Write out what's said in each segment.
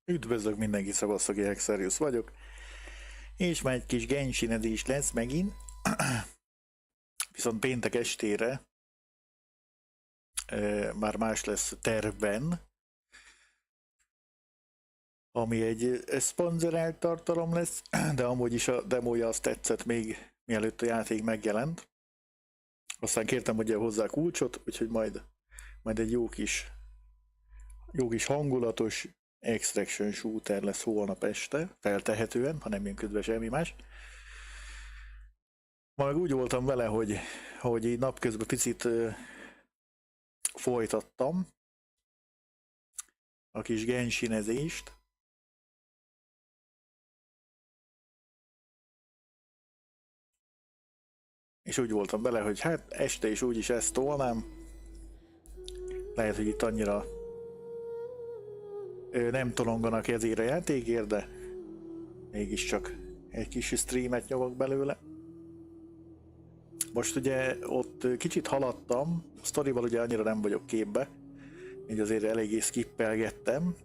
Üdvözlök mindenki, szavazszak, Hexarius vagyok, és már egy kis genshinedés lesz megint, viszont péntek estére már más lesz tervben, ami egy szponzorált tartalom lesz, de amúgy is a demója azt tetszett még mielőtt a játék megjelent. Aztán kértem, hogy hozzá kulcsot, úgyhogy majd egy jó kis hangulatos extraction shooter lesz holnap este, feltehetően, ha nem jön közben semmi más. Ma meg úgy voltam vele, hogy így napközben picit folytattam a kis genshinezést. És úgy voltam vele, hogy hát este is úgyis ezt tolnám. Lehet, hogy itt annyira nem tolonganak ezért a játékért, de mégiscsak egy kis streamet nyomok belőle. Most ugye ott kicsit haladtam, a sztorival ugye annyira nem vagyok képbe, így azért eléggé skippelgettem.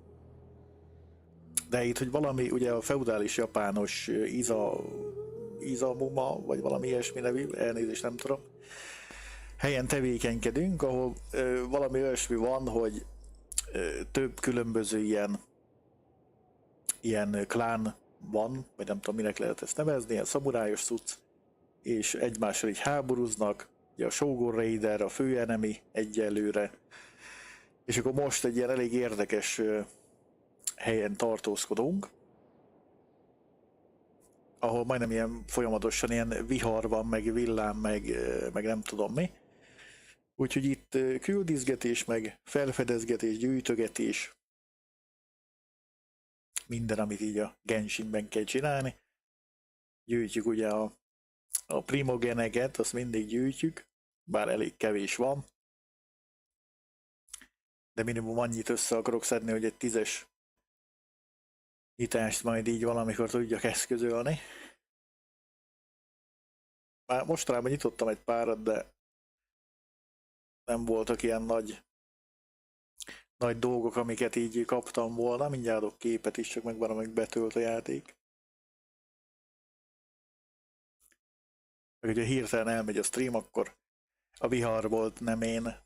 De itt, hogy valami, ugye a feudális japános Izamuma, vagy valami ilyesmi nevű, elnézést nem tudom, helyen tevékenykedünk, ahol valami olyasmi van, hogy több különböző ilyen klán van, vagy nem tudom, minek lehet ezt nevezni, ilyen szamurájos cucc, és egymással így háborúznak, ugye a Shogun Raider, a főenemi egyelőre, és akkor most egy ilyen elég érdekes helyen tartózkodunk, ahol majdnem ilyen folyamatosan ilyen vihar van, meg villám, meg nem tudom mi. Úgyhogy itt küldizgetés, meg felfedezgetés, gyűjtögetés, minden, amit így a Genshinben kell csinálni. Gyűjtjük ugye a primogeneket, azt mindig gyűjtjük, bár elég kevés van. De minimum annyit össze akarok szedni, hogy egy 10-es nyitást majd így valamikor tudjak eszközölni. Már mostanában nyitottam egy párat, de nem voltak ilyen nagy dolgok, amiket így kaptam volna. Mindjárt adok képet is, csak megvan, amíg betölt a játék. Meg ugye hirtelen elmegy a stream, akkor a vihar volt, nem én.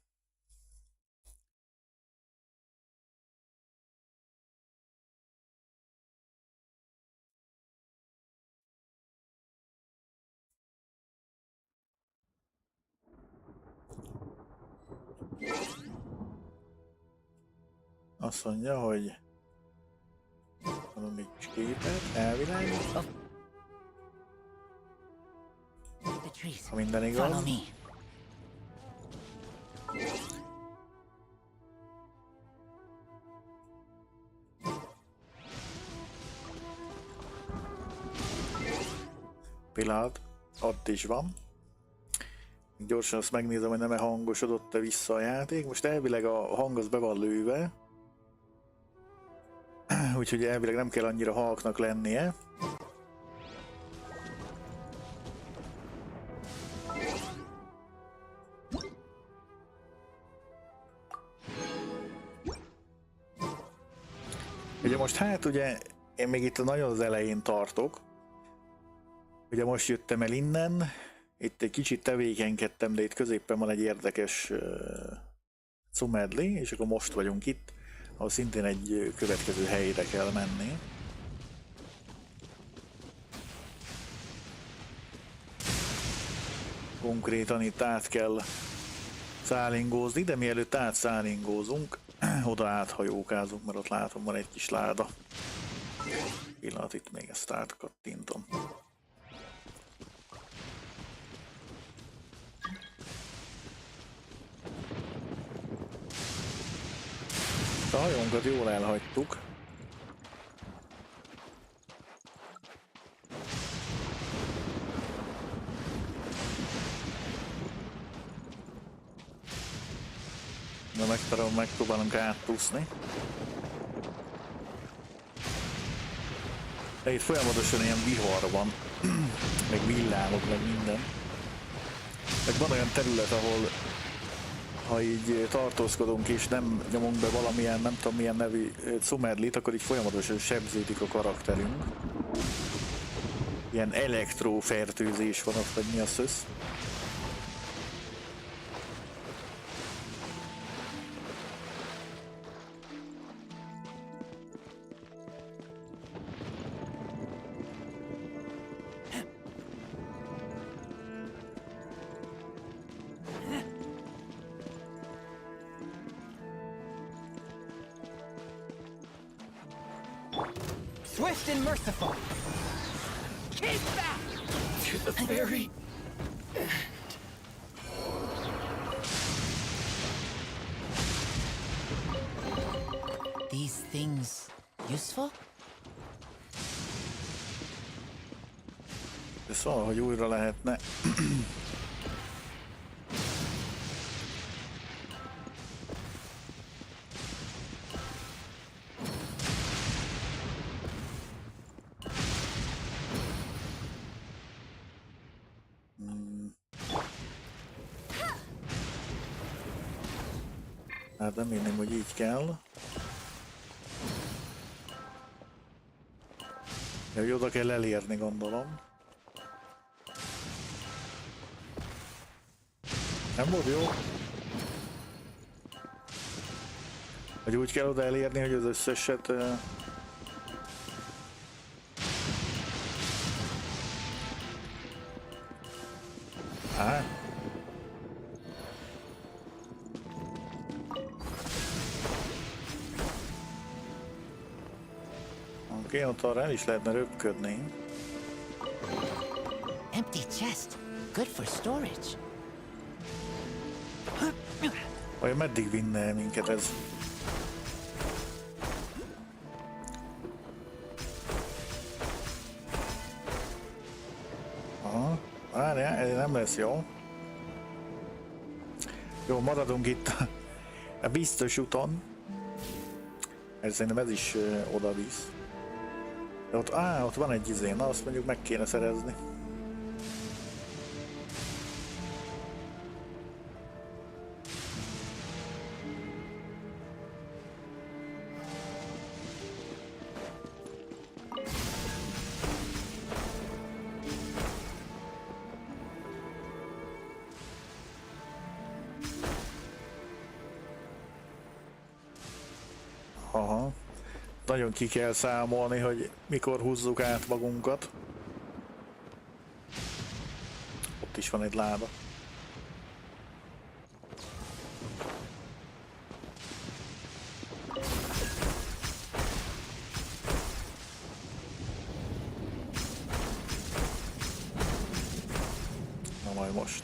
Azt mondja, hogy mondom egy kis képet, elvilágít. Ha minden igaz. Pillanat, ott is van. Gyorsan azt megnézem, hogy nem-e hangosodott-e vissza a játék. Most elvileg a hang az be van lőve. Úgyhogy elvileg nem kell annyira halknak lennie. Ugye most hát ugye én még itt nagyon az elején tartok. Ugye most jöttem el innen, itt egy kicsit tevékenykedtem, de itt középen van egy érdekes cumedli, és akkor most vagyunk itt, ahol szintén egy következő helyre kell menni. Konkrétan itt át kell szállingózni, de mielőtt átszállingózunk, oda áthajókázunk, mert ott látom, van egy kis láda. Pillanat, itt még ezt átkattintom. A hajónkat jól elhagytuk. De megpróbálunk átúszni. De itt folyamatosan ilyen vihar van, meg villámok, meg minden. Meg van olyan terület, ahol ha így tartózkodunk és nem nyomunk be valamilyen, nem tudom milyen nevű cumedlit, akkor így folyamatosan sebződik a karakterünk. Ilyen elektrofertőzés van ott, vagy mi a szösz. Swift and merciful. Keep back to the very end. These things useful? Ez valahogy újra lehetne. Hát nem hinném, hogy így kell. De hogy oda kell elérni, gondolom. Nem volt jó? Vagy úgy kell oda elérni, hogy az összeset... Oké, ott arra el is lehetne röpködni. Empty chest. Good for storage. Vajon meddig vinne minket ez? Aha, várjál, ez nem lesz jó. Jó, maradunk itt a biztos úton. Ez szerintem ez is oda visz. De ott, ott van egy izé, na azt mondjuk meg kéne szerezni. Aha. Nagyon ki kell számolni, hogy mikor húzzuk át magunkat. Ott is van egy láda. Na majd most.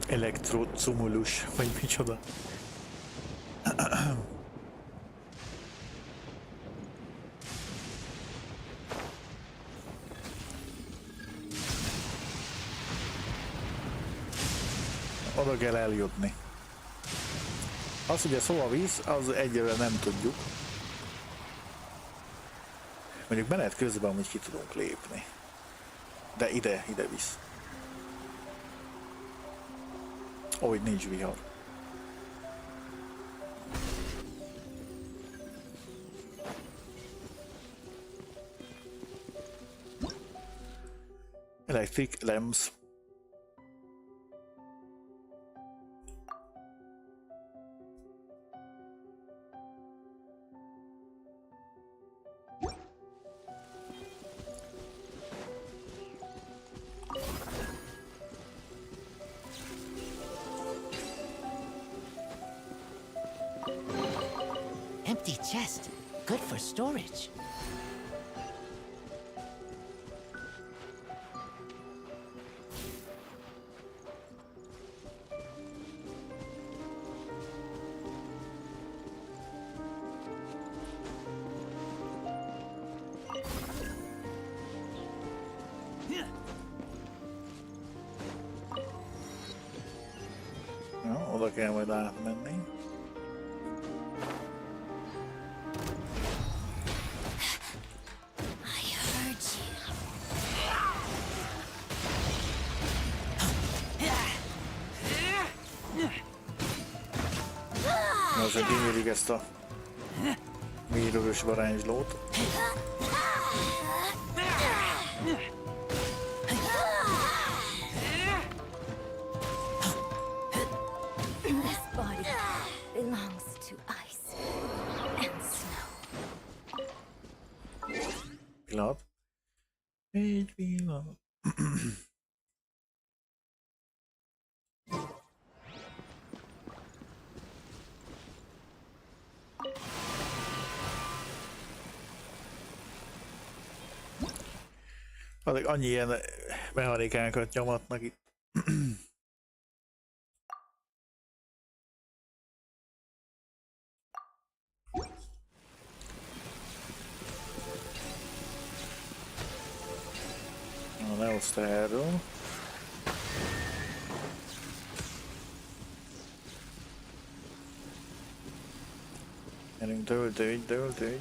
Elektrocumulus, vagy micsoda. Oda kell eljutni. Az, hogy ez hova visz, az egyelőre nem tudjuk. Mondjuk menet közben amúgy ki tudunk lépni. De ide visz. Ó, itt nincs vihar. Electric lamps. Empty chest. Good for storage. Ja, oda kell majd átmenni. Azért kinyílik ezt a mérős varázslót. This body belongs to ice and snow. Pillanat. Egy pillanat. Addig annyi ilyen mechanikákat nyomatnak itt. Na, ne oszd erről. Gyerünk, töltődj.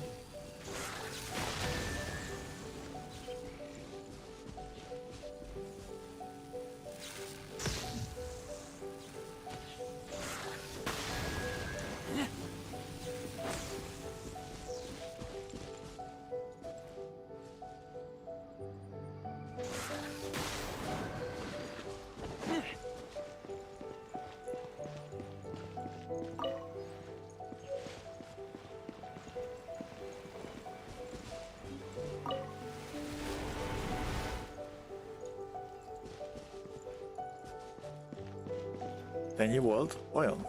Ennyi volt? Vajon?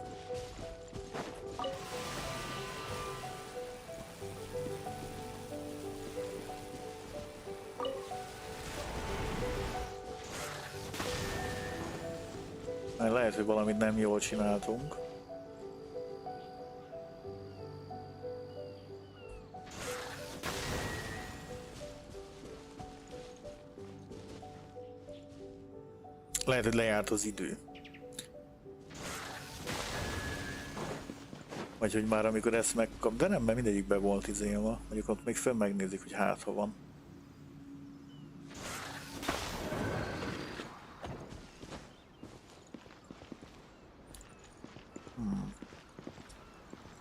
Mert lehet, hogy valamit nem jól csináltunk. Lehet, hogy lejárt az idő. Vagy hogy már amikor ezt megkap... De nem, mert mindegyikben volt izélva. Mondjuk ott még fönn megnézik, hogy hát ha van.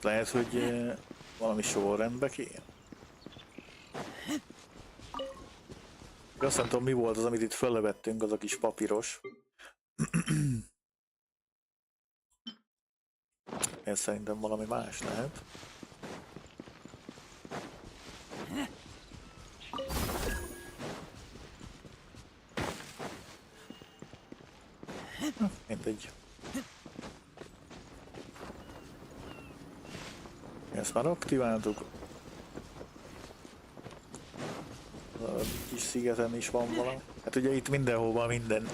Lehet, hogy valami sorrendbe kéne. Azt nem tudom, mi volt az, amit itt fölvettünk, az a kis papíros. Ez szerintem valami más lehet. Mindegy. Ezt már aktiváltuk. A kis szigeten is van valami. Hát ugye itt mindenhol minden.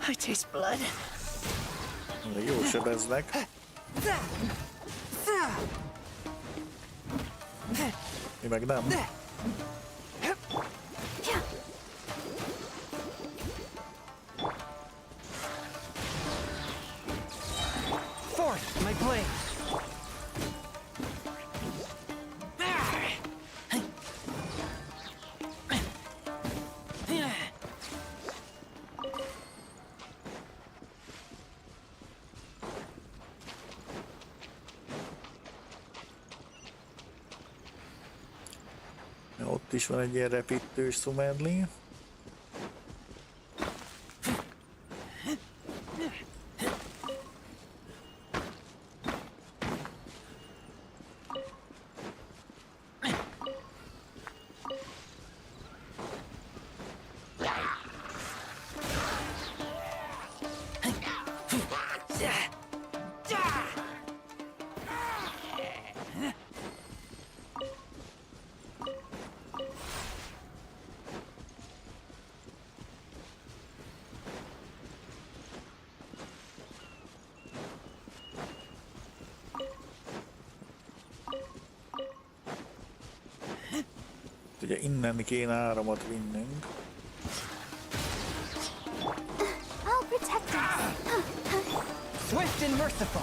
I taste blood. Jó sebeznek. Mi meg nem. Forth, my blade. Ott is van egy ilyen repítős szumedli. Ugye innen kéne áramot vinnünk. I'll protect us. Swift and merciful.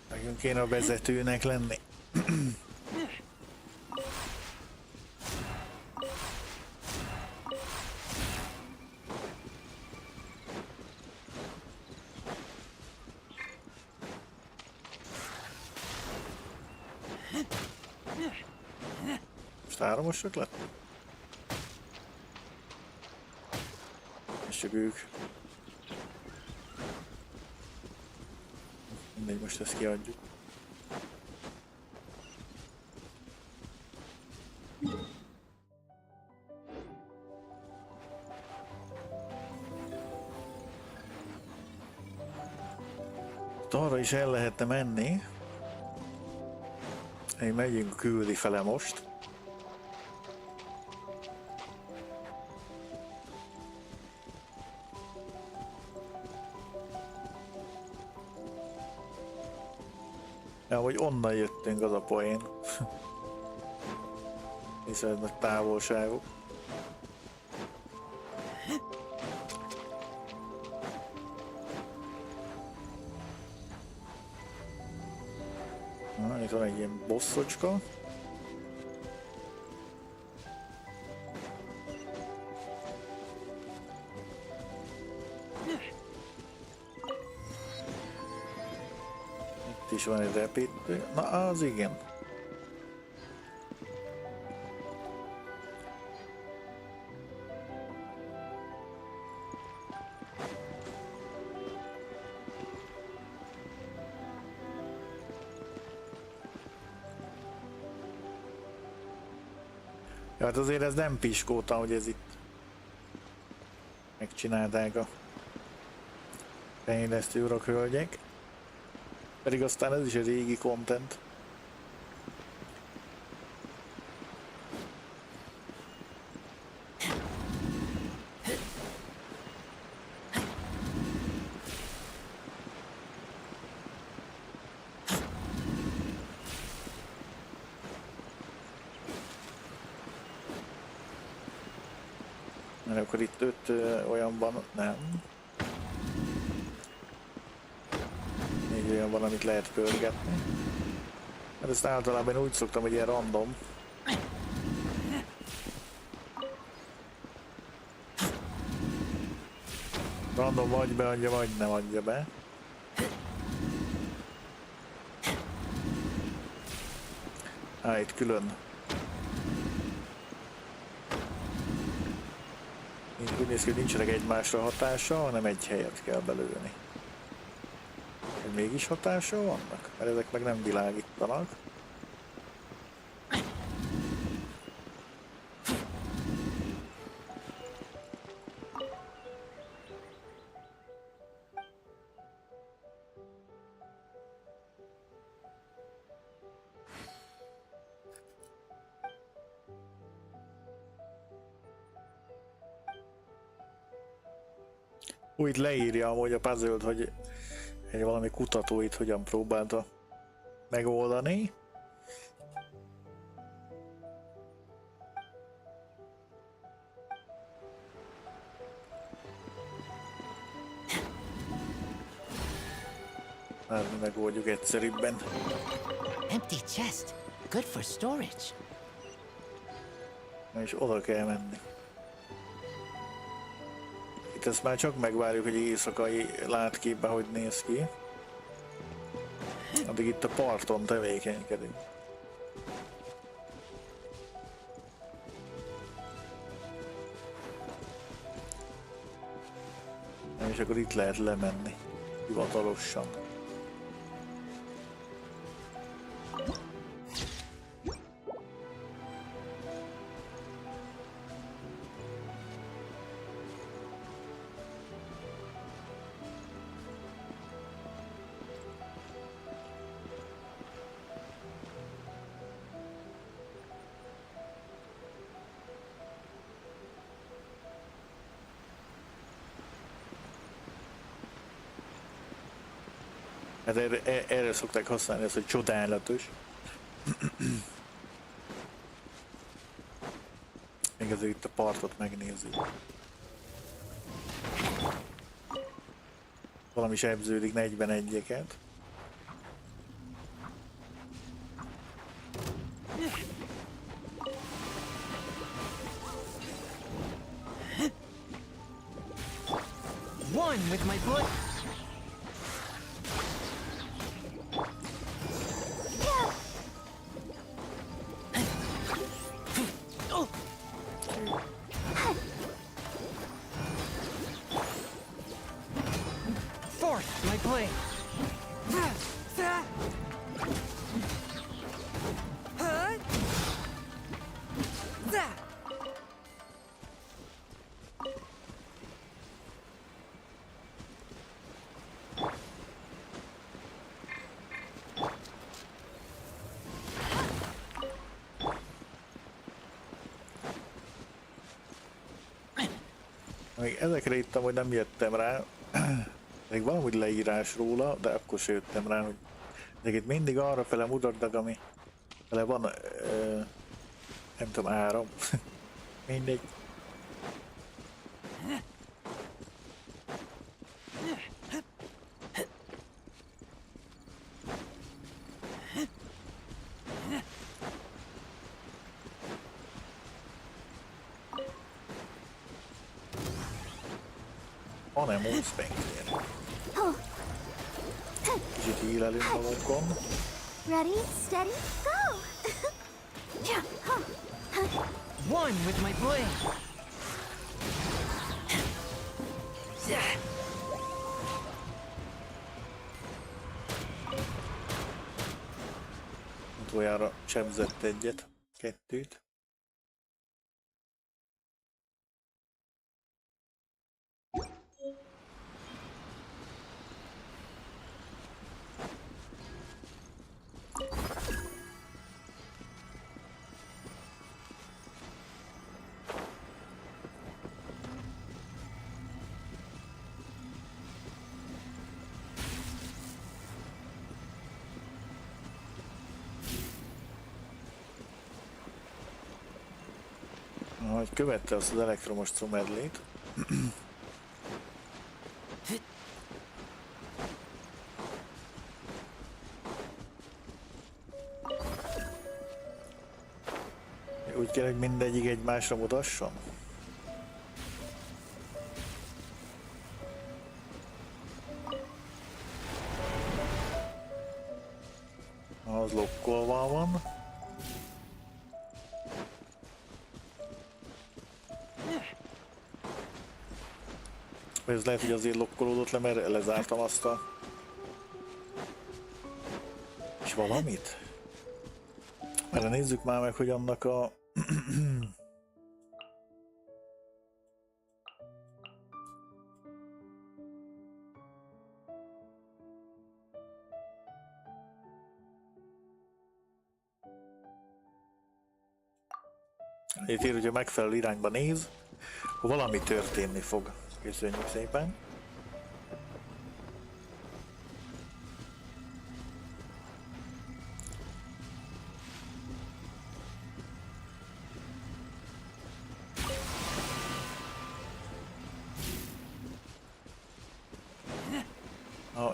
Nekünk kéne a vezetőnek lenni. Most áramosak lett? És csak ők. Mindegy, most ezt kiadjuk. Arra is el lehetne menni. Megyünk küldi fele most. Ja, hogy onnan jöttünk, az a poén. Hiszen nagy távolságok. Na, itt van egy ilyen bosszocska. Itt is van egy repítő. Na, az igen. Ja, hát azért ez nem piskóta, hogy ez itt megcsinálták a fejlesztő urak, hölgyek. Pedig aztán ez is egy régi content. Mert akkor itt 5 olyan van, nem. 4 olyan van, amit lehet pörgetni. Hát ezt általában úgy szoktam, hogy ilyen random. Random vagy beadja, vagy nem adja be. Itt külön. Úgy néz ki, hogy nincsenek egymásra hatása, hanem egy helyet kell belőni. Hogy mégis hatása vannak? Mert ezek meg nem világítanak. Úgy leírja amúgy a puzzle-t, hogy egy valami kutató itt hogyan próbálta megoldani. Hát mi megoldjuk egyszerűbben. Empty chest. Good for storage. És oda kell menni. Itt ezt már csak megvárjuk, hogy éjszakai látképben hogy néz ki. Addig itt a parton tevékenykedünk. És akkor itt lehet lemenni. Hivatalosan. Hát erre szokták használni ezt, hogy csodálatos. Még azért itt a partot megnézzük. Valami sebződik 41-eket. One with my blood. Fourth, my blade. Még ezekre ittam, hogy nem jöttem rá. Még van úgy leírás róla, de akkor se jöttem rá, hogy De itt mindig arra fele mutatnak, ami fele van, nem tudom, áram. Mindegy. Van-e módszpenktér? Kicsit hílelünk magunkon. Ready, steady, go! One with my blade. Utoljára sebzett egyet, kettőt. Ahogy követte azt az elektromos cumedlét. Úgy kell, hogy mindegyik egymásra mutasson. Az lokkolva van. Ez lehet, hogy azért lokkolódott le, mert lezártam azt a... És valamit? Erre nézzük már meg, hogy annak a... Itt ír, hogyha megfelelő irányba néz, akkor valami történni fog. Köszönjük szépen!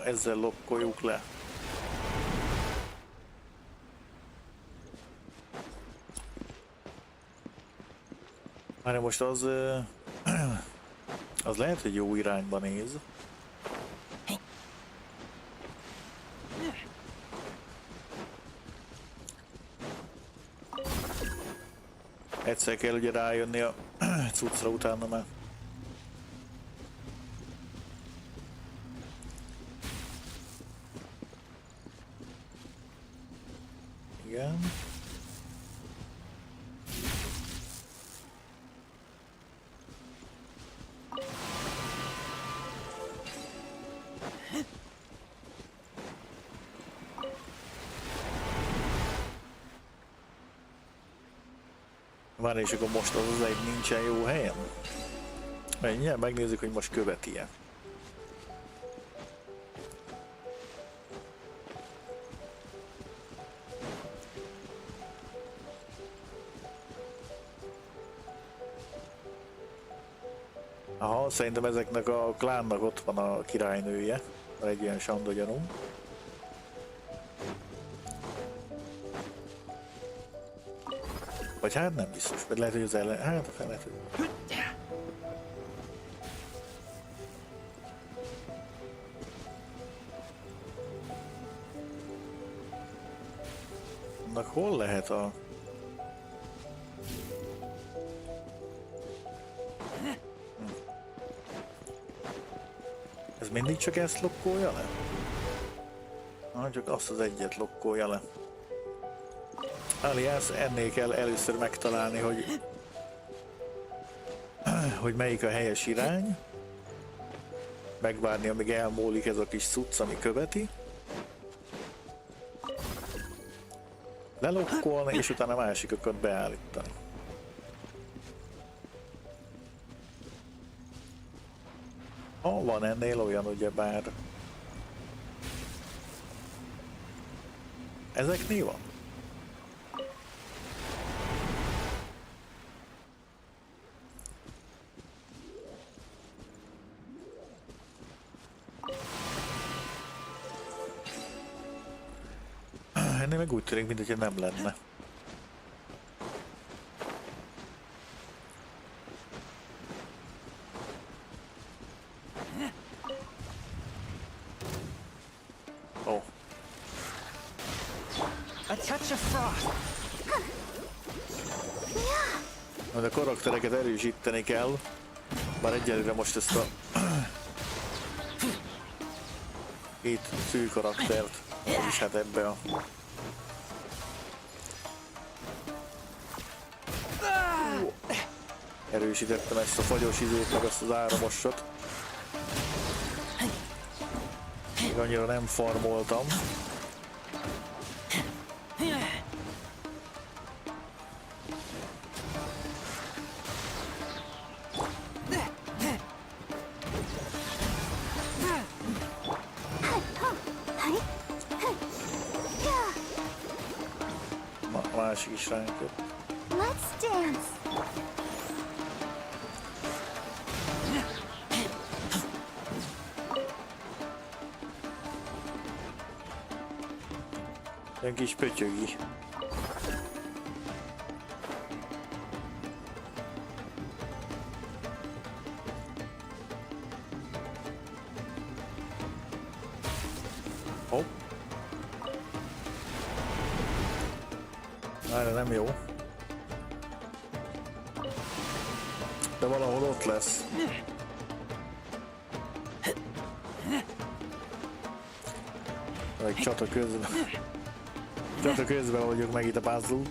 Ezzel lokkoljuk le. Már most az lehet, hogy jó irányba néz. Egyszer kell ugye rájönni a cuccra, utána már. Igen. Várj, és akkor most az egy nincsen jó helyen? Mindjárt megnézzük, hogy most követi-e. Aha, szerintem ezeknek a klánnak ott van a királynője, egy ilyen sandogyanú. Vagy hát nem biztos, vagy lehet, hogy az ellen... Hát fel lehet, hogy... Annak hol lehet a... Ez mindig csak ezt lokkolja le? Csak azt az egyet lokkolja le. Alias ennél kell először megtalálni, hogy melyik a helyes irány. Megvárni, amíg elmúlik ez a kis cucc, ami követi. Lelokkolni, és utána másikokat beállítani. Van ennél olyan, ugyebár. Ezeknél van? Ennél meg úgy tűnik, mintha nem lenne. Ó. A touch of frost. Majd a karaktereket erősíteni kell. Bár egyelőre most ezt a két fő karaktert, és hát ebbe a erősítettem ezt a fagyos izét, meg azt az áramosat. Még annyira nem farmoltam. A másik is ránk jött. Let's dance. Ilyen kis pötyögi. Hopp. Erre nem jó. De valahol ott lesz. Egy csata közben. Csata közben oldjuk meg itt a puzzle.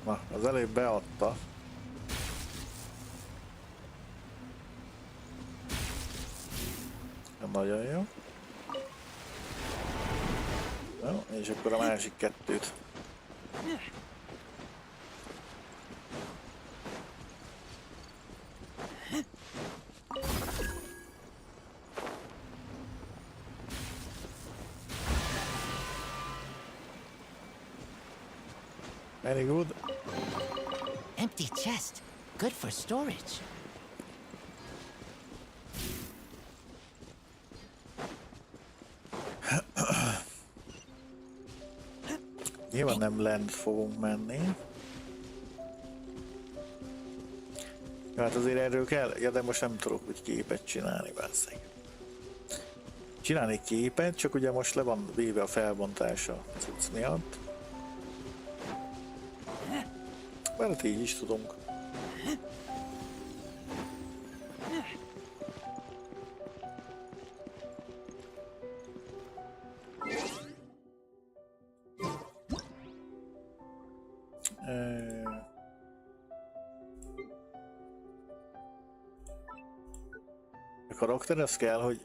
Na, az előbb beadta. Nagyon jó. Jó, és akkor a másik kettőt. Very good. Empty chest. Good for storage. Nyilván nem lent fogunk menni. Ja, hát azért erről kell. Ja, de most nem tudok úgy képet csinálni, bászeg. Csinálni képet, csak ugye most le van véve a felbontása cucc miatt. Mert így is tudunk. A karakter, ez kell, hogy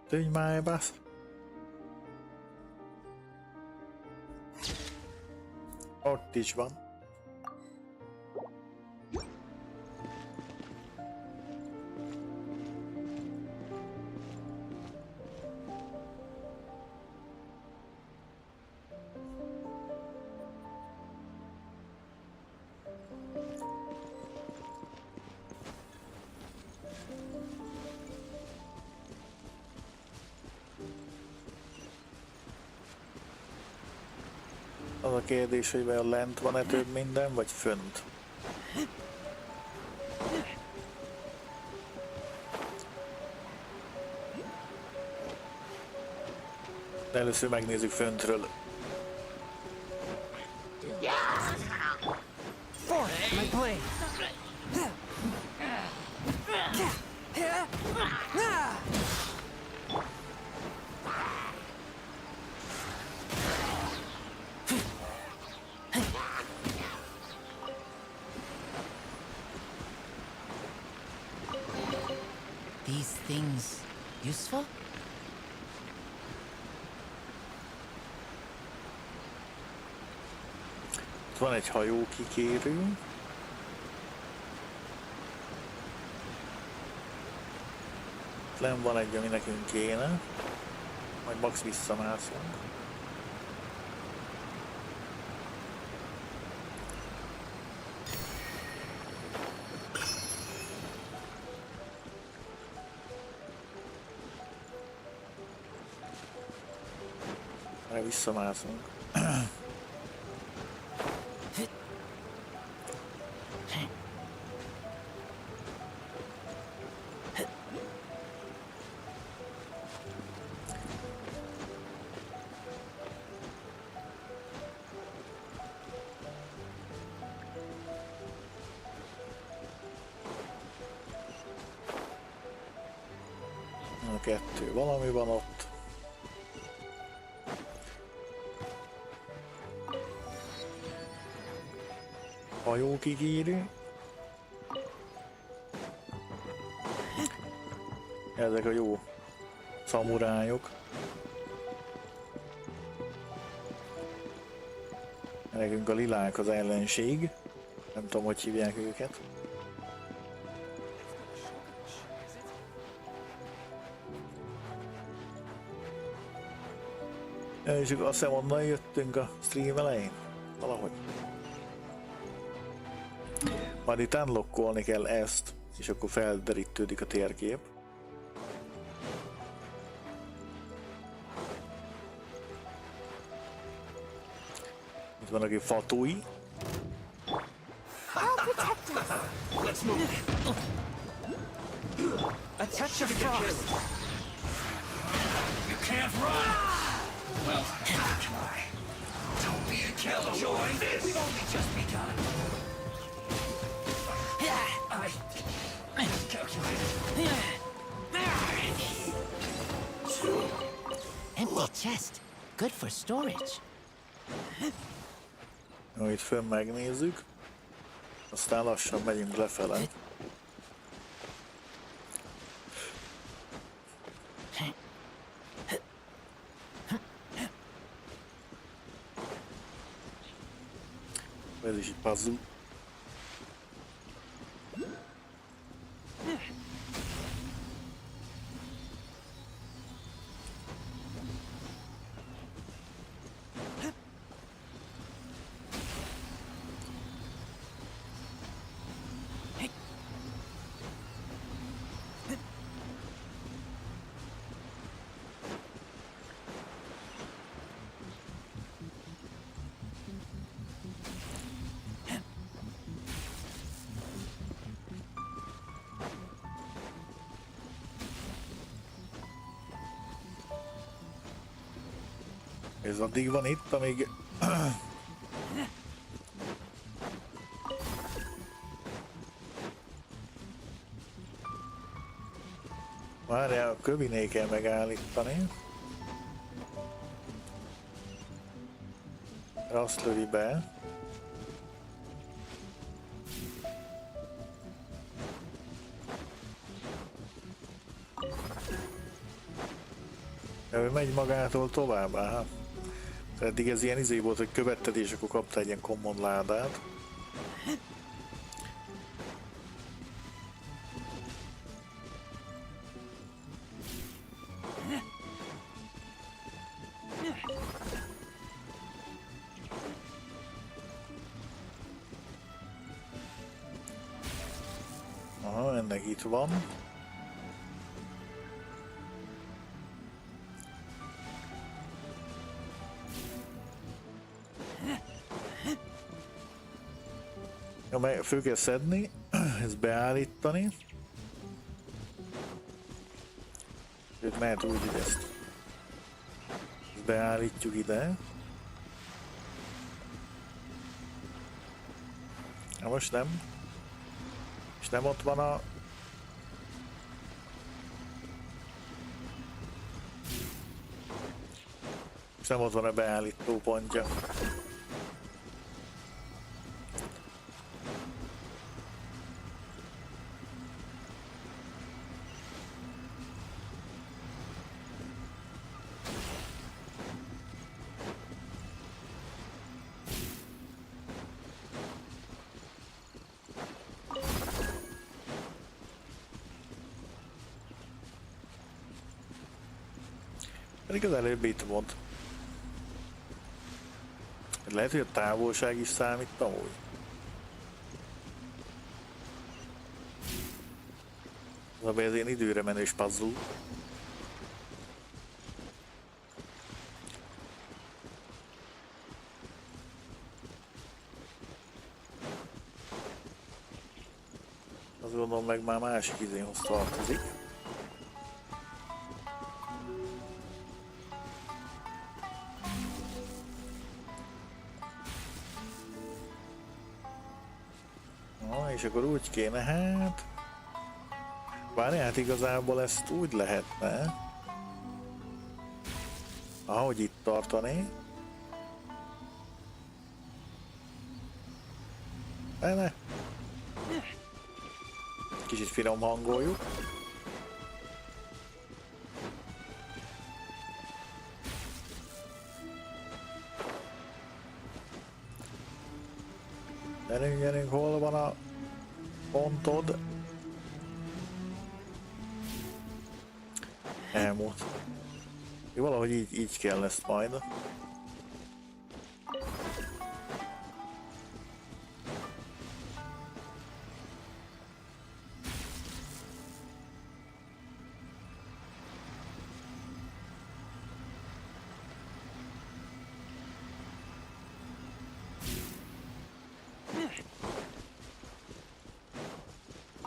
tűnj már, basz. Ott is van. Az a kérdés, hogy vajon lent van-e több minden, vagy fönt? De először megnézzük föntről. My blade. Itt van egy hajó kikérő. Len van egy, ami nekünk kéne. Majd max visszamászunk. Erre visszamászunk. A kettő valami van ott. Hajó kikírő. Ezek a jó szamurájok. Nekünk a lilák az ellenség. Nem tudom, hogy hívják őket. És azt hiszem onnan jöttünk a stream elején. Valahogy. Majd itt unlockolni kell ezt, és akkor felderítődik a térkép. Itt van aki fatói. I'll protect us. Let's move. A touch of frost. You can't run! Well, try. Don't be a killjoy. We've only just begun. I calculated. Empty chest. Good for storage. Jó, itt fönn megnézzük. Aztán lassan megyünk lefele. Ez is egy puzzle. Ez addig van itt, amíg... Várjál, a köviné kell megállítani. Azt lövi be. Ő megy magától tovább, aha. Eddig ez ilyen izé volt, hogy követted és akkor kapta egy ilyen common ládát. Aha, ennek itt van. Ja, föl kell szedni, ezt beállítani. Őt mehet úgy, hogy ezt beállítjuk ide. Na most nem. És nem ott van a... És nem ott van a beállító pontja. Pedig az előbb itt volt. Lehet, hogy a távolság is számít amúgy. Az az ilyen időre menős puzzle. Azt gondolom meg már másik izéhoz tartozik. Na, és akkor úgy kéne, hát... Várj, hát igazából ezt úgy lehetne, ahogy itt tartani. Ne. Kicsit finom hangoljuk. Gyerünk, gyerünk, hol van a pontod? Elmúlt. Jó, valahogy így kell ezt majd.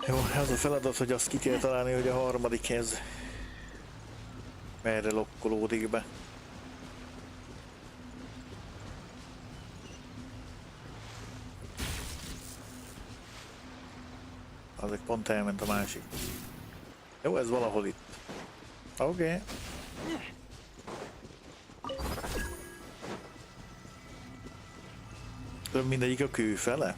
Jó, ez a feladat, hogy azt ki kell találni, hogy a harmadikhez merre lokkolódik be. Azok pont elment a másik. Jó, ez valahol itt. Oké. Több mindegyik a kő fele?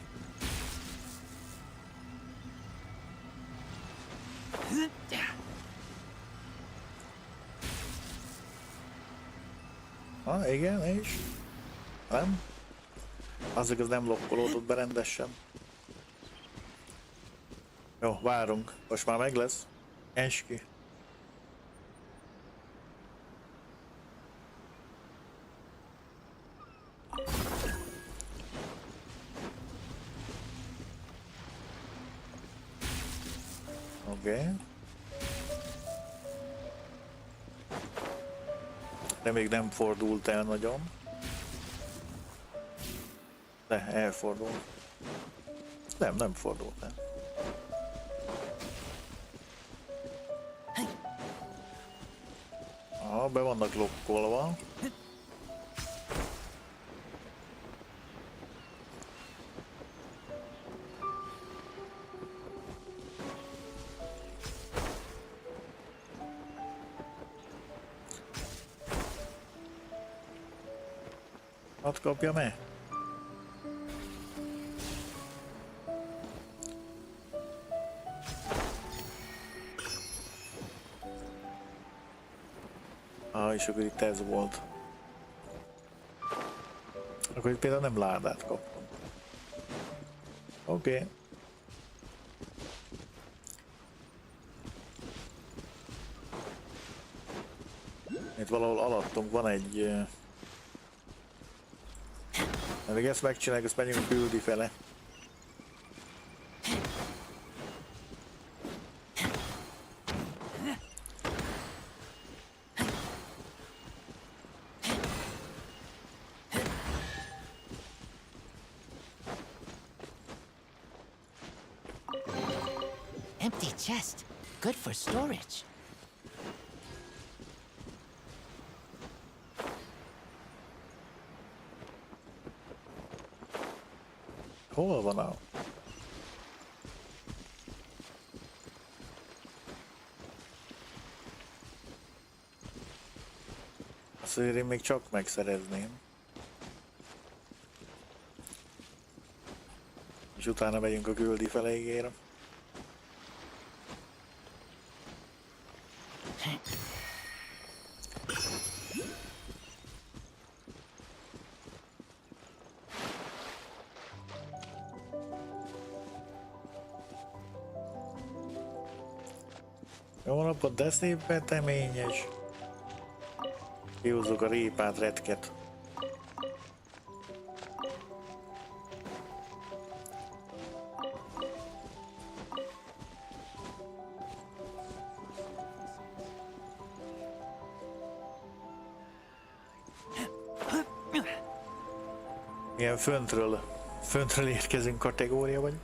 Igen, és? Nem? Azok az nem lokkolódott be rendesen. Jó, várunk. Most már meg lesz. Enski. Oké. De még nem fordult el nagyon. De elfordult. Nem fordult el. Be vannak lokkolva. Hadd kapja meg. És akkor itt ez volt. Akkor itt például nem ládát kaptam. Oké. Itt valahol alattunk van egy... Még ezt megcsináljuk, ezt menjünk küldi fele. Empty chest. Good for storage. Hol van a... Azt azért én még csak megszerezném. És utána megyünk a küldi feléigére. Jó napot, de szép veteményes. Kihozzuk a répát, retket. Ilyen föntről érkezünk kategória vagy.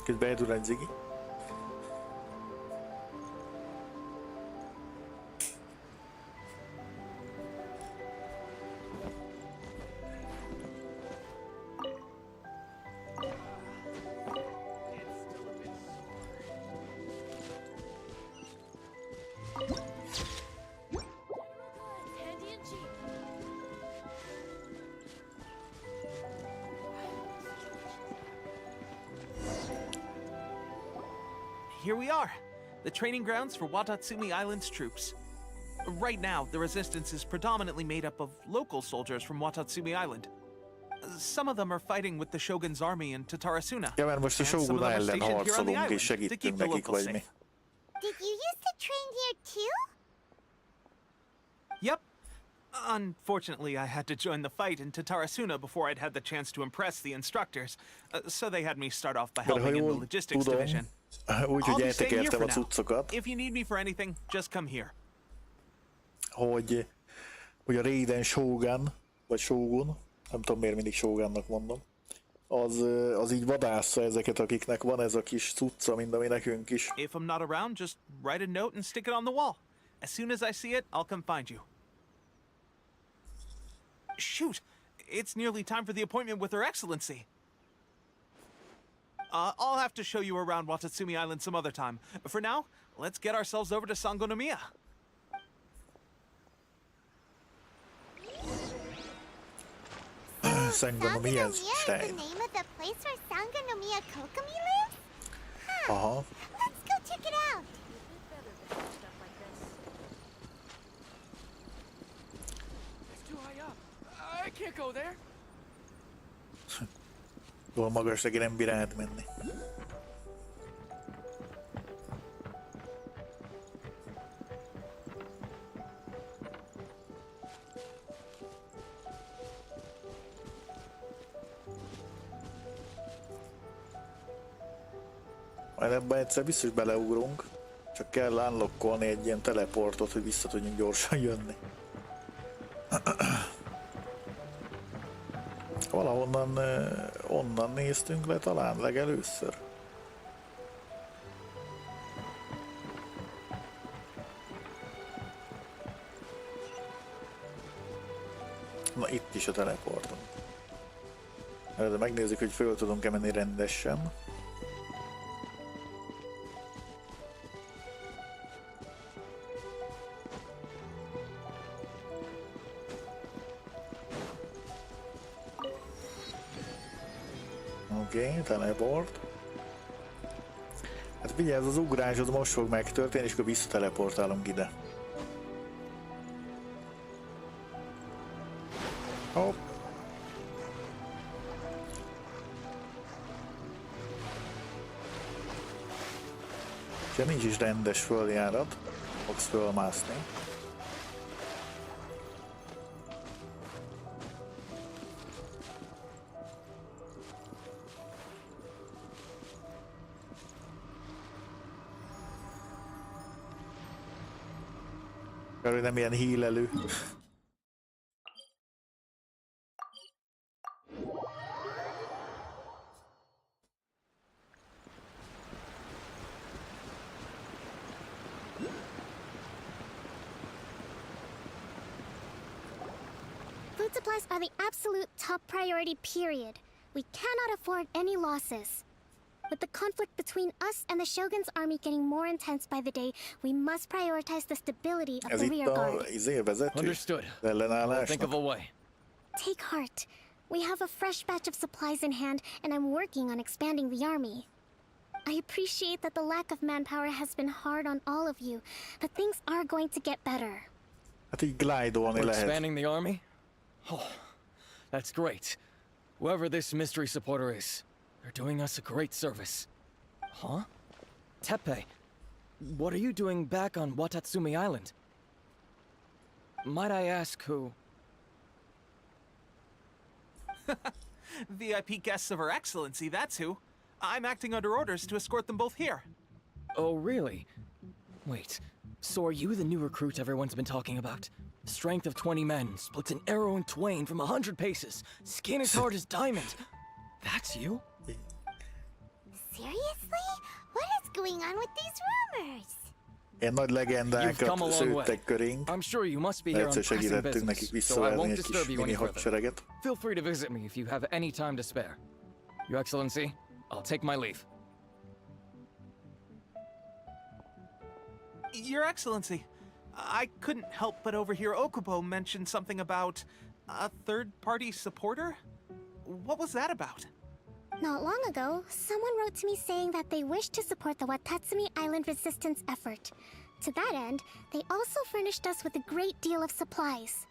Közben eldul egy zigi. Here we are, the training grounds for Watatsumi Island's troops. Right now, the resistance is predominantly made up of local soldiers from Watatsumi Island. Some of them are fighting with the Shogun's army in Tatarasuna. Ja, mert most a and some of Shogun them are ellen stationed here on the harcolunk és island to segítünk keep the nekik, locals vagy mi? safe. Did you used to train here too? Yep. Unfortunately, I had to join the fight in Tatarasuna before I'd had the chance to impress the instructors, so they had me start off by De ha helping in the jól logistics tudom, division. úgy, I'll hogy be staying here eltekertem for a now. cuccokat, If you need me for anything, just come here. hogy a Raiden Shogun, vagy Shogun, nem tudom miért mindig Shogunnak mondom, az így vadásza ezeket, akiknek van ez a kis cucca, mint ami nekünk is. If I'm not around, just write a note and stick it on the wall. As soon as I see it, I'll come find you. Shoot! It's nearly time for the appointment with Her Excellency. I'll have to show you around Watatsumi Island some other time. For now, let's get ourselves over to Sangonomiya. Sangonomiya Sangonomiya is the Stein. name of the place where Sangonomiya Kokomi lives? Huh. Aha. Let's go check it out. It's too high up. I can't go there. Túl magas, neki nem bír átmenni. Majd ebben egyszer biztos beleugrunk, csak kell unlockolni egy ilyen teleportot, hogy vissza tudjunk gyorsan jönni. Valahonnan onnan néztünk le talán legelőször. Na itt is a teleporton. De megnézzük, hogy föl tudunk-e menni rendesen. Oké, teleport. Hát vigyázz, az ugrás az most fog megtörténni, és akkor visszateleportálunk ide. Hopp. Ha nincs is rendes földjárat, fogsz fölmászni. Hogy nem ilyen hílelő. Food supplies are the absolute top priority, period. We cannot afford any losses. With the conflict between us and the Shogun's army getting more intense by the day, we must prioritize the stability of Ez the itt rear a guard. vezető Understood. Think ellenállásnak. of a way. Take heart. We have a fresh batch of supplies in hand, and I'm working on expanding the army. I appreciate that the lack of manpower has been hard on all of you, but things are going to get better. Hát így glide-olni We're lehet. expanding the army? Oh, that's great. Whoever this mystery supporter is, they're doing us a great service. Huh? Teppei, what are you doing back on Watatsumi Island? Might I ask who? VIP guests of Her Excellency, that's who. I'm acting under orders to escort them both here. Oh, really? Wait, so are you the new recruit everyone's been talking about? Strength of 20 men, splits an arrow in twain from 100 paces, skin as hard as diamond. That's you? Seriously? What is going on with these rumors? Ilyen nagy You've come a legendákat long way. szőttek körénk. I'm sure you must be here on Egyszer pressing segítettünk nekik business, so I visszaverni won't egy kis disturb you mini any further. hadsereget. Feel free to visit me if you have any time to spare. Your Excellency, I'll take my leave. Your Excellency, I couldn't help but overhear Okubo mention something about a third-party supporter? What was that about? Not long ago, someone wrote to me saying that they wish to support the Watatsumi Island resistance effort. To that end, they also furnished us with a great deal of supplies.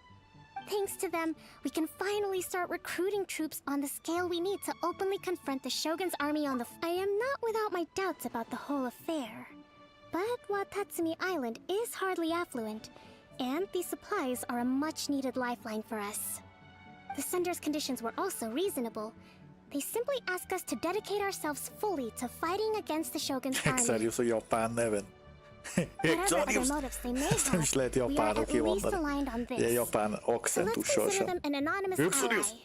Thanks to them, we can finally start recruiting troops on the scale we need to openly confront the Shogun's army on the I am not without my doubts about the whole affair. But Watatsumi Island is hardly affluent, and these supplies are a much-needed lifeline for us. The sender's conditions were also reasonable. They simply ask us to dedicate ourselves fully to fighting against the Shogun's army. Hexarius a japán neven. Whatever other Hexarius! motives they may Ezt nem is lehet have, we are japánul at least kimondani. aligned on Ilyen this. japán So let's akcentussal consider sem. them an anonymous Hexarius! ally.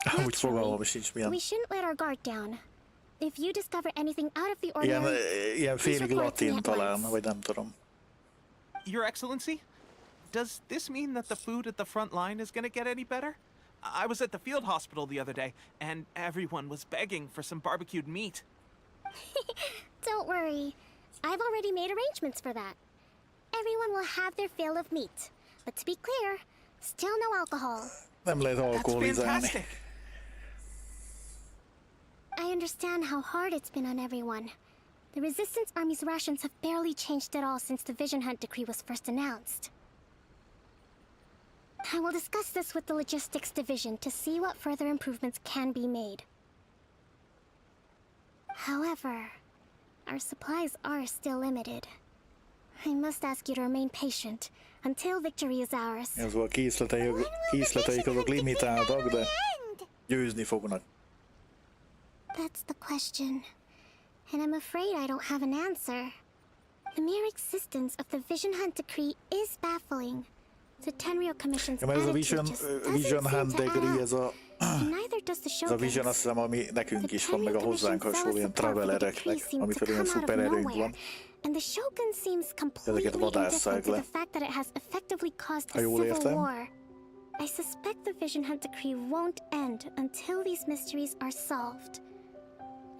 Amúgy fogalmam sincs milyen. We shouldn't let our guard down. If you discover anything out of the Ilyen, ordinary, ilyen félig report to me latin at talán, once. vagy nem tudom. Your Excellency, does this mean that the food at the front line is gonna get any better? I was at the field hospital the other day, and everyone was begging for some barbecued meat. Don't worry. I've already made arrangements for that. Everyone will have their fill of meat. But to be clear, still no alcohol. Nem lehet That's alkoholizálni. fantastic. I understand how hard it's been on everyone. The Resistance Army's rations have barely changed at all since the Vision Hunt decree was first announced. I will discuss this with the Logistics Division to see what further improvements can be made. However, our supplies are still limited. I must ask you to remain patient until victory is ours. Ez volt készleteik azok limitáltak, de győzni fognak. That's the question. And I'm afraid I don't have an answer. The mere existence of the Vision Hunt decree is baffling. The Tenryou Commission's Ja, mert ez a attitude just doesn't Vision seem Hunt to add degree, up. ez a And neither does the Ez a Vision, azt Shogun's. hiszem, ami nekünk The is van, meg a Tenryou hozzánk Commission's hasonló ilyen zealous support for the decree travelereknek, seems to amikor ilyen come out of szupererőnk nowhere. van. And the Shogun seems completely vadásszák indifferent to le. the fact that it has effectively caused Ha a jól civil értem. war. I suspect the Vision Hunt decree won't end until these mysteries are solved.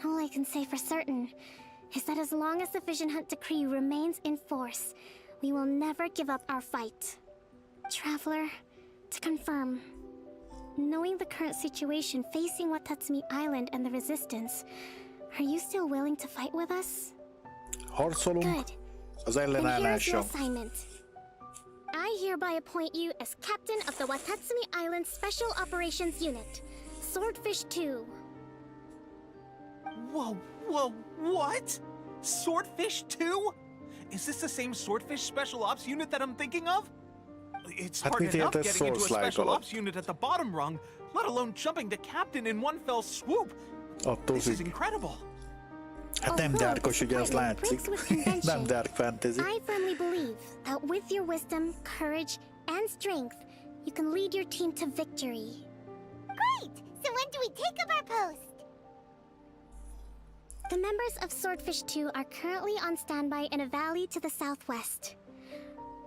All I can say for certain is that as long as the Vision Hunt decree remains in force, we will never give up our fight. Traveler, to confirm, knowing the current situation facing Watatsumi Island and the Resistance, are you still willing to fight with us? Harcolunk Good. az Then here's your ellenállással. assignment. I hereby appoint you as captain of the Watatsumi Island Special Operations Unit, Swordfish 2. Whoa, what? Swordfish 2? Is this the same Swordfish Special Ops unit that I'm thinking of? It's Hát hard mit enough értesz getting into a Source Light Special alatt? Ops unit at the bottom rung, let alone jumping to captain in one fell swoop. Attól This is függ. incredible. Hát nem Although dárkos, this ugye, az department látszik. breaks with convention, Nem dark fantasy. I firmly believe that with your wisdom, courage, and strength, you can lead your team to victory. Great! So when do we take up our post? The members of Swordfish 2 are currently on standby in a valley to the southwest.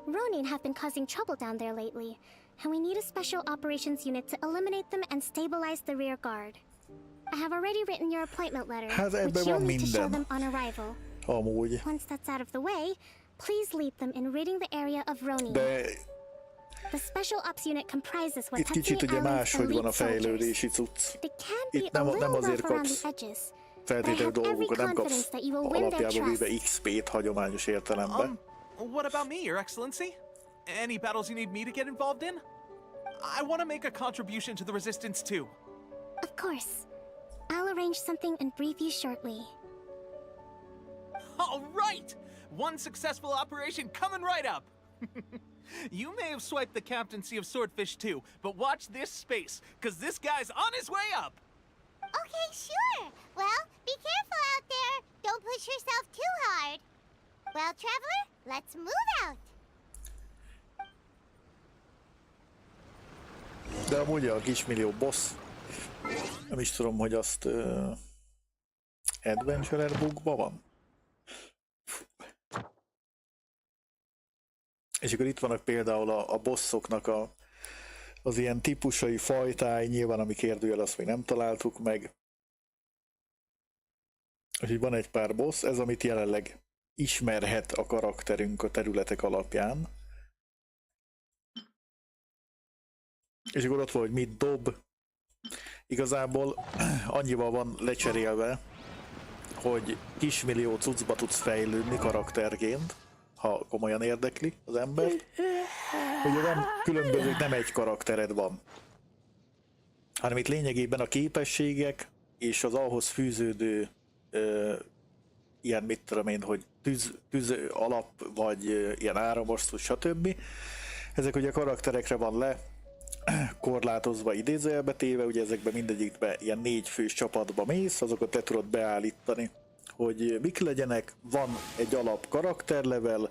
Ronin have been causing trouble down there lately, and we need a special operations unit to eliminate them and stabilize the rear guard. I have already written your appointment letter, Hát ebben which you'll van need to show minden. them on arrival. Amúgy. Once that's out of the way, please lead them in ridding the area of Ronin. De The special ops unit comprises itt Watatsumi kicsit ugye Island's máshogy van a elite soldiers. fejlődési cucc. They can be Itt a nem little azért rough around kapsz the edges, but I feltétlenül have every dolgokat, nem confidence kapsz that you will win their alapjában véve trust. XP-t hagyományos értelemben. What about me, Your Excellency? Any battles you need me to get involved in? I want to make a contribution to the Resistance too. Of course. I'll arrange something and brief you shortly. All right! One successful operation coming right up! You may have swiped the captaincy of Swordfish too, but watch this space, cause this guy's on his way up! Okay, sure. Well, be careful out there. Don't push yourself too hard. Well, Traveler, let's move out. De amúgy a kismillió boss, nem is tudom, hogy azt Adventurer bookban van. És akkor itt vannak például a bosszoknak az ilyen típusai, fajtái, nyilván ami kérdőjel, azt még nem találtuk meg. Úgyhogy van egy pár boss, ez amit jelenleg ismerhet a karakterünk a területek alapján. És akkor ott van, hogy mit dob. Igazából annyival van lecserélve, hogy kismillió cuccba tudsz fejlődni karakterként, ha komolyan érdekli az ember. Ugye van különböző, nem egy karaktered van, hanem itt lényegében a képességek és az ahhoz fűződő ilyen, mit tudom én, hogy tűz alap, vagy ilyen áramos, stb. Ezek ugye a karakterekre van le korlátozva, idézőjelbe téve, ugye ezekben mindegyikben ilyen 4 fős csapatba mész, azokat le tudod beállítani, hogy mik legyenek, van egy alap karakterlevel,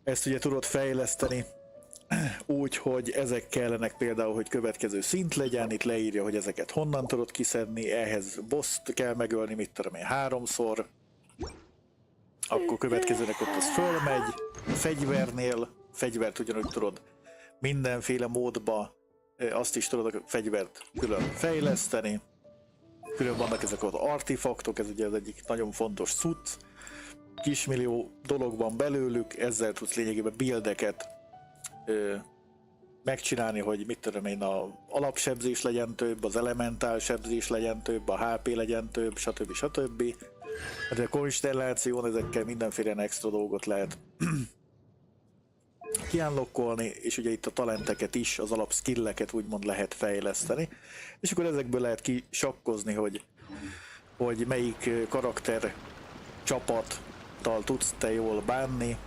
ezt ugye tudod fejleszteni úgy, hogy ezek kellenek például, hogy következő szint legyen, itt leírja, hogy ezeket honnan tudod kiszedni, ehhez bosst kell megölni, mit tudom én, 3-szor, akkor következőnek ott az fölmegy, fegyvert ugyanúgy tudod mindenféle módba, azt is tudod a fegyvert külön fejleszteni, külön vannak ezek az artefaktok, ez ugye az egyik nagyon fontos cucc, kismillió dolog van belőlük, ezzel tudsz lényegében buildeket megcsinálni, hogy mit tudom én, a alapsebzés legyen több, az elementál sebzés legyen több, a HP legyen több, stb. De a konstelláción ezekkel mindenféle extra dolgot lehet kiunlockolni, és ugye itt a talenteket is, az alapskilleket úgymond lehet fejleszteni, és akkor ezekből lehet kisakkozni, hogy melyik karakter csapattal tudsz te jól bánni.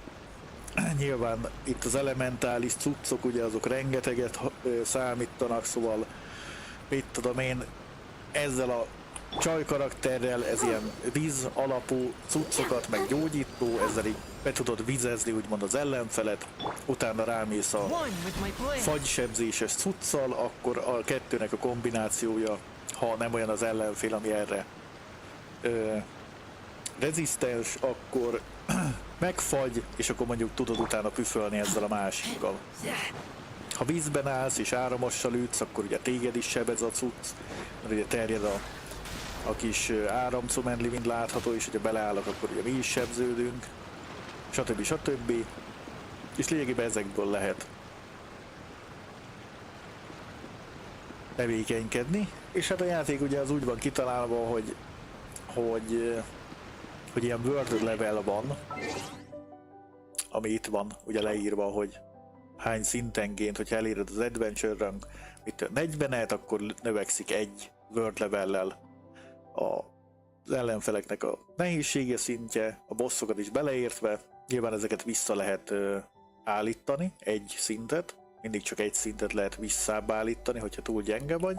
Nyilván itt az elementális cuccok, ugye azok rengeteget számítanak, szóval mit tudom én, ezzel a csaj karakterrel ez ilyen víz alapú cuccokat, meg gyógyító, ezzel így be tudod vizezni úgymond az ellenfelet, utána rámész a fagysebzéses cuccal, akkor a kettőnek a kombinációja, ha nem olyan az ellenfél, ami erre rezisztens, akkor megfagy, és akkor mondjuk tudod utána püfölni ezzel a másikkal. Ha vízben állsz és áramossal ütsz, akkor ugye téged is sebez a cucc, mert ugye terjed a kis áramcumenli, mint látható, és hogyha beleállok, akkor ugye mi is sebződünk, stb. És lényegében ezekből lehet tevékenykedni, és hát a játék ugye az úgy van kitalálva, hogy ilyen world level van, ami itt van ugye leírva, hogy hány szintenként, hogyha eléred az adventure rank 40-et, akkor növekszik egy world levellel az ellenfeleknek a nehézsége szintje, a bossokat is beleértve. Nyilván ezeket vissza lehet állítani, egy szintet, mindig csak egy szintet lehet visszább állítani, hogyha túl gyenge vagy.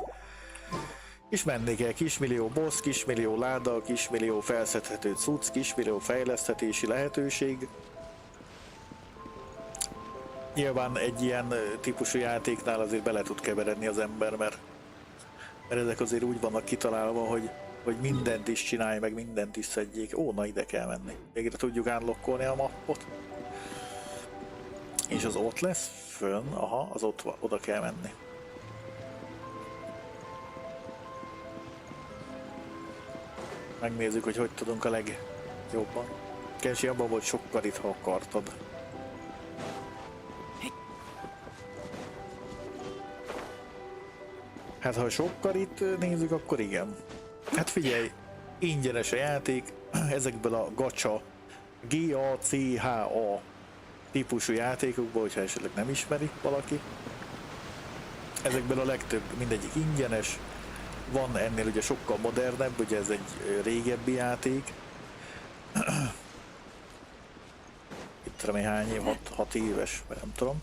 És menni kell, kismillió boss, kismillió láda, kismillió felszedhető cucc, kismillió fejleszthetési lehetőség. Nyilván egy ilyen típusú játéknál azért bele tud keveredni az ember, mert ezek azért úgy vannak kitalálva, hogy mindent is csinálj, meg mindent is szedjék. Ó, na ide kell menni. Végre tudjuk unlockolni a mappot. És az ott lesz fönn, aha, az ott van, oda kell menni. Megnézzük, hogy tudunk a legjobban. Kenshi abban volt sokkal itt, ha akartad. Hát ha sokkal itt nézzük, akkor igen. Hát figyelj, ingyenes a játék, ezekből a gacha, GACHA típusú játékokból, hogyha esetleg nem ismeri valaki. Ezekből a legtöbb, mindegyik ingyenes. Van ennél ugye sokkal modernebb, ugye ez egy régebbi játék. tudom én hány év, 6 éves, vagy nem tudom.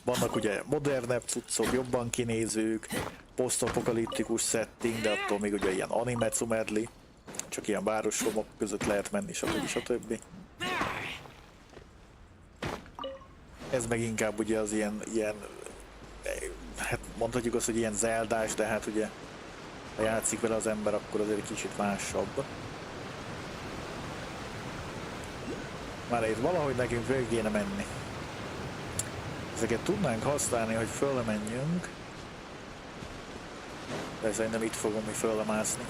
Vannak ugye modernebb cuccok, jobban kinézők, posztapokaliptikus setting, de attól még ugye ilyen animecu medley, csak ilyen városromok között lehet menni, stb. Ez meg inkább ugye az ilyen hát mondhatjuk azt, hogy ilyen zeldás, de hát ugye ha játszik vele az ember, akkor azért egy kicsit másabb. Már itt valahogy nekünk végig kéne menni. Ezeket tudnánk használni, hogy fölmenjünk. De szerintem itt fogom mi föllemászni.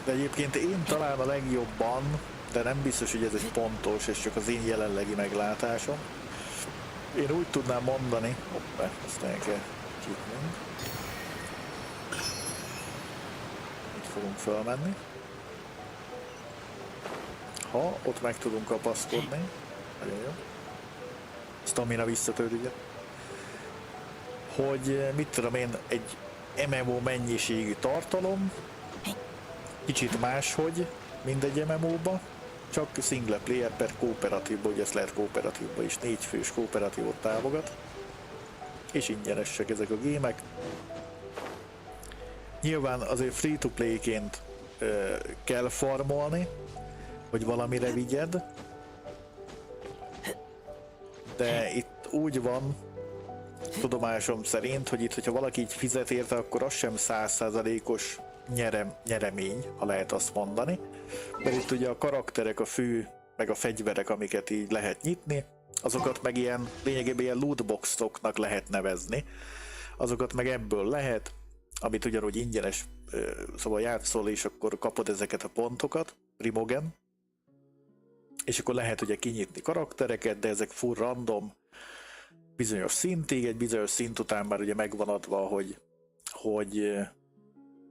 De egyébként én talán a legjobban, de nem biztos, hogy ez egy pontos, és csak az én jelenlegi meglátásom. Én úgy tudnám mondani, hoppá, azt el kell csípnünk. Itt fogunk fölmenni. Ha ott meg tudunk kapaszkodni, nagyon jó. Stamina visszatölt, ugye. Hogy mit tudom én, egy MMO mennyiségű tartalom, kicsit máshogy, mint egy MMO-ba, csak single player per kooperatívba, ugye ezt lehet kooperatívba is, 4 fős kooperatívot támogat, és ingyenesek ezek a gémek. Nyilván azért free-to-play-ként kell farmolni, hogy valamire vigyed, de itt úgy van, tudomásom szerint, hogy itt, hogyha valaki így fizet érte, akkor az sem 100%-os nyeremény, ha lehet azt mondani. Mert itt ugye a karakterek, a fő, meg a fegyverek, amiket így lehet nyitni, azokat meg ilyen, lényegében ilyen lootboxoknak lehet nevezni. Azokat meg ebből lehet, amit ugyanúgy ingyenes, szóval játszol, és akkor kapod ezeket a pontokat, primogen, és akkor lehet ugye kinyitni karaktereket, de ezek full random, bizonyos szintig, egy bizonyos szint után már ugye megvan adva, hogy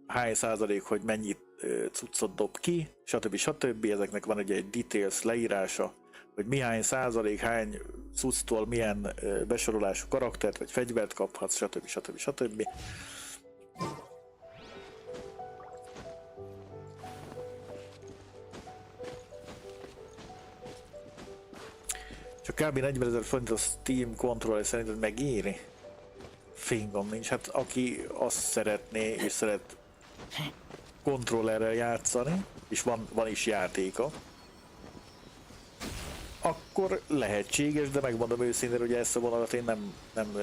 hány százalék, hogy mennyit cuccot dob ki, stb. Ezeknek van ugye egy details leírása, hogy mihány százalék, hány cucctól milyen besorolású karaktert vagy fegyvert kaphatsz, stb. Csak kb. 40 000 forint a Steam controller szerinted megéri? Fingom nincs. Hát aki azt szeretné, és szeret kontrollerrel játszani, és van is játéka, akkor lehetséges, de megmondom őszintén, hogy ezt a vonalat én nem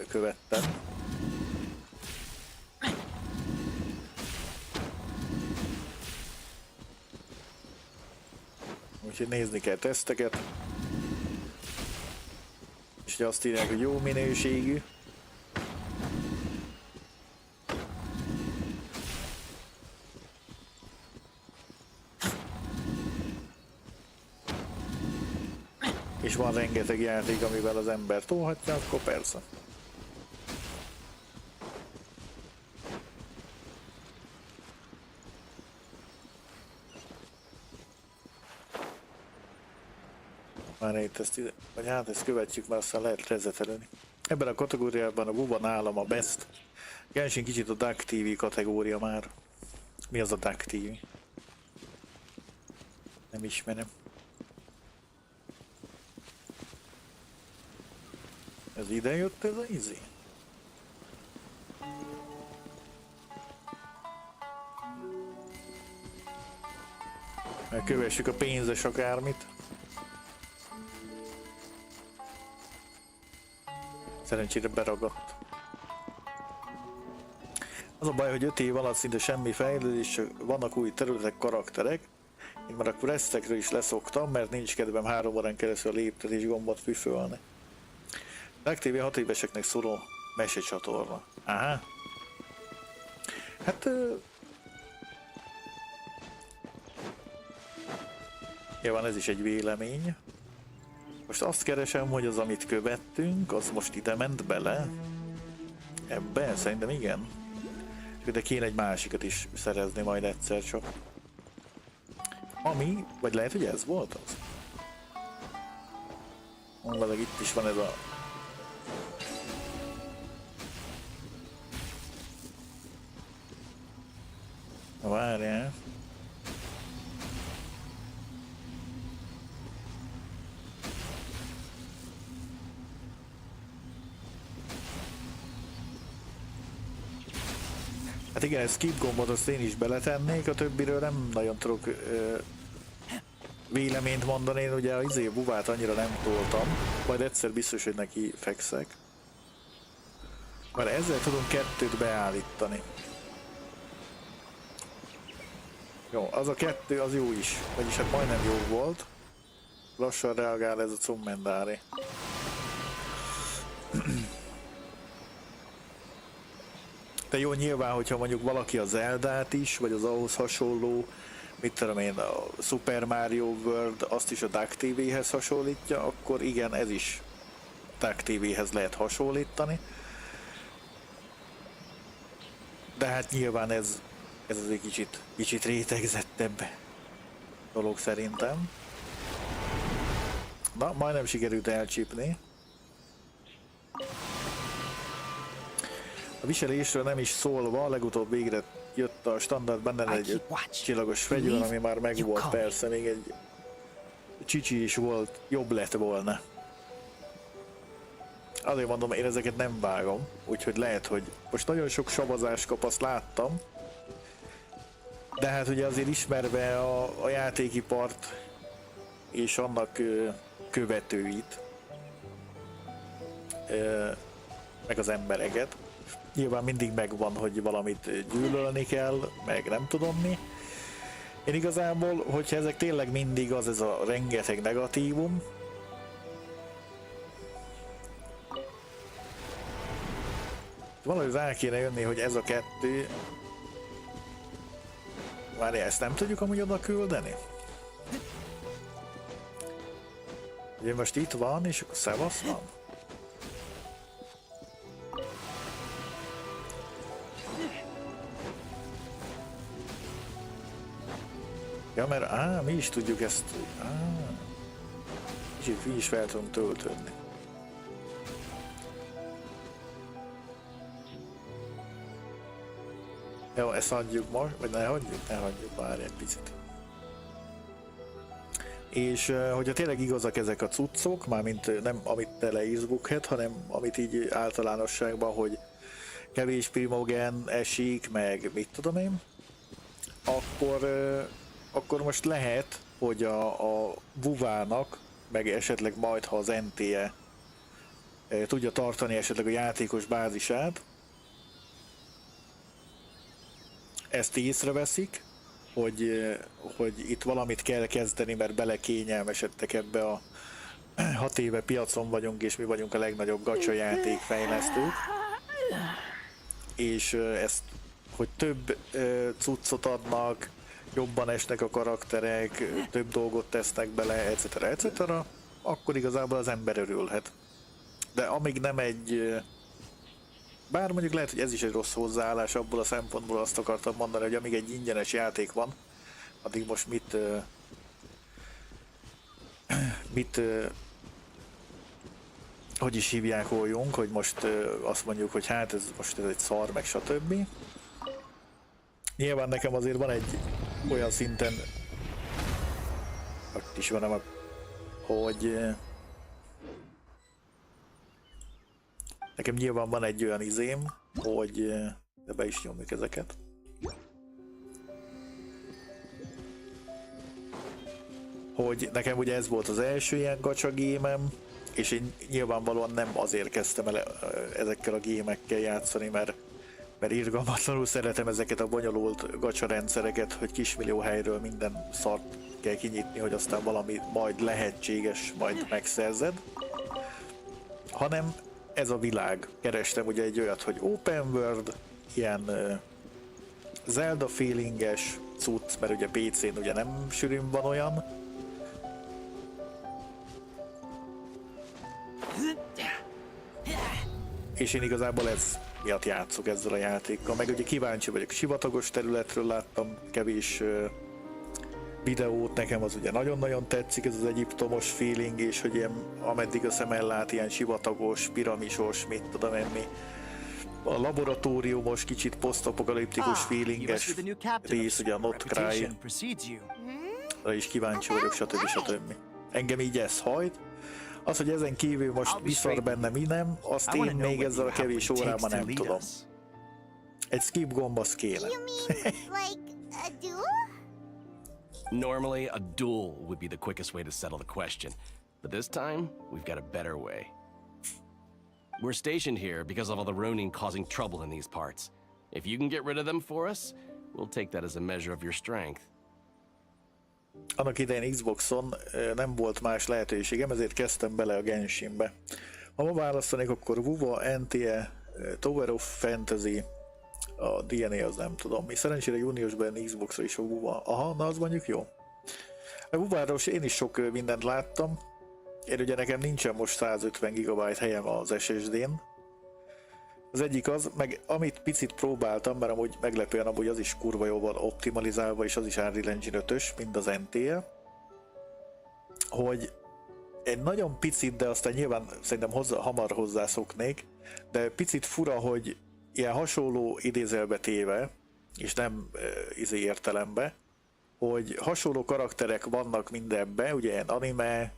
követtem. Úgyhogy nézni kell teszteket. És hogy azt írják, hogy jó minőségű. És van rengeteg játék, amivel az ember tolhatja, akkor persze. Már itt ezt, vagy hát ezt követjük, mert aztán lehet rezetelni. Ebben a kategóriában a WoW nálam a best. Genshin kicsit a Duck TV kategória már. Mi az a Duck TV? Nem ismerem. Ez ide jött ez a izé? Kövessük a pénzes akármit. Szerencsére beragadt. Az a baj, hogy 5 év alatt szinte semmi fejlődés, csak vannak új területek, karakterek. Én már a questekről is leszoktam, mert nincs kedvem 3 órán keresztül a léptetés gombot füfölni. Duck TV 6 éveseknek szóló mesecsatorna. Aha. Hát... van ez is egy vélemény. Most azt keresem, hogy az, amit követtünk, az most ide ment bele. Ebben? Szerintem igen. De kéne egy másikat is szerezni majd egyszer csak. Ami, vagy lehet, hogy ez volt az? Valószínűleg itt is van ez a... Na, várjál. Hát igen, ez skip gombot azt én is beletennék, a többiről nem nagyon tudok véleményt mondani, én ugye a buvát annyira nem toltam, majd egyszer biztos, hogy neki fekszek. Mert ezzel tudunk 2-t beállítani. Jó, az a 2 az jó is, vagyis hát majdnem jó volt. Lassan reagál ez a cummendári. De jó, nyilván, hogyha mondjuk valaki a Zeldát is, vagy az ahhoz hasonló, mit tudom én, a Super Mario World, azt is a Duck TV-hez hasonlítja, akkor igen, ez is Duck TV-hez lehet hasonlítani. De hát nyilván ez az egy kicsit rétegzettebb dolog szerintem. Na, majdnem sikerült elcsípni. A viselésről nem is szólva, legutóbb végre jött a standard, benne egy csillagos fegyver, ami már megvolt, persze, még egy csicsi is volt, jobb lett volna. Azért mondom, én ezeket nem vágom, úgyhogy lehet, hogy most nagyon sok savazást kap, azt láttam. De hát ugye azért ismerve a játékipart és annak követőit, meg az embereket, nyilván mindig megvan, hogy valamit gyűlölni kell, meg nem tudom mi. Én igazából, hogyha ezek tényleg mindig az, ez a rengeteg negatívum, valahogy rá kéne jönni, hogy ez a 2... Várjál, ezt nem tudjuk amúgy oda küldeni? Ugye most itt van, és akkor szevasz van? Ja, mert mi is tudjuk ezt... Kicsit mi is fel tudunk töltődni. Jó, ezt adjuk most, vagy ne hagyjuk már egy picit. És hogyha tényleg igazak ezek a cuccok, mármint nem amit te leírsz Bookhead, hanem amit így általánosságban, hogy kevés primogen esik, meg mit tudom én, akkor most lehet, hogy a Vuvának, meg esetleg majd, ha az NT-je tudja tartani esetleg a játékos bázisát, ezt észreveszik, hogy itt valamit kell kezdeni, mert belekényelmesedtek ebbe a 6 éve piacon vagyunk, és mi vagyunk a legnagyobb gacsa játékfejlesztők. És ezt, hogy több cuccot adnak, jobban esnek a karakterek, több dolgot tesznek bele, etc. Akkor igazából az ember örülhet. De amíg nem egy... Bár mondjuk lehet, hogy ez is egy rossz hozzáállás, abból a szempontból azt akartam mondani, hogy amíg egy ingyenes játék van, addig most hogy is hívják oljunk, hogy most azt mondjuk, hogy hát ez most ez egy szar, meg stb. Nyilván nekem azért van egy olyan szinten, ott is van, hogy nekem nyilván van egy olyan izém, hogy de be is nyomjuk ezeket. Hogy nekem ugye ez volt az első ilyen gacsa gémem, és én nyilvánvalóan nem azért kezdtem el ezekkel a gémekkel játszani, mert irgalmatlanul szeretem ezeket a bonyolult gacsa rendszereket, hogy kismillió helyről minden szart kell kinyitni, hogy aztán valami majd lehetséges, majd megszerzed. Hanem ez a világ. Kerestem ugye egy olyat, hogy open world, ilyen Zelda feelinges cucc, mert ugye PC-n ugye nem sűrűn van olyan. És én igazából ez miatt játszok ezzel a játékkal. Meg ugye kíváncsi vagyok, sivatagos területről láttam kevés videót, nekem az ugye nagyon-nagyon tetszik ez az egyiptomos feeling, és hogy ilyen, ameddig a szem ellát, ilyen sivatagos, piramisos, mit tudom én mi. a laboratóriumos, kicsit posztapokaliptikus You must feelinges be the new captain. rész, ugye a Not Cry, Reputation precedes you. is kíváncsi vagyok, stb. Engem így ez hajt. Az, hogy ezen kívül most viszont benne mi nem, azt I wanna én know még what ezzel a you have kevés what it órában takes to nem lead tudom. us. Egy skip gomb az kéne. You mean like a duel? Normally, a duel would be the quickest way to settle the question. But this time, we've got a better way. We're stationed here because of all the Ronin causing trouble in these parts. If you can get rid of them for us, we'll take that as a measure of your strength. Annak idején Xboxon nem volt más lehetőségem, ezért kezdtem bele a Genshinbe. Ha ma választanék, akkor WoW, NTE, Tower of Fantasy, a DNA az nem tudom mi. Szerencsére júniusban Xboxra is a WoW. Aha, na az mondjuk jó. A WoW-ról én is sok mindent láttam. Én ugye nekem nincsen most 150 GB helyem az SSD-n. Az egyik az, meg amit picit próbáltam, mert amúgy meglepően amúgy az is kurva jól van optimalizálva, és az is Unreal Engine 5-ös, mind az NT-e, hogy egy nagyon picit, de aztán nyilván szerintem hamar hozzászoknék, de picit fura, hogy ilyen hasonló idézelbe téve, és nem értelembe, hogy hasonló karakterek vannak mindenben, ugye ilyen anime,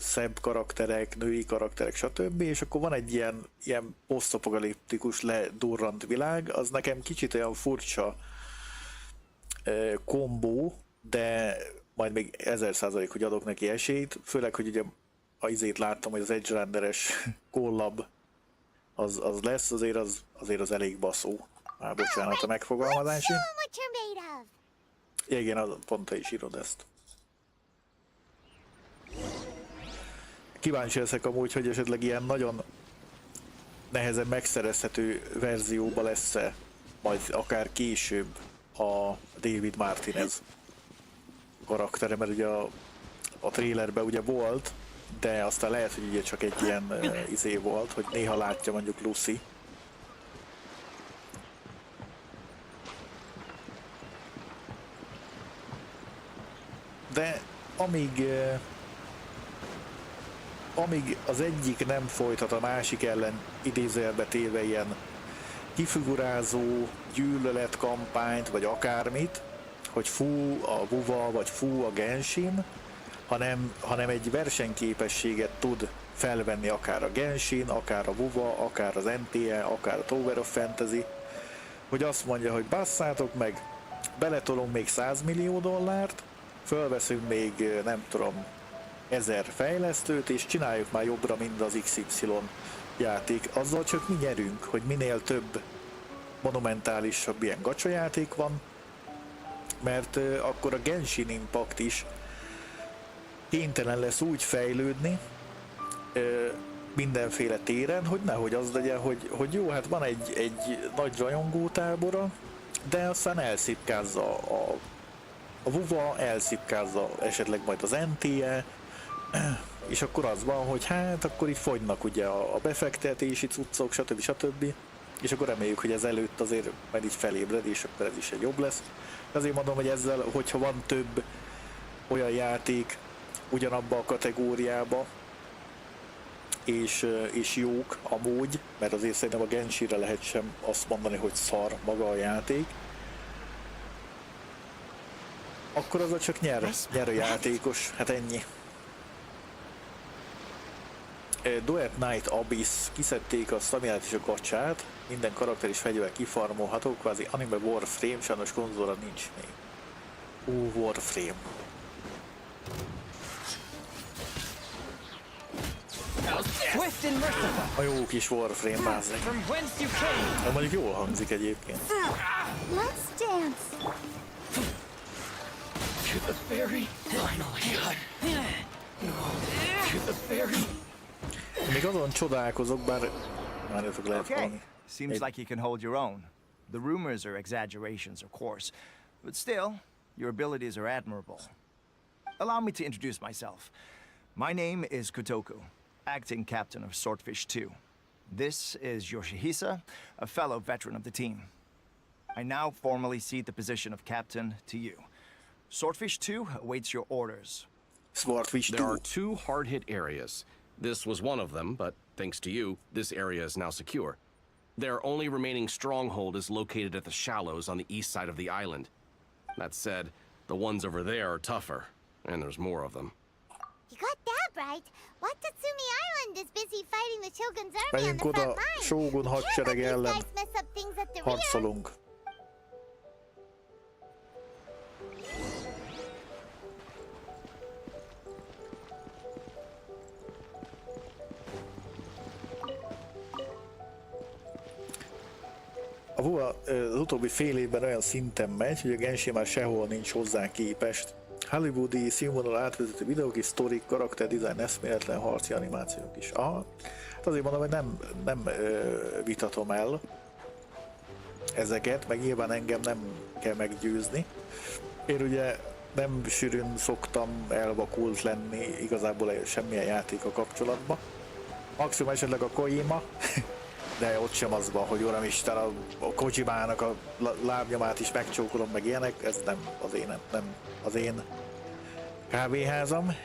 szebb karakterek, női karakterek, stb. És akkor van egy ilyen posztapokaliptikus ledurrant világ, az nekem kicsit olyan furcsa kombó, de majd még 1000%, hogy adok neki esélyt, főleg, hogy ugye azért láttam, hogy az Edge Runner-es collab az lesz, azért az elég baszó. Már bocsánat a megfogalmazási. Show 'em what you're made of. Igen, pont te is írod ezt. Kíváncsi leszek amúgy, hogy esetleg ilyen nagyon nehezen megszerezhető verzióba lesz-e majd akár később a David Martinez karaktere, mert ugye a trailerben ugye volt, de aztán lehet, hogy ugye csak egy ilyen volt, hogy néha látja mondjuk Lucy. De amíg az egyik nem folytat a másik ellen idézőjelbe téve ilyen kifigurázó gyűlöletkampányt, vagy akármit, hogy fú a WoW, vagy fú a Genshin, hanem egy versenyképességet tud felvenni akár a Genshin, akár a WoW, akár az NTE, akár a Tower of Fantasy, hogy azt mondja, hogy basszátok meg, beletolunk még $100 millió, fölveszünk még nem tudom 1000 fejlesztőt, és csináljuk már jobbra, mint az XY játék. Azzal csak mi nyerünk, hogy minél több monumentálisabb ilyen gacsajáték van, mert akkor a Genshin Impact is kénytelen lesz úgy fejlődni mindenféle téren, hogy nehogy az legyen, hogy jó, hát van egy nagy rajongótábora, de aztán elszipkázza a WoW, elszipkázza esetleg majd az NTE, és akkor az van, hogy hát akkor így fogynak ugye a befektetési cuccok, stb. És akkor reméljük, hogy ez előtt azért majd így felébred, és akkor ez is egy jobb lesz. Azért mondom, hogy ezzel, hogyha van több olyan játék ugyanabba a kategóriába, és jók amúgy, mert azért szerintem a Genshinre lehet sem azt mondani, hogy szar maga a játék, akkor az csak nyer a játékos, hát ennyi. Duet Night Abyss, kiszedték a staminát és a gacsát, minden karakter és fegyver kifarmolható, kvázi anime Warframe, sajnos konzolra nincs még. Warframe. Swift and merciful, A jó kis Warframe, bázzeg. from whence you came. De mondjuk jól hangzik egyébként. Let's dance. To the ferry. Finally. To the ferry. Még azon csodálkozok, bár már nem fog lehet Okay, valami. seems like you can hold your own. The rumors are exaggerations, of course, but still, your abilities are admirable. Allow me to introduce myself. My name is Kotoku, acting captain of Swordfish 2. This is Yoshihisa, a fellow veteran of the team. I now formally cede the position of captain to you. Swordfish 2 awaits your orders. Swordfish 2. There are 2 hard-hit areas. This was one of them, but thanks to you, this area is now secure. Their only remaining stronghold is located at the shallows on the east side of the island. That said, the ones over there are tougher, and there's more of them. You got that right. Watatsumi Island is busy fighting the Shogun's army on Megyünk the oda, front line. Shogun Can't let hadsereg these ellen guys mess up things at the rear. harcolunk. A WoW az utóbbi fél évben olyan szinten megy, hogy a Genshin már sehol nincs hozzá képest. Hollywoodi színvonal átvezető videók és sztorik, karakterdesign, eszméletlen harci animációk is. Aha, hát azért mondom, hogy nem vitatom el ezeket, meg nyilván engem nem kell meggyőzni. Én ugye nem sűrűn szoktam elvakult lenni igazából semmilyen játéka kapcsolatban. Maximum esetleg a Kojima, de ott sem az van, hogy uramisten, a Kojimának a lábnyomát is megcsókolom, meg ilyenek, ez nem az én kávéházam.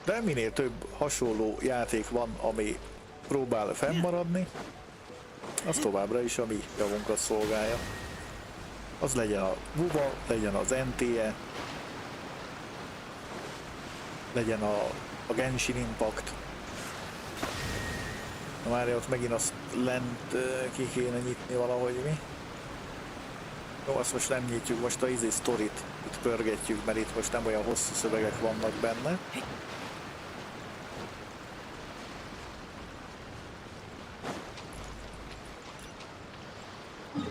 De minél több hasonló játék van, ami próbál fennmaradni, az továbbra is a mi javunkat szolgálja. Az legyen a WoW, legyen az NTE, legyen a Genshin Impact. Na már ott megint azt lent ki kéne nyitni valahogy mi. Jó, azt most nem nyitjuk, most a sztorit itt pörgetjük, mert itt most nem olyan hosszú szövegek vannak benne.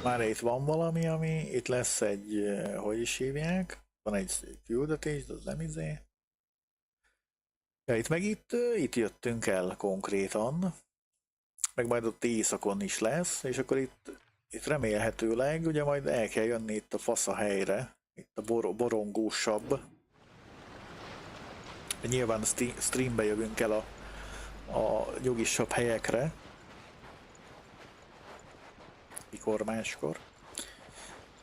Már itt van valami, ami itt lesz egy, hogy is hívják, van egy küldetés, de az nem izé. Ja, itt meg itt jöttünk el konkrétan, meg majd ott éjszakon is lesz, és akkor itt remélhetőleg ugye majd el kell jönni itt a fasza helyre, itt a borongósabb. Nyilván streambe jövünk el a nyugisabb helyekre. Mikor máskor.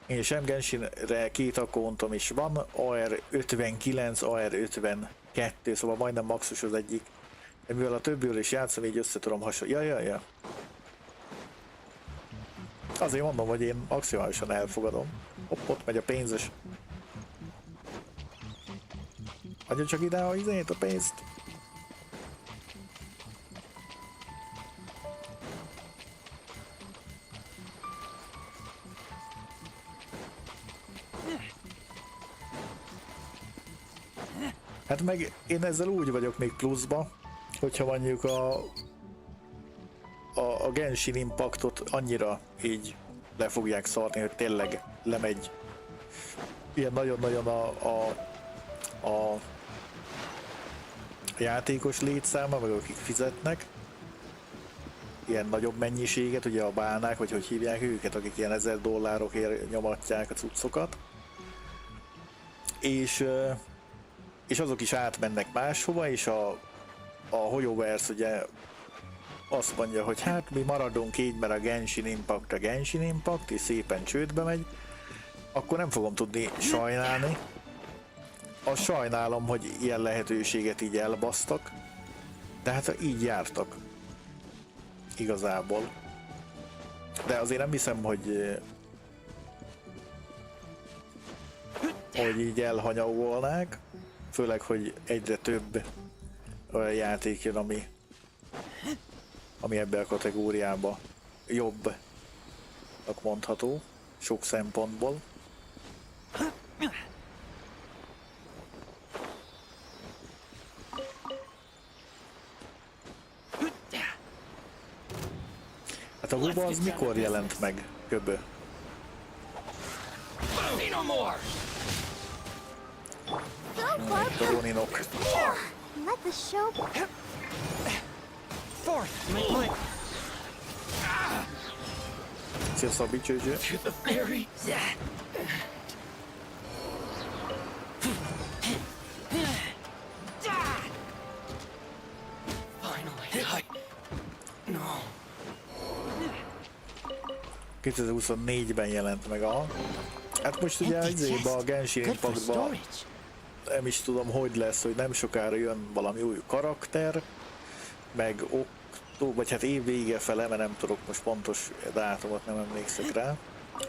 Én sem Genshinre 2 akkontom is van, AR59, AR52, szóval majdnem maxus az egyik. De mivel a többől is játszom, így össze tudom hasonlítani. Ja. Azért mondom, hogy én maximálisan elfogadom. Hopp, ott megy a pénzes. Adja csak ide a pénzt. Hát meg én ezzel úgy vagyok még pluszba, hogyha mondjuk a Genshin Impactot annyira így le fogják szarni, hogy tényleg lemegy ilyen nagyon-nagyon a játékos létszáma, meg akik fizetnek ilyen nagyobb mennyiséget, ugye a bálnák, vagy hogy hívják őket, akik ilyen $1000 nyomatják a cuccokat, és azok is átmennek máshova, és a Hoyoverse ugye azt mondja, hogy hát mi maradunk így, mert a Genshin Impact, és szépen csődbe megy, akkor nem fogom tudni sajnálni. Azt sajnálom, hogy ilyen lehetőséget így elbasztak, de hát így jártak. Igazából. De azért nem hiszem, hogy így elhanyagolnák. Főleg, hogy egyre több olyan játék jön, ami ebbe a kategóriába jobbnak mondható, sok szempontból. Hát a WoW az mikor jelent meg, köbö? A Roninok. Let the show. Szia Szabi csőzső. No. 2024-ben jelent meg a Hát most ugye Empty izébe a chest. Genshin Good for Impactba storage. nem is tudom, hogy lesz, hogy nem sokára jön valami új karakter, meg vagy hát év vége fele, mert nem tudok most pontos dátumot, nem emlékszek rá.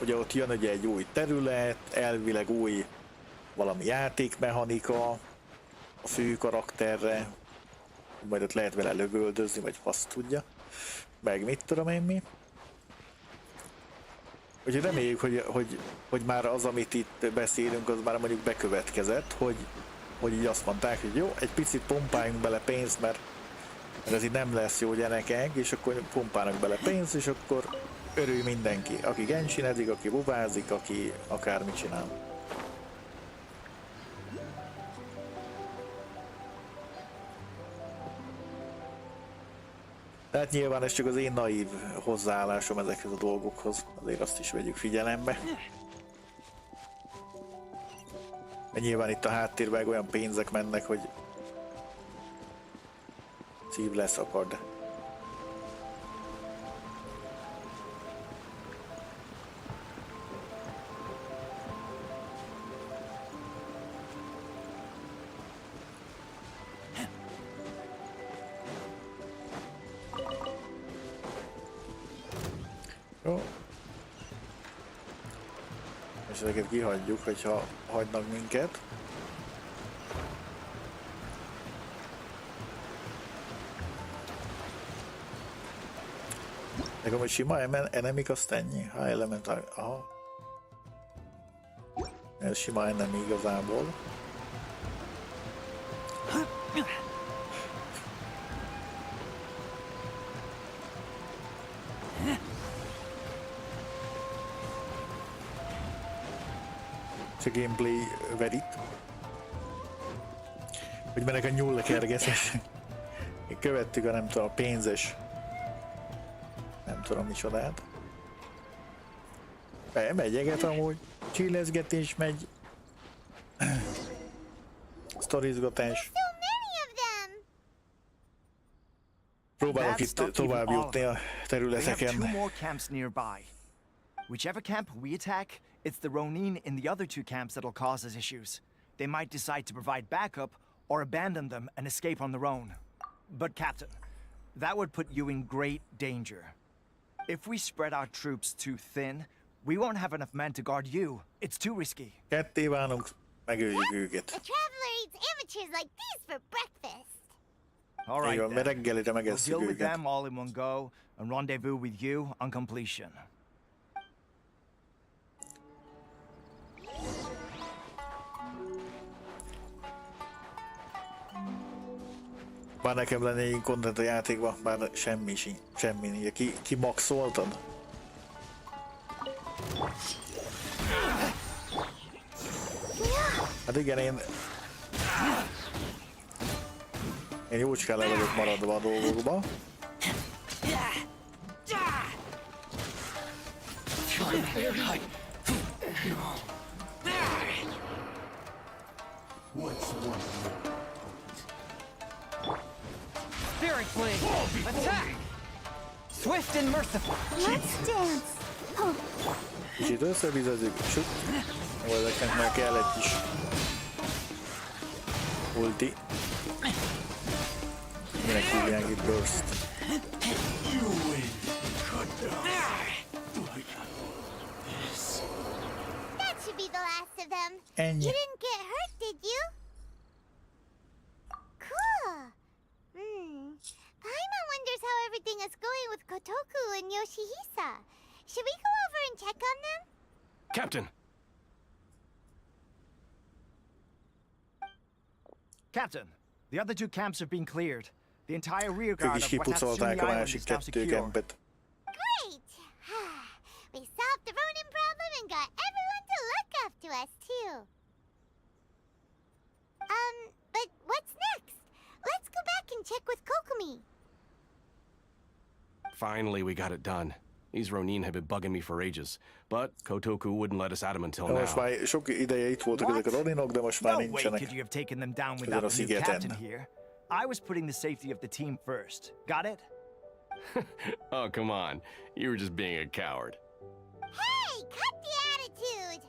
Ugye ott jön ugye egy új terület, elvileg új valami játékmechanika a fő karakterre, majd ott lehet vele lövöldözni, vagy azt tudja, meg mit tudom én mi. Úgyhogy reméljük, hogy már az, amit itt beszélünk, az már mondjuk bekövetkezett, hogy így azt mondták, hogy jó, egy picit pumpáljunk bele pénzt, mert ez így nem lesz jó gyerekek, és akkor pumpálnak bele pénzt, és akkor örül mindenki, aki genshinezik, aki buvázik, aki akármit csinál. Tehát nyilván ez csak az én naív hozzáállásom ezekhez a dolgokhoz, azért azt is vegyük figyelembe. Mert nyilván itt a háttérben olyan pénzek mennek, hogy szív leszakad. Jó. És ezeket kihagyjuk, hogyha hagynak minket. Nekem, hogy sima enemik, azt ennyi. Ha element, aha. Ez sima enemi igazából. A gameplay verit. Hogy mennek a nyúllekergetés. Követtük a nem tudom, a pénzes. Nem tudom micsodát. Megy eget amúgy. Csillezgetés megy. Sztorizgatás. Próbálok itt tovább jutni a területeken. They have 2 more camps nearby. Whichever camp we attack, it's the Ronin in the other 2 camps that'll cause us issues. They might decide to provide backup or abandon them and escape on their own. But Captain, that would put you in great danger. If we spread our troops too thin, we won't have enough men to guard you. It's too risky. Ketté válunk, megöljük őket. The traveler eats amateurs like these for breakfast. All right, Igen, mert then. reggelire We'll megesszük deal with őket. them all in one go and rendezvous with you on completion. Bár nekem lenne egy content a játékban, bár semmi. Ki maxoltad? Hát igen, én jócskán le vagyok maradva a dolgokba. Spirit Blade! Attack! Swift and merciful! Let's dance. Oh, Kicsit összevizezzük, süt. Ó, ezeknek már kell egy kis ulti. Minek hívják itt burst. that should be the last of them. Ennyi. You didn't get hurt, did you? Cool. Paimon wonders how everything is going with Kotoku and Yoshihisa. Should we go over and check on them? Captain! Captain, the other 2 camps have been cleared. The entire rear Ők guard is of kipucolták Watatsumi a Island másik is now kettő secure. kempet. Great! We solved the Ronin problem and got everyone to look up to us, too. But what's next? Let's go back and check with Kokumi. Finally, we got it done. These Ronin have been bugging me for ages, but Kotoku wouldn't let us at them until De most now. már sok ideje itt voltak ezek a roninok, de most már No way nincsenek. could you have taken them down Ezen without a a new szigeten. captain here. I was putting the safety of the team first. Got it? Oh, come on. You were just being a coward. Hey, cut the attitude!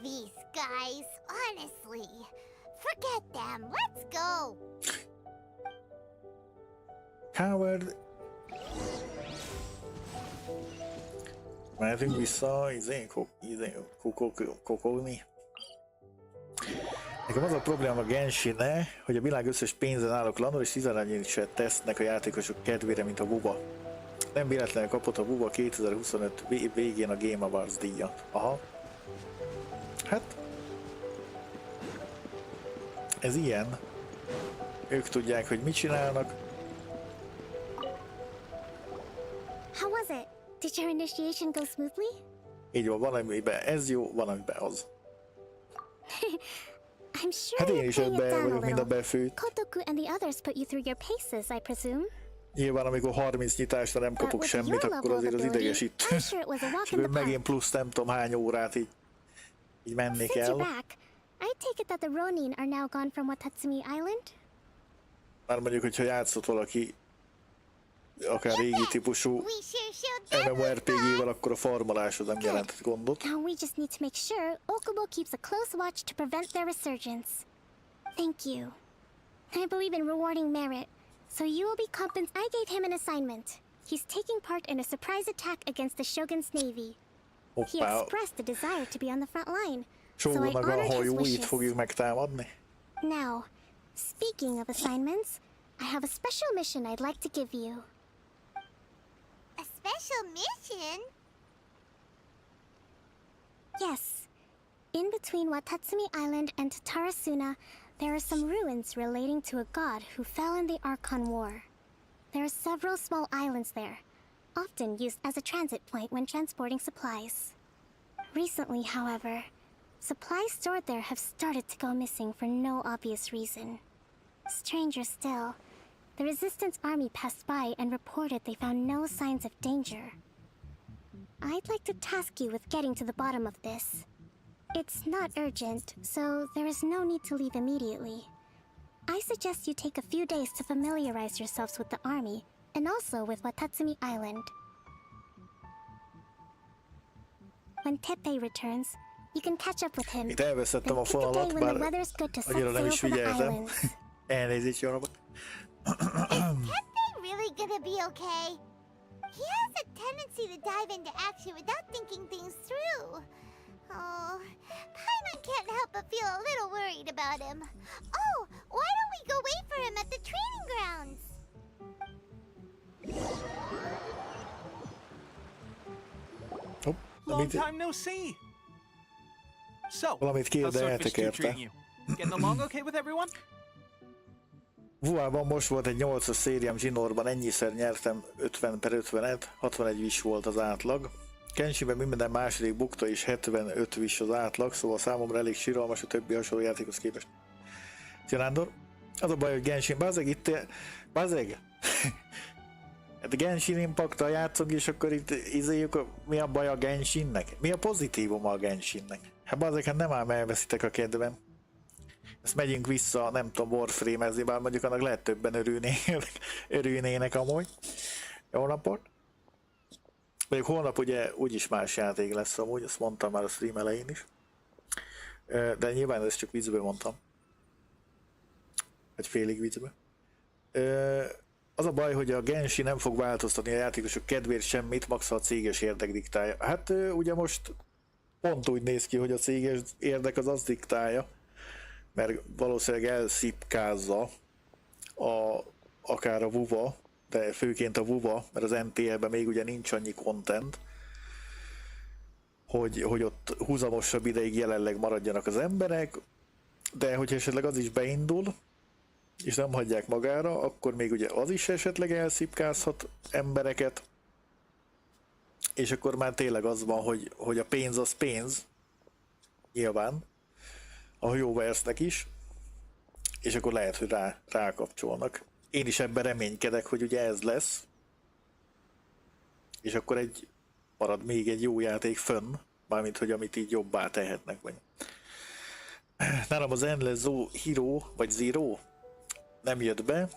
These guys, honestly. Forget them. Let's go. Coward. Mehetünk vissza, kokogni. Nekem az a probléma a Genshin-ne, hogy a világ összes pénzen állok landol, és 11 se tesznek a játékosok kedvére, mint a WoW-a. Nem véletlenül kapott a WoW 2025 végén a Game Awards díjat. Aha. Hát... ez ilyen. Ők tudják, hogy mit csinálnak. How was it? Did your initiation go smoothly? Így van amiben ez jó, van amiben az. I'm sure Hát én you're is playing it ebben down a vagyok, mint a little. befőtt. Kotoku and the others put you through your paces, I presume. Nyilván amikor 30 nyitásra nem kapok with semmit, your akkor level of azért az ability, idegesít. I'm sure it was a walk És in the akkor megint park. plusz nem tudom hány órát így menni Since kell. you're back, I take it that the Ronin are now gone from Watatsumi Island? Már mondjuk, hogyha játszott valaki akár régi típusú We sure showed them MMORPG-vel, akkor a farmoláshoz nem jelentett gondot. Now we just need to make sure Okubo keeps a close watch to prevent their resurgence. Thank you. I believe in rewarding merit, so you will be compensated. I gave him an assignment. He's taking part in a surprise attack against the Shogun's navy. He Hoppá, expressed a desire to be on the front line, so I Shogunnak a honored his hajóit wishes. fogjuk megtámadni. Now, speaking of assignments, I have a special mission I'd like to give you. a special mission. Yes. In between Watatsumi Island and Tarasuna, there are some ruins relating to a god who fell in the Archon War. There are several small islands there, often used as a transit point when transporting supplies. Recently, however, supplies stored there have started to go missing for no obvious reason. Stranger still, the Resistance army passed by and reported they found no signs of danger. I'd like to task you with getting to the bottom of this. It's not urgent, so there is no need to leave immediately. I suggest you take a few days to familiarize yourselves with the army, and also with Watatsumi Island. When Teppei returns, you can catch up with him. Itt elveszettem a Then pick a day fonalat, when the bár weather's good to set annyira nem sail is for the figyeltem. islands. Elnézést, jó napot. Teppei really gonna be okay? He has a tendency to dive into action without thinking things through. Oh, Paimon can't help but feel a little worried about him. Oh, why don't we go wait for him at the training grounds? Hopp, Long amit, time no see. So, valamit how's Swordfish 2 kérdehetek treating érte. you? Getting along okay with everyone? Vuában most volt egy 8-as szériám zsinórban, ennyiszer nyertem 50/50-et, 61 wish volt az átlag. Genshinben minden második bukta és 75 wish az átlag, szóval számomra elég siralmas a többi hasonló játékhoz képest. Tianándor, az a baj, hogy Genshin, bazeg itt, bazeg! Hát Genshin Impact-tal játszunk, és akkor itt izéljük, mi a baj a Genshinnek? Mi a pozitívum a Genshinnek? Hát bazeg, hát nem ám elveszitek a kedvem. Ezt megyünk vissza, nem tudom, Warframe-ezni, bár mondjuk annak lehet többen örülnének amúgy. Jó napot! Mondjuk holnap ugye úgyis más játék lesz amúgy, azt mondtam már a stream elején is. De nyilván ezt csak viccből mondtam. Vagy félig viccből. Az a baj, hogy a Genshin nem fog változtatni a játékosok kedvéért semmit, max a céges érdek diktálja. Hát ugye most pont úgy néz ki, hogy a céges érdek az diktálja, mert valószínűleg elszipkázza akár a WoW-a, de főként a WoW-a, mert az NTL-ben még ugye nincs annyi content, hogy ott húzamosabb ideig jelenleg maradjanak az emberek, de hogyha esetleg az is beindul, és nem hagyják magára, akkor még ugye az is esetleg elszipkázhat embereket, és akkor már tényleg az van, hogy a pénz az pénz, nyilván, a Hoyoverse-nek is, és akkor lehet, hogy rákapcsolnak. Én is ebben reménykedek, hogy ugye ez lesz, és akkor marad még egy jó játék fönn, mármint, hogy amit így jobbá tehetnek. Vagy. Nálam az Endless Hero, vagy Zero nem jött be,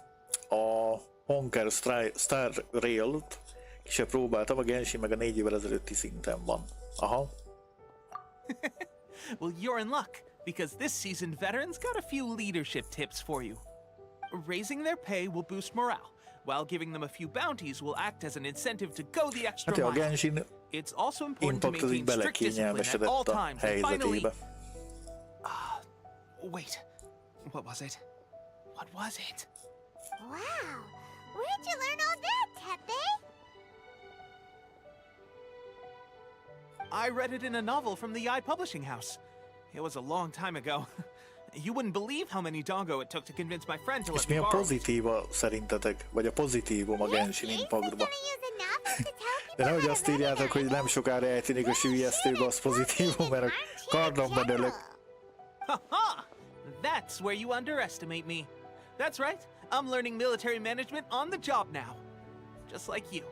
a Honkai Star Rail-t kisebb próbáltam, a Genshin meg a 4 évvel ezelőtti szinten van. Aha. Well, you're in luck, because this seasoned veteran's got a few leadership tips for you. Raising their pay will boost morale, while giving them a few bounties will act as an incentive to go the extra Hát a mile. Genshin It's also important to Impact az így maintain strict discipline at all belekényelmesedett a times. And finally, helyzetébe. wait, what was it? What was it? Wow! Where'd you learn all that, Tepe? I read it in a novel from the Eye Publishing House. It was a long time ago. You wouldn't believe how many Dongo it took to convince my friend to És let mi me a borrow it. pozitíva szerintetek? Vagy a pozitívum a Genshin Impactba? De nehogy azt írjátok, hogy nem sokára eltűnik a sülyeztőbe, az pozitívum, mert a kardon bedőlök. Ha! That's where you underestimate me. That's right. I'm learning military management on the job now. Just like you.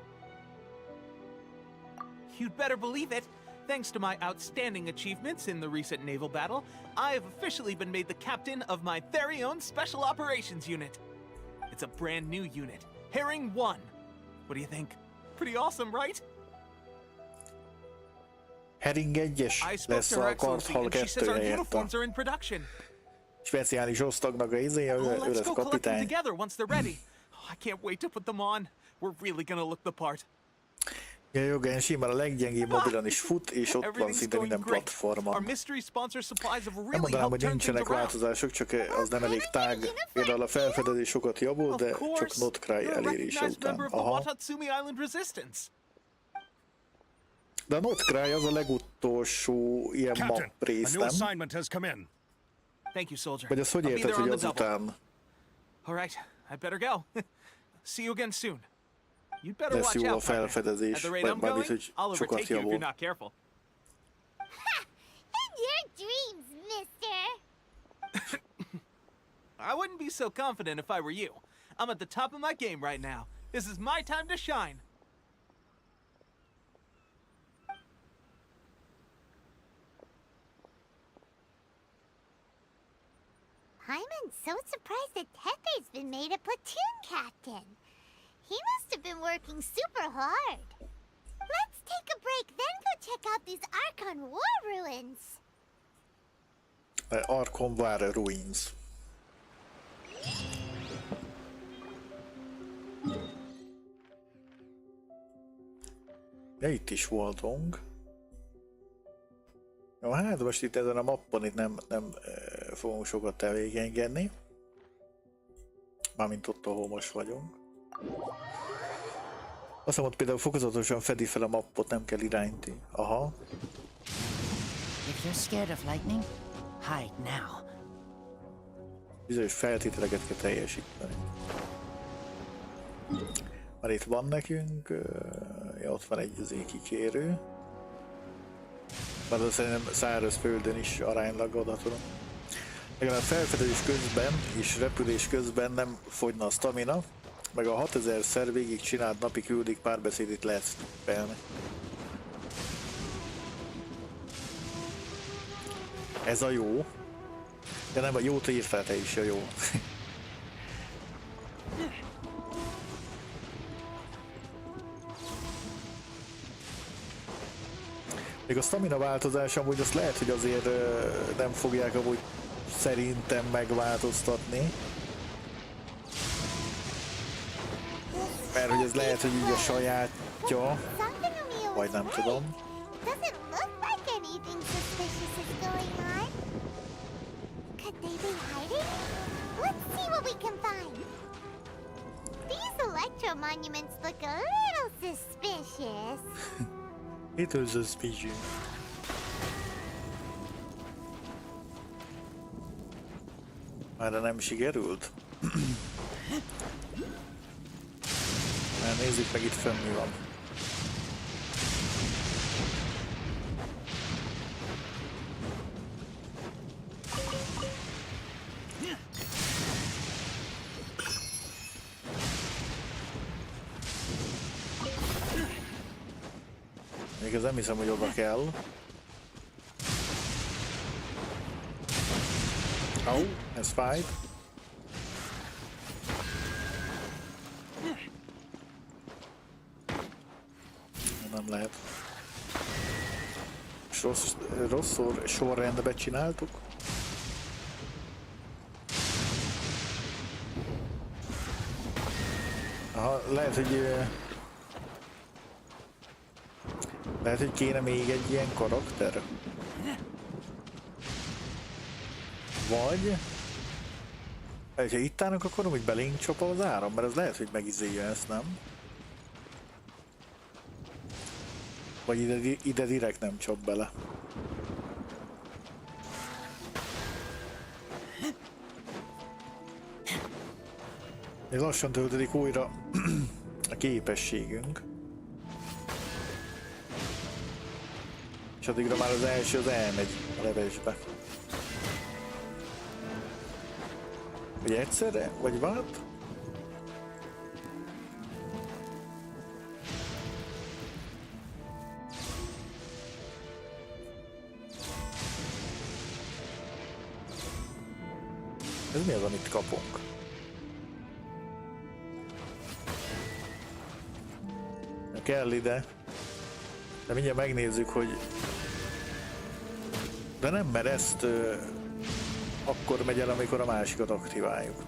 You'd better believe it. Thanks to my outstanding achievements in the recent naval battle, I have officially been made the captain of my very own Special Operations Unit. It's a brand new unit, Herring 1. What do you think? Pretty awesome, right? Herring 1-es I spoke lesz to her a excellency Karthal and she says 2 our helyett a uniforms are in production. speciális osztagnak a izéje, ő Let's lesz a go collect them kapitány. together once they're ready. I can't wait to put them on. We're really gonna look the part. Ja, jó, Genshin már a leggyengébb mobilon is fut, és ott van Everything's szinte going minden great. Our platformon. mystery sponsor supplies have Nem really mondanám, helped hogy turn nincsenek things around. változások, csak az nem elég tág. Például a felfedezés sokat javul, Of de csak course, Notcry you're a elérése recognized után. member of the Aha. Watatsumi Island Resistance. De a Notcry az a legutolsó ilyen Captain, map rész, a new nem? assignment has come in. Thank you, soldier. Vagy azt hogy I'll be érted, there on hogy the double. azután All right, I better go. See you again soon. You'd better lesz watch jó a out, partner. At felfedezés, the rate vagy I'm mármint, going, hogy I'll sokat overtake you if you're javul. not careful. Ha! In your dreams, mister! I wouldn't be so confident if I were you. I'm at the top of my game right now. This is my time to shine. I'm so surprised that Tepe's been made a platoon captain. He must have been working super hard. Let's take a break, then go check out these Archon war ruins. Archon War Ruins. Ja, itt is voltunk. Jó, hát most itt ezen a mappon itt nem fogunk sokat tevékenykedni. Mármint ott, ahol most vagyunk. Azt hiszem, ott például fokozatosan fedi fel a mappot, nem kell irányítani. Aha. If you're scared of lightning, hide now. Bizonyos feltételeket kell teljesíteni. Már itt van nekünk, ja, ott van egy kikérő. Mert szerintem száraz földön is aránylag oda tudom. Legalább felfedezés közben és repülés közben nem fogyna a stamina, meg a 6000-szer végig csinált napi küldik párbeszédét lehet stuppelni. Ez a jó. De nem a jót írtál te is a jó. Még a stamina változás amúgy azt lehet, hogy azért nem fogják amúgy szerintem megváltoztatni. Mert hogy ez lehet, hogy így a sajátja, vagy nem tudom. Doesn't look like anything suspicious is going on. Could they be hiding? Let's see what we can find. These electro monuments look a little suspicious. It was suspicious. Már nem sikerült? Már nézzük meg itt fönn mi van. Még ez nem hiszem, hogy oda kell. Au, ez fáj. Nem lehet. rossz sorrendbe csináltuk. Aha, lehet, hogy kéne még egy ilyen karakter. Vagy... Ha itt állnak, akkor úgy belénk csap az áram, mert az lehet, hogy megizélje ezt, nem? Vagy ide direkt nem csap bele. Még lassan töltődik újra a képességünk. És addigra már az első az elmegy a levesbe. Vagy egyszerre? Vagy vált? Ez mi az, amit kapunk? Kell ide. De mindjárt megnézzük, hogy... De nem, mert ezt akkor megy el, amikor a másikat aktiváljuk.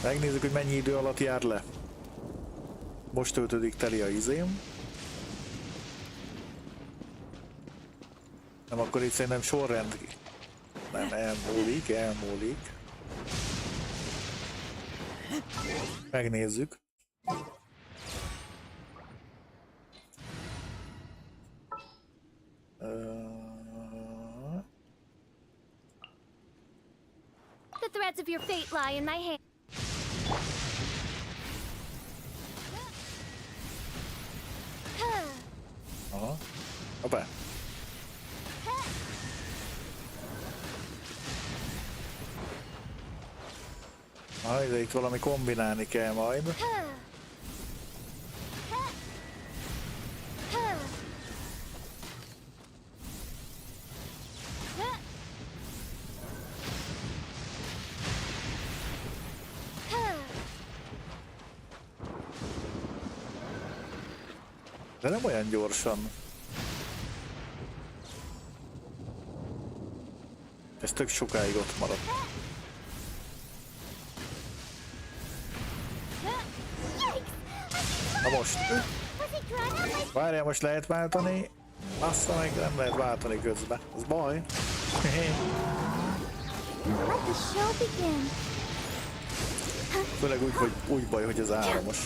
Megnézzük, hogy mennyi idő alatt jár le. Most töltődik teli a izém. Nem, akkor itt szerintem sorrend. Nem, elmúlik. Megnézzük. The threads of your fate lie in my hand. Aha. Hoppá. De itt valami kombinálni kell majd. De nem olyan gyorsan. Ez tök sokáig ott maradt. Na most. Várjál, most lehet váltani. Azt meg nem lehet váltani közben. Ez baj. Főleg úgy, hogy úgy baj, hogy az áramos.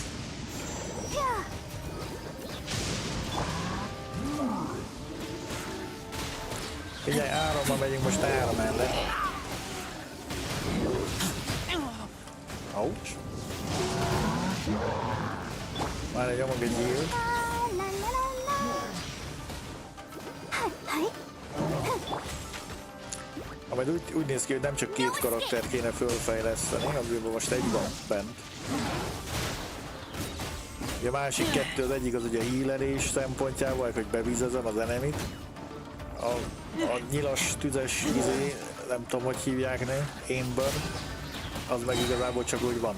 Figyelj, árammal megyünk most áram ellen. Ouch. Már egy nyomok egy nyílt. Majd úgy néz ki, hogy nem csak két karaktert kéne fölfejleszteni, amiben most egy van bent. A másik kettő, az egyik az ugye a healerés szempontjából, hogy bevízezem az enemit. A nyilas, tüzes izé, nem tudom, hogy hívják, ne? Amber, az meg igazából csak úgy van.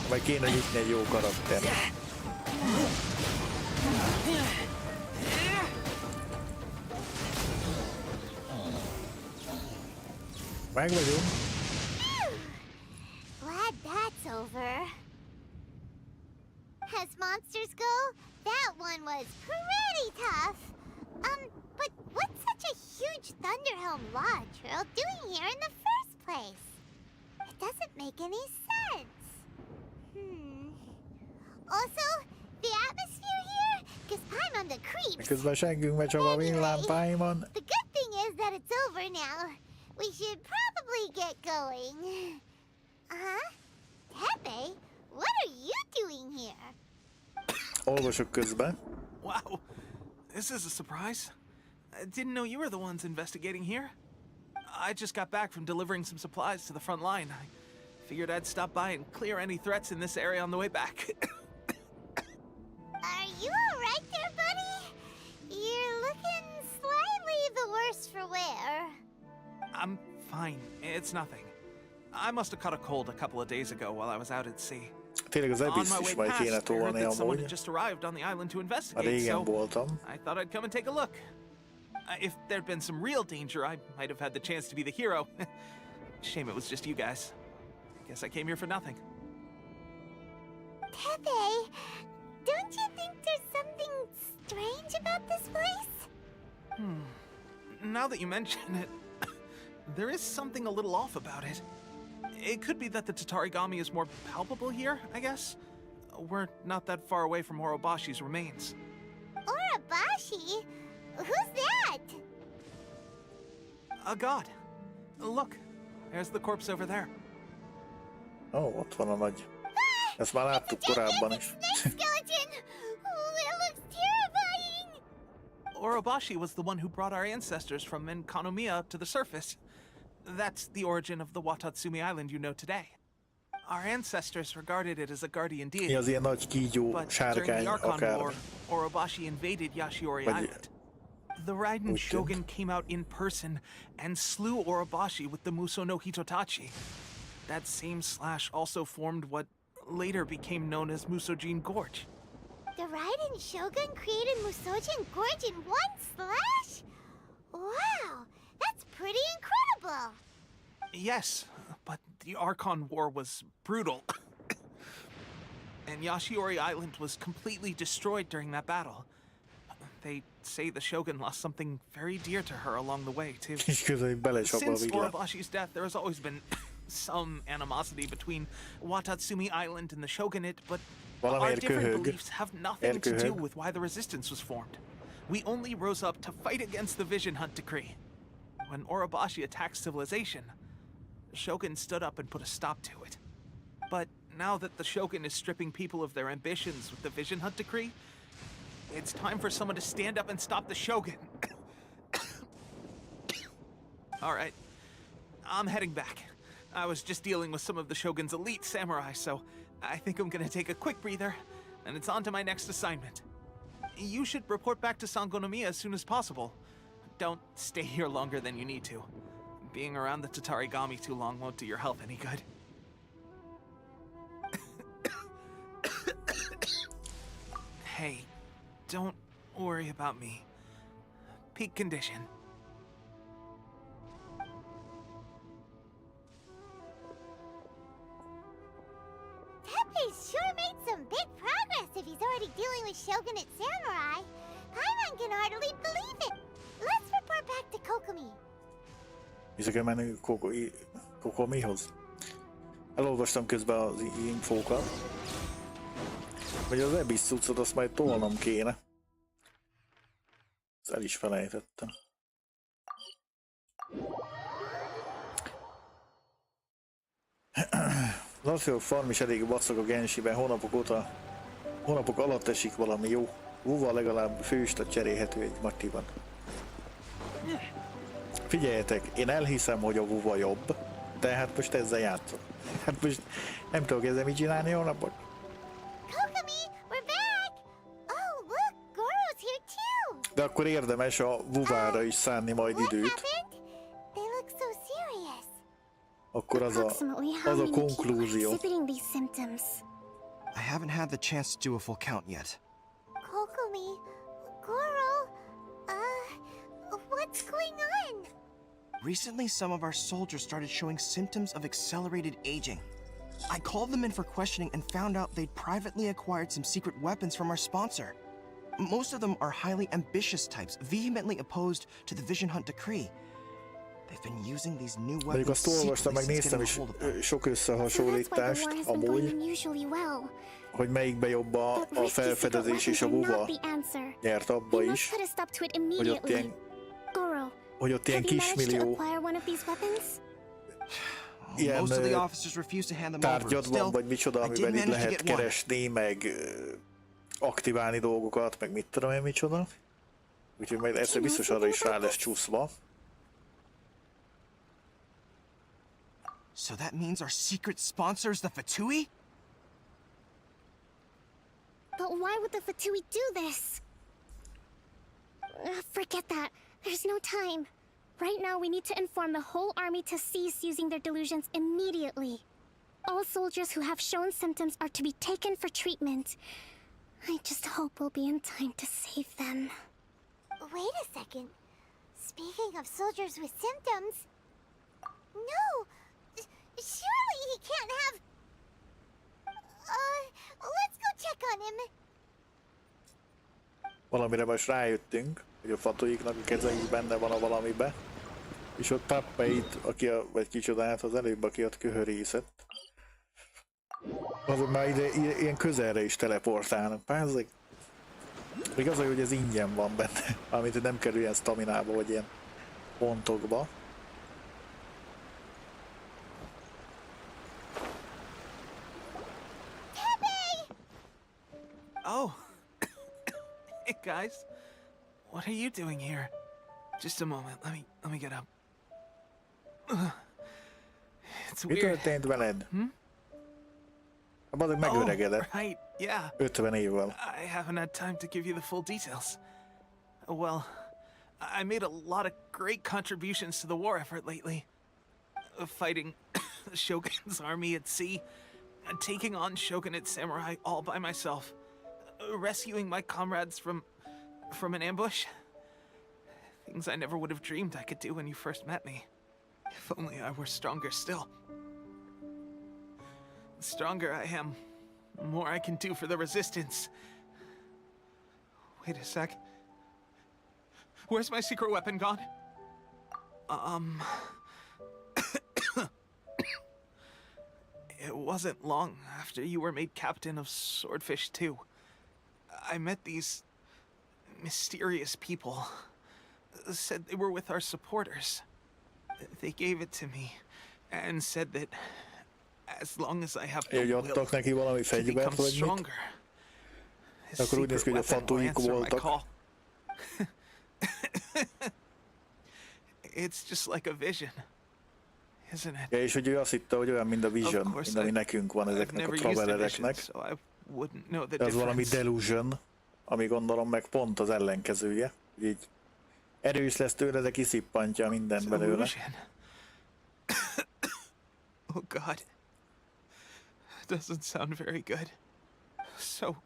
Majd kéne nyitni egy jó karakter. Meg vagyunk. Glad that's over. As monsters go, that one was pretty tough. But what's such a huge Thunderhelm Lodge Trail doing here in the first place? It doesn't make any sense. Also, the atmosphere here, because I'm on the creeps. Közben seggünkbe csak a villámpáimon. The good thing is that it's over now. We should probably get going. Pepe, what are you doing here? Olvasok közben. Wow, this is a surprise. I didn't know you were the ones investigating here. I just got back from delivering some supplies to the front line. I figured I'd stop by and clear any threats in this area on the way back. Are You alright there, buddy? You're looking slightly the worse for wear. I'm fine. It's nothing. I must have caught a cold a couple of days ago while I was out at sea. Tényleg az On ebiszt my is way majd kéne past, I heard tolni that someone had amúgy. just arrived on the island to A investigate, régen so voltam. I thought I'd come and take a look. If there'd been some real danger, I might have had the chance to be the hero. Shame it was just you guys. Guess I came here for nothing. Pepe, don't you think there's something strange about this place? Now that you mention it, there is something a little off about it. It could be that the Tatarigami is more palpable here, I guess. We're not that far away from Orobashi's remains. Orobashi? Who's that? A god. Look, there's the corpse over there. Ó, ott van a nagy. Ezt már láttuk korábban is. Snake skeleton! Oh, it looks terrifying! Orobashi was the one who brought our ancestors from Enkanomiya to the surface. That's the origin of the Watatsumi Island you know today. Our ancestors regarded it as a guardian Mi deity, az ilyen nagy kígyó but during sárkány the Archon akár. War, Orobashi invaded Yashiori Vagy- Island. The Raiden Shogun came out in person and slew Orobashi with the Muso no Hitotachi. That same slash also formed what later became known as Musojin Gorge. The Raiden Shogun created Musojin Gorge in one slash? Wow, that's pretty incredible! Yes, but the Archon War was brutal. And Yashiori Island was completely destroyed during that battle. They say the Shogun lost something very dear to her along the way, too. És közben belecsap a Since villám. Orobashi's death, there has always been some animosity between Watatsumi Island and the Shogunate, but our Valamiért different köhög. beliefs have nothing to do Elköhög. with why the resistance was formed. We only rose up to fight against the Vision Hunt Decree. When Orobashi attacked civilization, the Shogun stood up and put a stop to it. But now that the Shogun is stripping people of their ambitions with the Vision Hunt Decree, it's time for someone to stand up and stop the Shogun. All right, I'm heading back. I was just dealing with some of the Shogun's elite samurai, so I think I'm gonna take a quick breather, and it's on to my next assignment. You should report back to Sangonomiya as soon as possible. Don't stay here longer than you need to. Being around the Tatarigami too long won't do your health any good. Hey, don't worry about me. Peak condition. Pepe's sure made some big progress if he's already dealing with Shogunate samurai. Paimon can hardly believe it. Let's report back to Kokomi. Vissza kell menni Kokomihoz. Elolvastam közben az infókat. Vagy az ebis cuccot azt majd tolnom kéne. Ezt el is felejtettem. Az Archeológ farm is elég vacak a Genshiben, hónapok alatt esik valami jó. Vuva legalább főstat cserélhető egy Matiban. Figyeljetek, én elhiszem, hogy a Vuva jobb, de hát most ezzel játszom. Hát most nem tudok ezzel mit csinálni hónapot. Kokomi, we're back! Oh, look, Goro's here too! De akkor érdemes a Vuvára is szánni majd What időt. happened? They look so serious. Akkor az Approximately how a many people are konklúzió. exhibiting these symptoms? I haven't had the chance to do a full count yet. Kokomi, Goro, what's going on? Recently, some of our soldiers started showing symptoms of accelerated aging. I called them in for questioning and found out they'd privately acquired some secret weapons from our sponsor. Most of them are highly ambitious types, vehemently opposed to the Vision Hunt Decree. They've been using these new Mondjuk weapons azt olvastam, meg secretly since néztem getting is a hold of them. sok So that's why the összehasonlítást war has been going amúgy, unusually well. hogy melyikbe jobb a But risky secret felfedezés és a weapons are Vuva not the answer. nyert abba We must is, put a stop to it hogy ott immediately. ilyen, Goro, hogy ott ilyen have you managed to kismillió acquire one of these weapons? ilyen Most of the officers refuse to hand them over. tárgyad van, Still, vagy micsoda, I did amiben így manage to lehet get one. keresni, meg aktiválni dolgokat, meg mit tudom én micsoda. Úgyhogy majd egyszer biztos arra is rá lesz csúszva. So that means our secret sponsor is the Fatui? But why would the Fatui do this? Forget that. There's no time. Right now, we need to inform the whole army to cease using their delusions immediately. All soldiers who have shown symptoms are to be taken for treatment. I just hope we'll be in time to save them. Wait a second. Speaking of soldiers with symptoms... No! Surely he can't have... let's go check on him. Valamire most rájöttünk, hogy a Fatuiknak a kezei benne van a valamibe. És ott Pappeit, vagy kicsodát, az előbb, aki ott köhörészett. Azok már ide ilyen közelre is teleportálnak. Pázzak. Még az, hogy ez ingyen van benne, amit nem kerül ilyen staminába, vagy ilyen pontokba. Oh. Hey guys. What are you doing here? Just a moment. Let me get up. It's Mi weird. történt veled? A bazeg megöregedett. Oh, right. Yeah. 50 évvel. I haven't had time to give you the full details. Well, I made a lot of great contributions to the war effort lately. Fighting the Shogun's army at sea, taking on Shogunate samurai all by myself, rescuing my comrades from an ambush. Things I never would have dreamed I could do when you first met me. If only I were stronger still. The stronger I am, the more I can do for the Resistance. Wait a sec. Where's my secret weapon gone? It wasn't long after you were made captain of Swordfish 2. I met these mysterious people. Said they were with our supporters. They gave it to me and said that as long as I have the will adtak neki valami to fegyvert, become vagy mit? stronger, his Akkor úgy néz ki, hogy a secret weapon will Fatuik answer my voltak. call. It's just like a vision, isn't it? Ja, és hogy ő azt hitte, hogy olyan, mint a Vision, Of course, mint ami nekünk van I've ezeknek a never used a vision, travelereknek. so I wouldn't know the De az valami difference. delusion, ami gondolom meg pont az ellenkezője. Hogy így erős lesz tőle, de kiszippantja mindent belőle. Delusion. Oh God. Doesn't sound very good. So,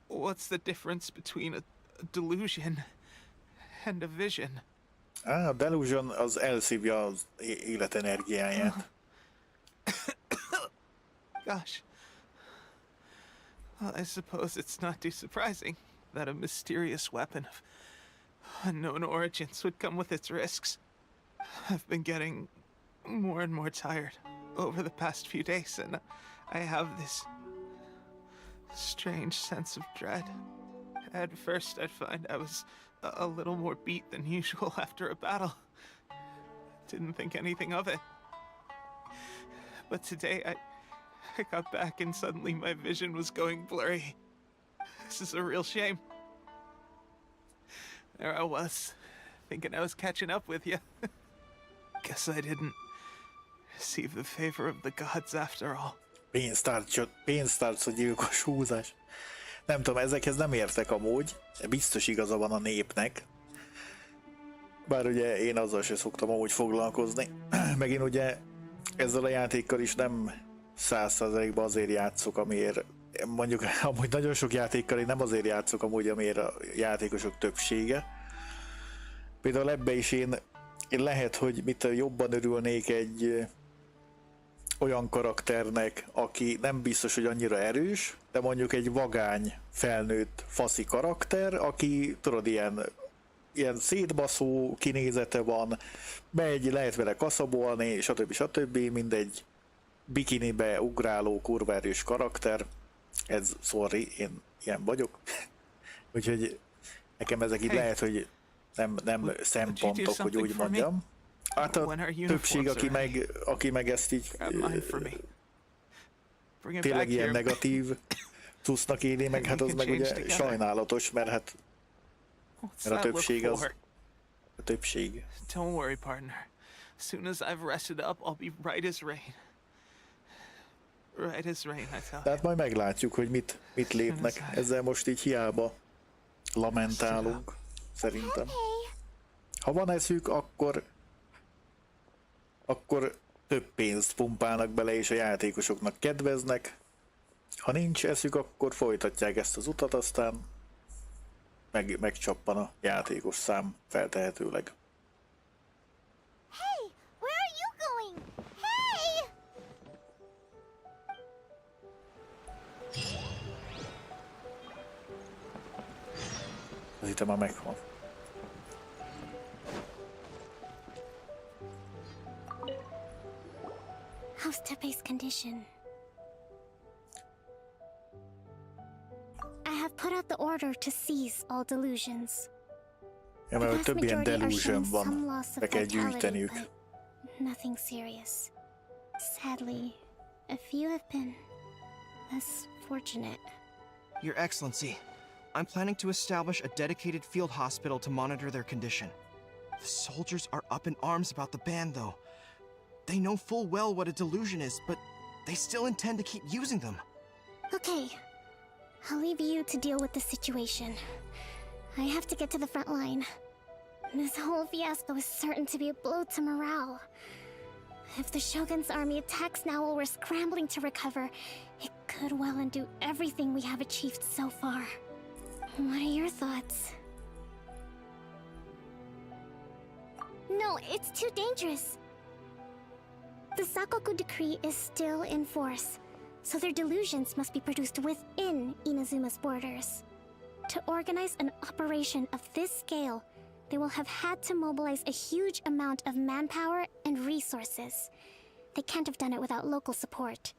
what's the difference between a delusion and a vision? A delusion az elszívja az életenergiáját. Gosh. Well, I suppose it's not too surprising that a mysterious weapon of unknown origins would come with its risks. I've been getting more and more tired over the past few days, and I have this strange sense of dread. At first, I'd find I was a little more beat than usual after a battle. Didn't think anything of it. But today, I got back and suddenly my vision was going blurry. This is a real shame. There I was, thinking I was catching up with you. Guess I didn't receive the favor of the gods after all. Pénztárca gyilkos húzás. Nem tudom, ezekhez nem értek amúgy. Biztos igaza van a népnek. Bár ugye én azzal se szoktam amúgy foglalkozni. Meg én ugye ezzel a játékkal is nem 100%-ban azért játszok, amiért mondjuk amúgy nagyon sok játékkal én nem azért játszok amúgy, amiért a játékosok többsége. Például ebbe is én lehet, hogy jobban örülnék egy olyan karakternek, aki nem biztos, hogy annyira erős, de mondjuk egy vagány, felnőtt, faszi karakter, aki tudod, ilyen szétbaszó kinézete van, megy, lehet vele kaszabolni, stb. Mindegy bikinibe ugráló, kurva erős karakter. Ez, sorry, én ilyen vagyok. Úgyhogy nekem ezek így lehet, hogy nem szempontok, hogy úgy mondjam. Hát a többség, aki meg ezt így tényleg ilyen negatív tusznak éli meg, hát az meg ugye sajnálatos, mert a többség az a többség. Don't worry, partner. As soon as I've rested up, I'll be right as rain. Right is rain, I tell you. Tehát majd meglátjuk, hogy mit lépnek. Ezzel most így hiába lamentálunk, szerintem. Ha van eszük, akkor több pénzt pumpálnak bele, és a játékosoknak kedveznek. Ha nincs eszük, akkor folytatják ezt az utat, aztán megcsappan a játékos szám feltehetőleg. Hey, where are you going? Hey! Az itt már megvan. How's Tepe's condition? I have put out the order to seize all delusions. Ja, The mert hogy vast több ilyen majority are delusion showing some van, loss of be kell vitality, gyűjteniük. but nothing serious. Sadly, a few have been less fortunate. Your Excellency, I'm planning to establish a dedicated field hospital to monitor their condition. The soldiers are up in arms about the ban, though. They know full well what a delusion is, but they still intend to keep using them. Okay, I'll leave you to deal with the situation. I have to get to the front line. This whole fiasco is certain to be a blow to morale. If the Shogun's army attacks now while we're scrambling to recover, it could well undo everything we have achieved so far. What are your thoughts? No, it's too dangerous. The Sakoku decree is still in force, so their delusions must be produced within Inazuma's borders. To organize an operation of this scale, they will have had to mobilize a huge amount of manpower and resources. They can't have done it without local support.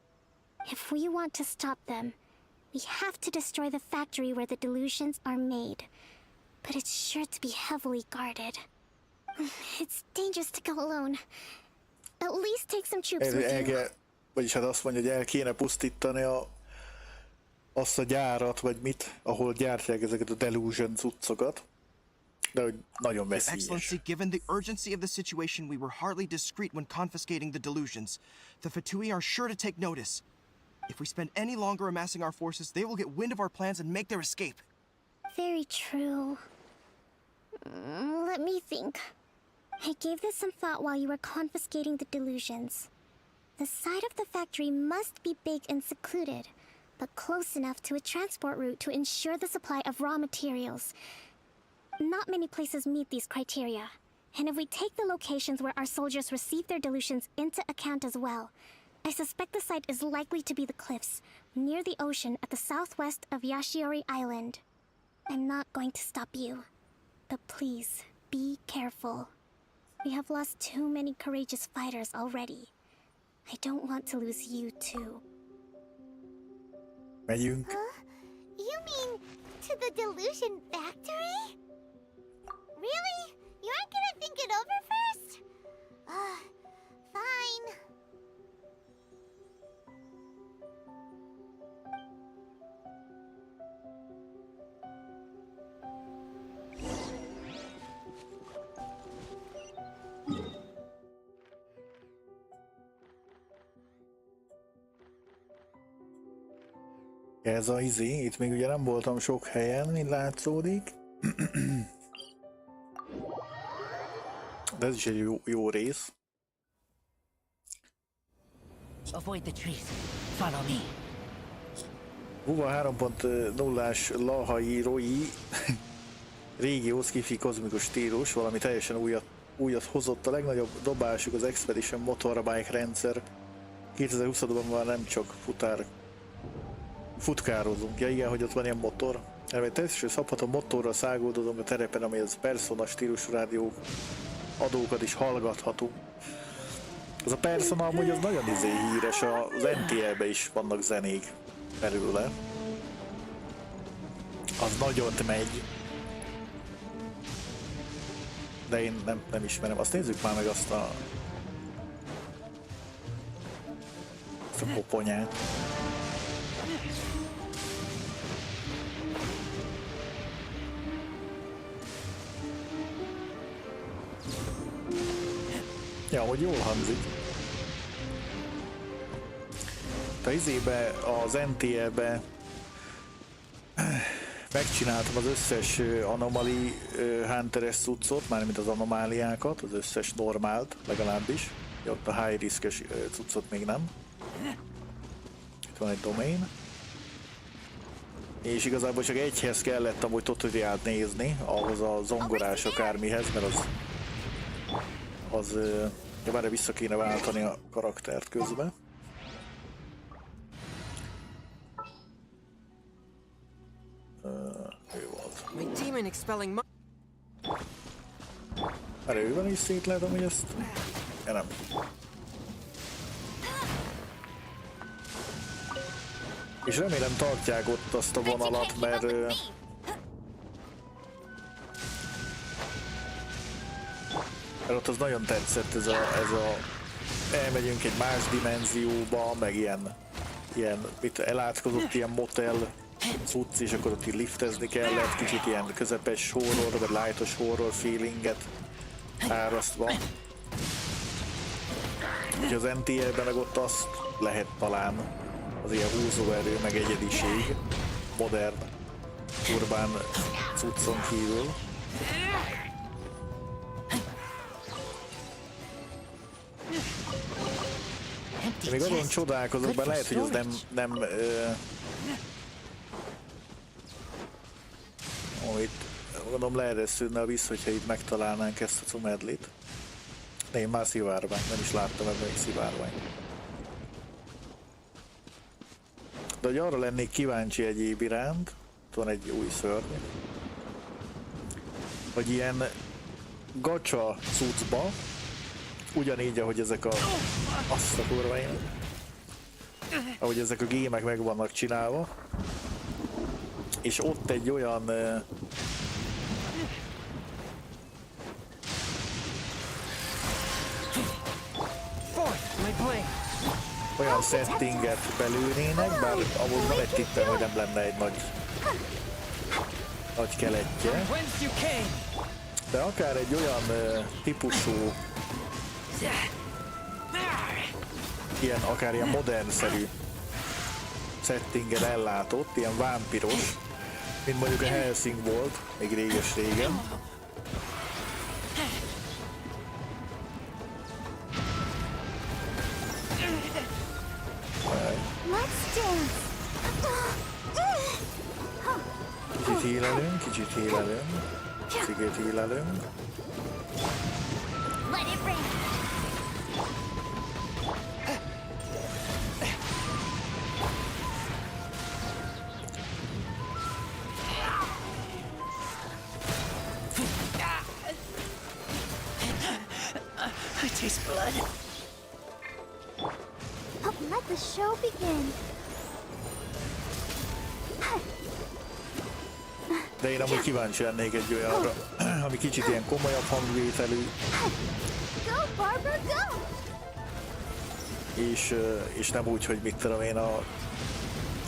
If we want to stop them, we have to destroy the factory where the delusions are made. But it's sure to be heavily guarded. It's dangerous to go alone. At least take some troops with you. Vagyis hát azt mondja, hogy el kéne pusztítani azt a gyárat, vagy mit, ahol gyártják ezeket a delusion cuccokat. De hogy nagyon Your veszélyes. Excellency, given the urgency of the situation, we were hardly discreet when confiscating the delusions. The Fatui are sure to take notice. If we spend any longer amassing our forces, they will get wind of our plans and make their escape. Very true. Let me think. I gave this some thought while you were confiscating the delusions. The side of the factory must be big and secluded, but close enough to a transport route to ensure the supply of raw materials. Not many places meet these criteria, and if we take the locations where our soldiers receive their delusions into account as well, I suspect the site is likely to be the cliffs, near the ocean at the southwest of Yashiori Island. I'm not going to stop you, but please, be careful. We have lost too many courageous fighters already. I don't want to lose you too. Megyünk. You mean to the delusion factory? Really? You aren't gonna think it over first? Fine. Ez a izé, itt még ugye nem voltam sok helyen, mint látszódik. De ez is egy jó rész. Avoid the trees. Follow me. Huva 3.0-ás Lahai Roi régió szkifi kozmikus stílus, valami teljesen újat hozott. A legnagyobb dobásuk az Expedition Motorbike rendszer. 2020-ban már nem csak futkározunk. Ja igen, hogy ott van ilyen motor. Elmény teljesen szabható motorra száguldozunk a terepen, ami az Persona stílusú rádiók adókat is hallgathatunk. Az a Persona amúgy az nagyon híres, az NTL-be is vannak zenék belőle. Az nagyot megy. De én nem ismerem. Azt nézzük már meg azt a koponyát. Ja, hogy jól hangzik. a izébe, az NTL-be megcsináltam az összes anomaly hunteres cuccot, mármint az anomáliákat, az összes normált legalábbis. Ott a high risk-es cuccot még nem. Itt van egy domain. És igazából csak egyhez kellett amúgy tutoriált nézni, ahhoz a zongorás akármihez, mert az bár vissza kéne váltani a karaktert közben. Ő volt. Erre őben is szét lehet amúgy ezt? Ja, nem. És remélem tartják ott azt a vonalat, mert ott az nagyon tetszett ez a elmegyünk egy más dimenzióba, meg ilyen elátkozott ilyen motel cucc, és akkor ott így liftezni kellett, kicsit ilyen közepes horror, vagy lightos horror feelinget árasztva. Úgyhogy az NTL-ben meg ott azt lehet talán az ilyen húzóerő, meg egyediség, modern, urbán cuccon kívül. Én még azon csodálkozok, bár lehet, hogy az nem itt gondolom leeresződne a víz, hogyha itt megtalálnánk ezt a cumedlit. De én már szivárvány, nem is láttam ebben még szivárvány. De hogy arra lennék kíváncsi egyéb iránt, van egy új szörny, hogy ilyen gacsa cuccba, ugyanígy, ahogy ezek azt a kurvaim, ahogy ezek a gémek meg vannak csinálva, és ott egy olyan olyan settinget belőnének, bár amúgy van egy tippem, hogy nem lenne egy nagy keletje, de akár egy olyan típusú akár ilyen modern-szerű settinggel ellátott, ilyen vámpiros, mint mondjuk a Helsing volt, még réges-régen. Kicsit hílelünk, kicsit hílelünk. I taste blood. Let the show begin. De én amúgy kíváncsi lennék egy olyanra, ami kicsit ilyen komolyabb hangvételű. Go, Barbara, go! És nem úgy, hogy mit tudom én, a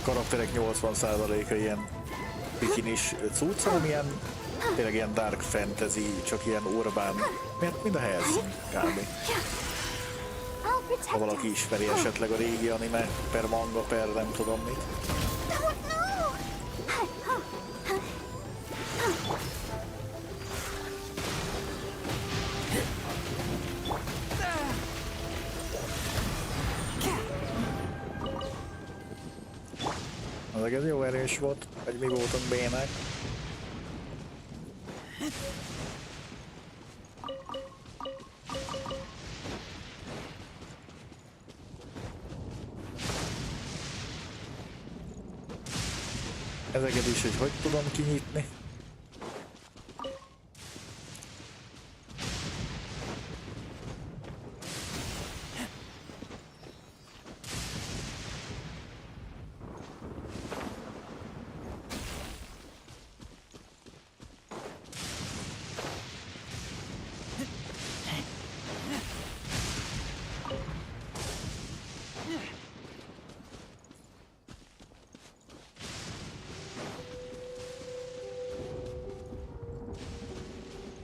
karakterek 80%-a ilyen bikinis cucc, hanem ilyen tényleg ilyen dark fantasy, csak ilyen urbán, mind a Helsing kb. Ha valaki ismeri esetleg a régi anime, per manga, per nem tudom mit. Ez jó erős volt, hogy mi voltunk bének. Ezeket is, hogy tudom kinyitni.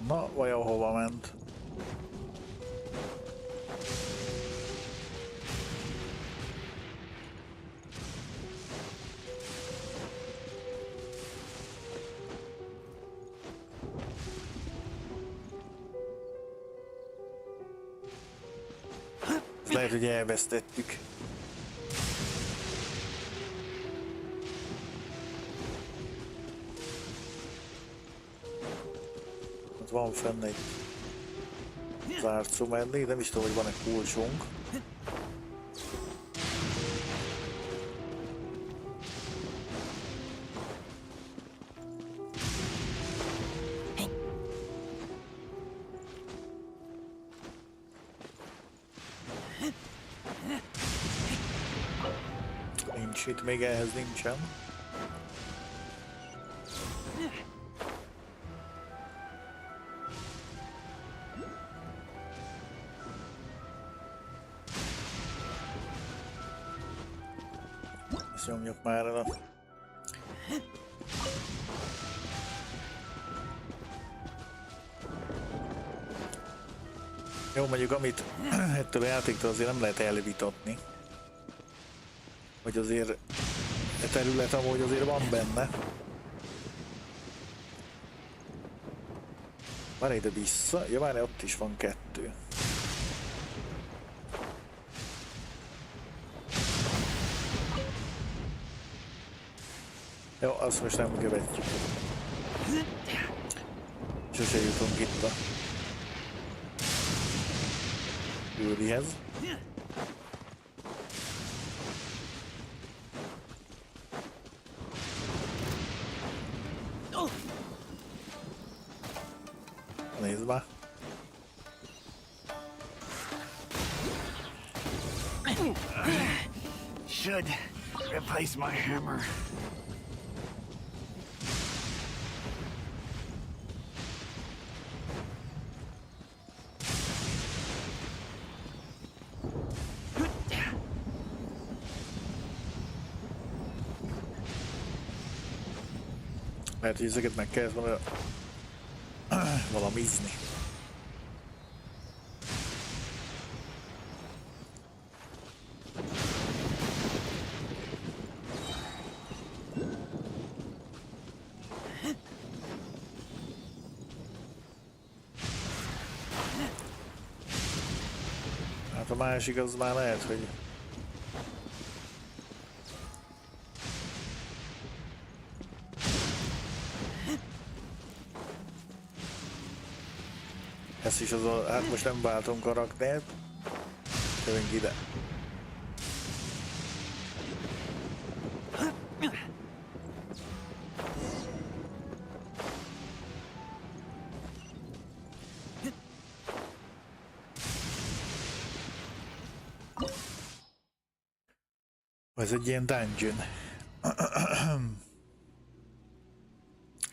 Na, vajon hova ment? Lehet, hogy elvesztettük. Ott van fenn egy zárt szomedlé, nem is tudom, hogy van-e kulcsunk. Nincs itt, még ehhez nincsen. Ezt nyomjuk már el a... Jó, mondjuk amit ettől a játéktól azért nem lehet elvitatni. Hogy azért a terület amúgy azért van benne. Várj ide vissza. Ja, várj, ott is van 2. Jó, azt most nem követjük. Sose jutunk itt a Küldihez. Nézd már. Should replace my hammer. Lehet, hogy ezeket meg kellett volna valamizni. Hát a másik az már lehet, hogy ez is az a... Hát most nem váltom karaktert. Jövünk ide. Ez egy ilyen dungeon.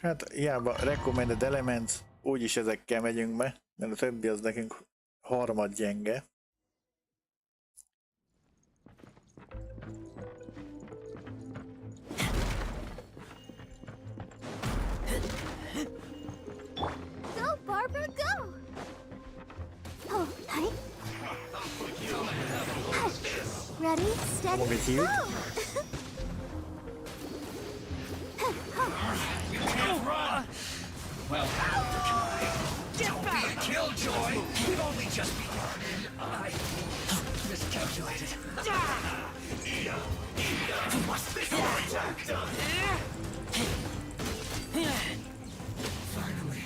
Hát hiába recommended elements, úgyis ezekkel megyünk be, mert a többi az nekünk harmad gyenge. Go, Barbara, go! Oh, hi. Ready, steady, Mogę ci? go! Well, don't be a killjoy. We've only just begun. I miscalculated. Must be more attack done. Finally.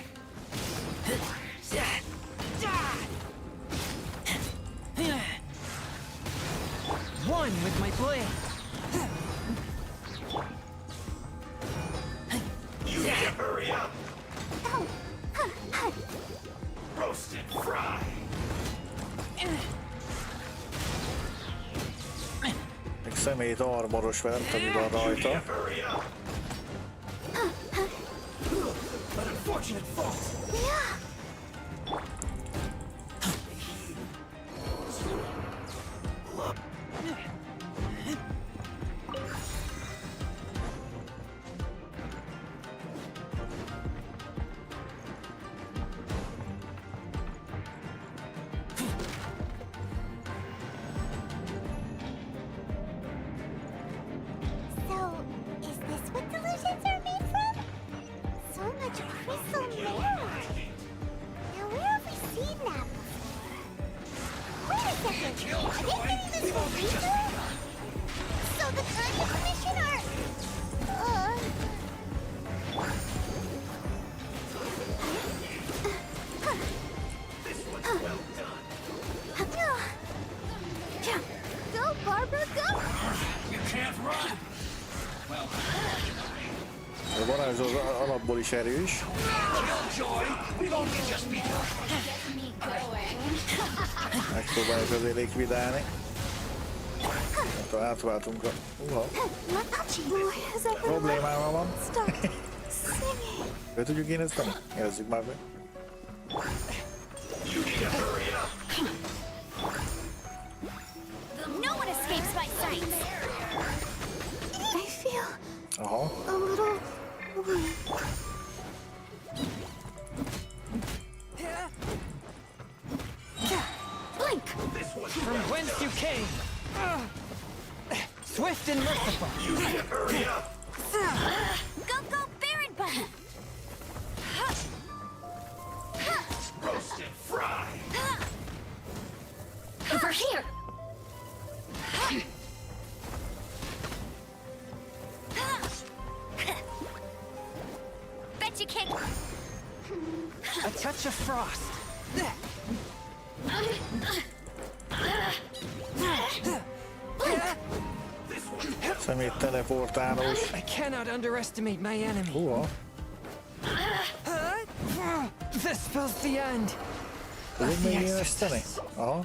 One with my blade. You need to hurry up. Roasted fry. Még szemét armoros, mert nem tudom, mi van rajta. Hurry up. An unfortunate fault. So, is this what delusions are made from? So much crystal mirror. A varázs az alapból is erős. Killjoy, we've only just begun. Megpróbáljuk azért likvidálni. Hát átváltunk a... Problémával van. Ő tudjuk én ezt nem? Érezzük már be. No one escapes my sight. I feel Aha. a little Blink! From whence you came. Swift and merciful. Go, Baron Button! Roasted, fried. Over here! Bet you can't... A touch of frost. Szemét teleportálós. I cannot underestimate my enemy. Húha. This spells the end. Tudod még éleszteni? Aha.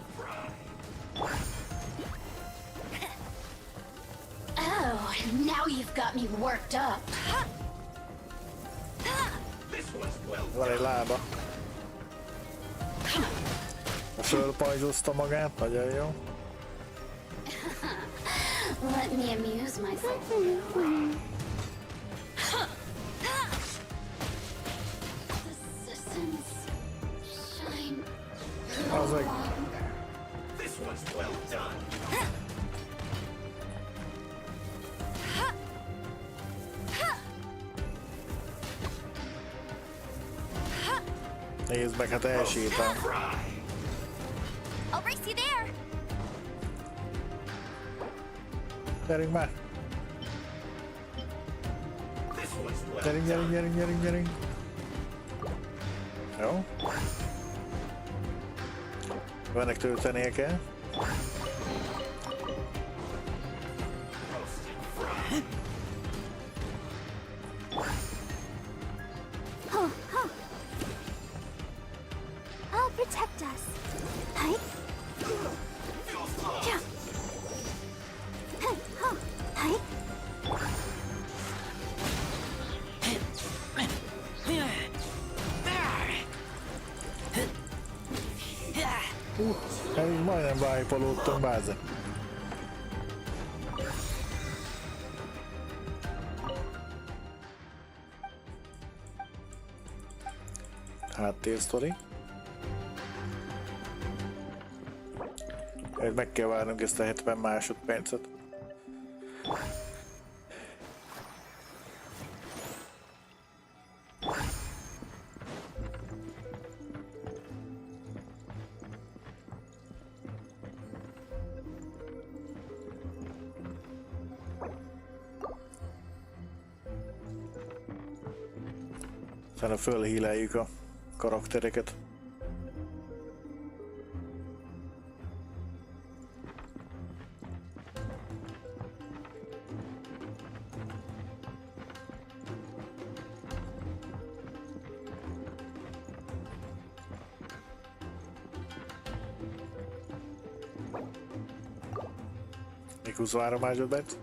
Oh, now you've got me worked up. Van egy lába. Fölpajzolta magát, nagyon jó. Let me amuse myself. The systems shine. I was like, This one's well done. nézd meg, hát elsétál. I'll race you there. Gyerünk már! Gyerünk! Jó. Ennek töltenie kell. I'll protect us. Hi. Yeah. Hey, huh. Hi. Hát majdnem beájpolódtam, báze. Háttérsztori. Meg kell várnunk ezt a 70 másodpercet. Aztán fölhíleljük a karaktereket. Még 23 másodperc.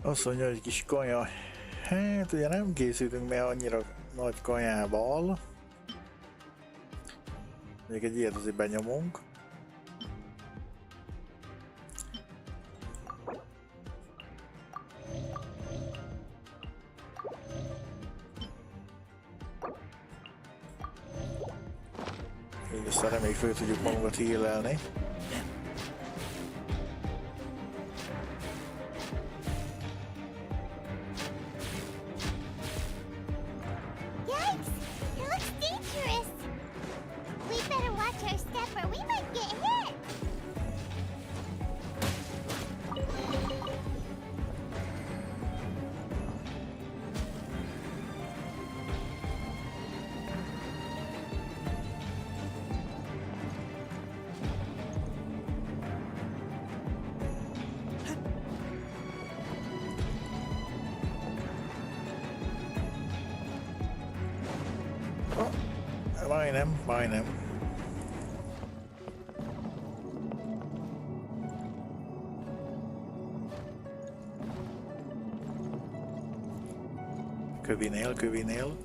Azt mondja, hogy kis kaja. Hát ugye nem készültünk be annyira nagy kajával. Még egy ilyet azért benyomunk. Így aztán reméljük föl tudjuk magunkat healelni. Yikes! It looks Majdnem. Kövinél.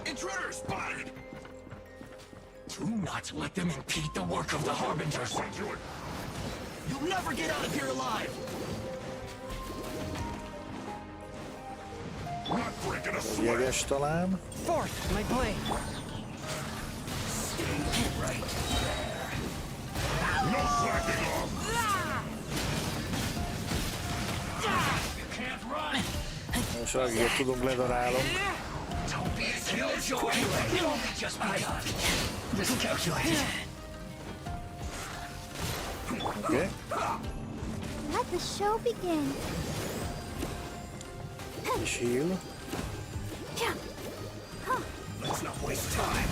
Intruder spotted! Do not let them impede the work of the Harbingers. You'll never get out of here alive! Not breaking a sweat! Jeges talán. Fourth, my blade. Stay right there. No slacking off! You can't run! Most ragiget tudunk ledarálom. Don't be a killjoy! You've only just begun. Miscalculated. Okay. Let the show begin. És heal. Let's not waste time.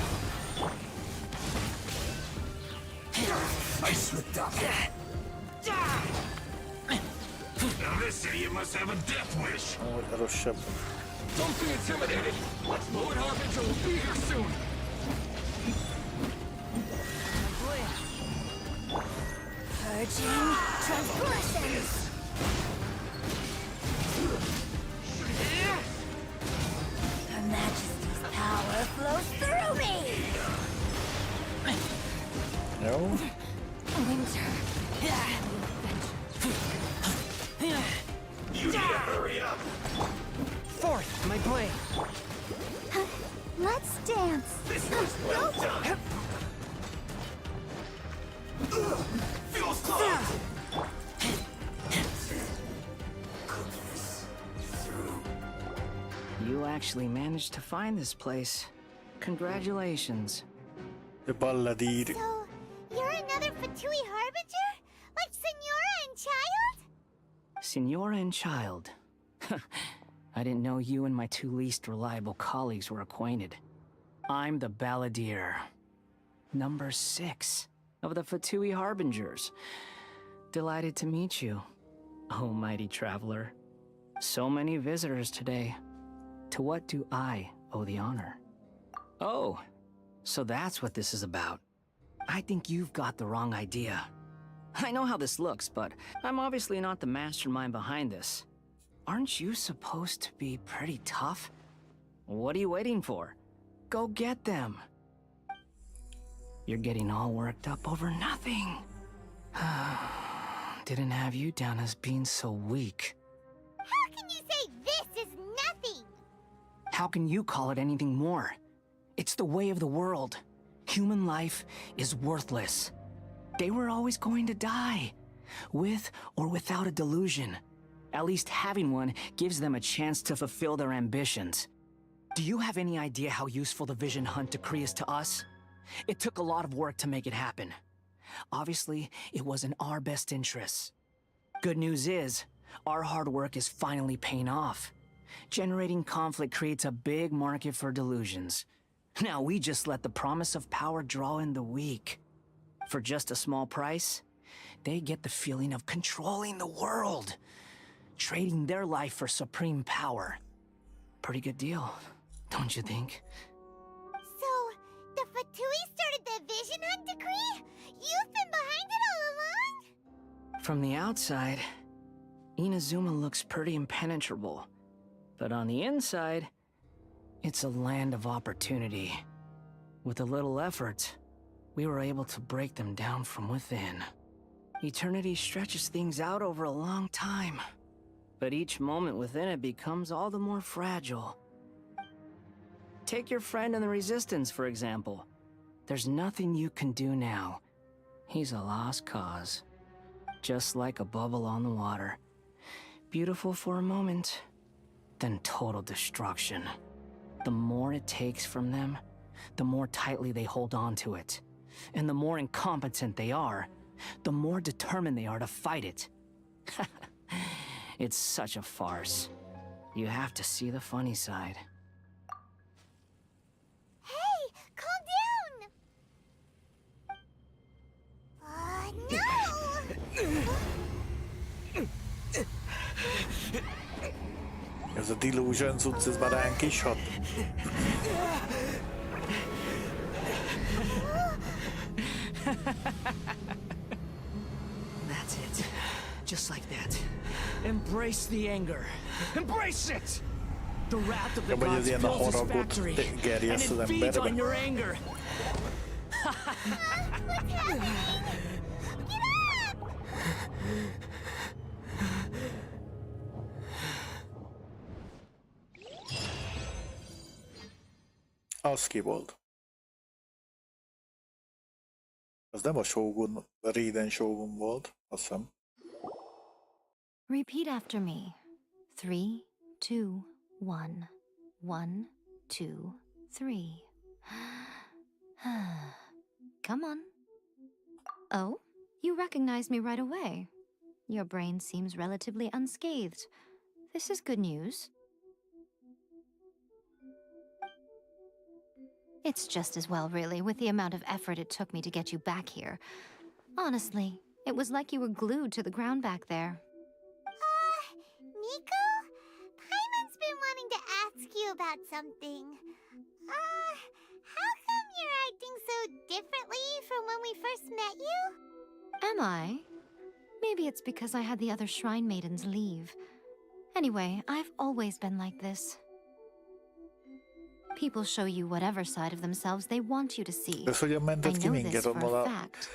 I slipped up. Now this idiot must have a death wish. Ó, rosszabb. Don't be intimidated. Lord Harbinger will be here soon. Purging transgressions. Her Majesty's power flows through me. Jó. Winter. You need to hurry up. Fourth, my blade. Let's dance. This was well done. Feels close. You actually managed to find this place. Congratulations. The Balladir. So, you're another Fatui Harbinger? Like Senora and Child? Senora and Child. I didn't know you and my two least reliable colleagues were acquainted. I'm the Balladir. Number 6 of the Fatui Harbingers. Delighted to meet you, oh mighty traveler. So many visitors today. To what do I owe the honor? Oh, so that's what this is about. I think you've got the wrong idea. I know how this looks, but I'm obviously not the mastermind behind this. Aren't you supposed to be pretty tough? What are you waiting for? Go get them. You're getting all worked up over nothing. Didn't have you down as being so weak. How can you say this is nothing? How can you call it anything more? It's the way of the world. Human life is worthless. They were always going to die, with or without a delusion. At least having one gives them a chance to fulfill their ambitions. Do you have any idea how useful the Vision Hunt decree is to us? It took a lot of work to make it happen. Obviously, it was in our best interests. Good news is, our hard work is finally paying off. Generating conflict creates a big market for delusions. Now we just let the promise of power draw in the weak. For just a small price, they get the feeling of controlling the world, trading their life for supreme power. Pretty good deal, don't you think? So, the Fatui started the Vision Hunt decree? You've been behind it all along? From the outside, Inazuma looks pretty impenetrable. But on the inside, it's a land of opportunity. With a little effort, we were able to break them down from within. Eternity stretches things out over a long time, but each moment within it becomes all the more fragile. Take your friend in the Resistance, for example. There's nothing you can do now. He's a lost cause. just like a bubble on the water. Beautiful for a moment, then total destruction. The more it takes from them, the more tightly they hold on to it. And the more incompetent they are, the more determined they are to fight it. It's such a farce. You have to see the funny side. Hey, calm down! No! Ez a delusion cucc, ez már ránk is hat. That's it. Just like that. Embrace the anger. Embrace it! The wrath of the Ja, vagy ez gods ilyen a fills this haragot factory, and gerjeszt az it feeds on emberbe. your anger. What's happening? Get up! Az ki volt? Az nem a Shogun, a Raiden Shogun volt, azt hiszem. Repeat after me. 3, 2, 1. 1, 2, 3. Come on. Oh, you recognize me right away. Your brain seems relatively unscathed. This is good news. It's just as well, really, with the amount of effort it took me to get you back here. Honestly, it was like you were glued to the ground back there. Nico? Paimon's been wanting to ask you about something. How come you're acting so differently from when we first met you? Am I? Maybe it's because I had the other Shrine Maidens leave. Anyway, I've always been like this. People show you whatever side of themselves they want you to see. Ez hogyan I mentett ki know minket this for onnan a a... fact.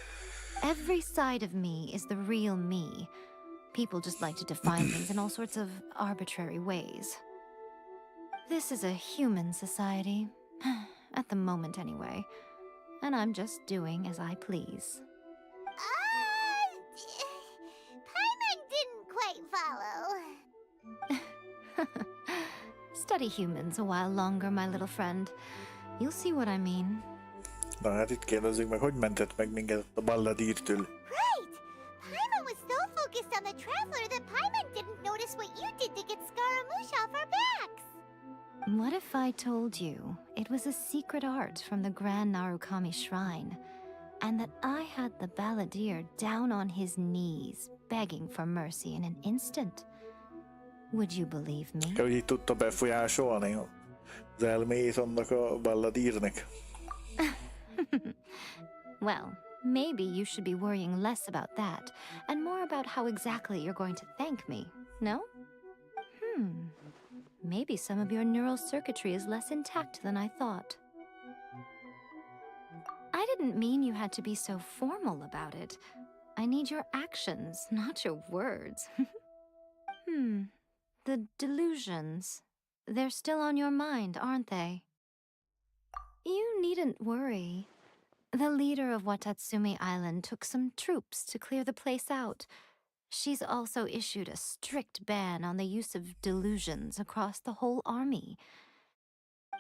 Every side of me is the real me. People just like to define things in all sorts of arbitrary ways. This is a human society. At the moment, anyway. And I'm just doing as I please. Paimon didn't quite follow. Study humans a while longer, my little friend. You'll see what I mean. Na hát itt kérdezzük meg, hogy mentett meg minket a balladírtől. Right! Paimon was so focused on the Traveler that Paimon didn't notice what you did to get Scaramouche off our backs. What if I told you it was a secret art from the Grand Narukami Shrine, and that I had the balladeer down on his knees, begging for mercy in an instant? Would you believe me? Hogy így tudta befolyásolni az elméjét annak a balladírnek. Well, maybe you should be worrying less about that, and more about how exactly you're going to thank me, no? Maybe some of your neural circuitry is less intact than I thought. I didn't mean you had to be so formal about it. I need your actions, not your words. The delusions. They're still on your mind, aren't they? You needn't worry. The leader of Watatsumi Island took some troops to clear the place out. She's also issued a strict ban on the use of delusions across the whole army.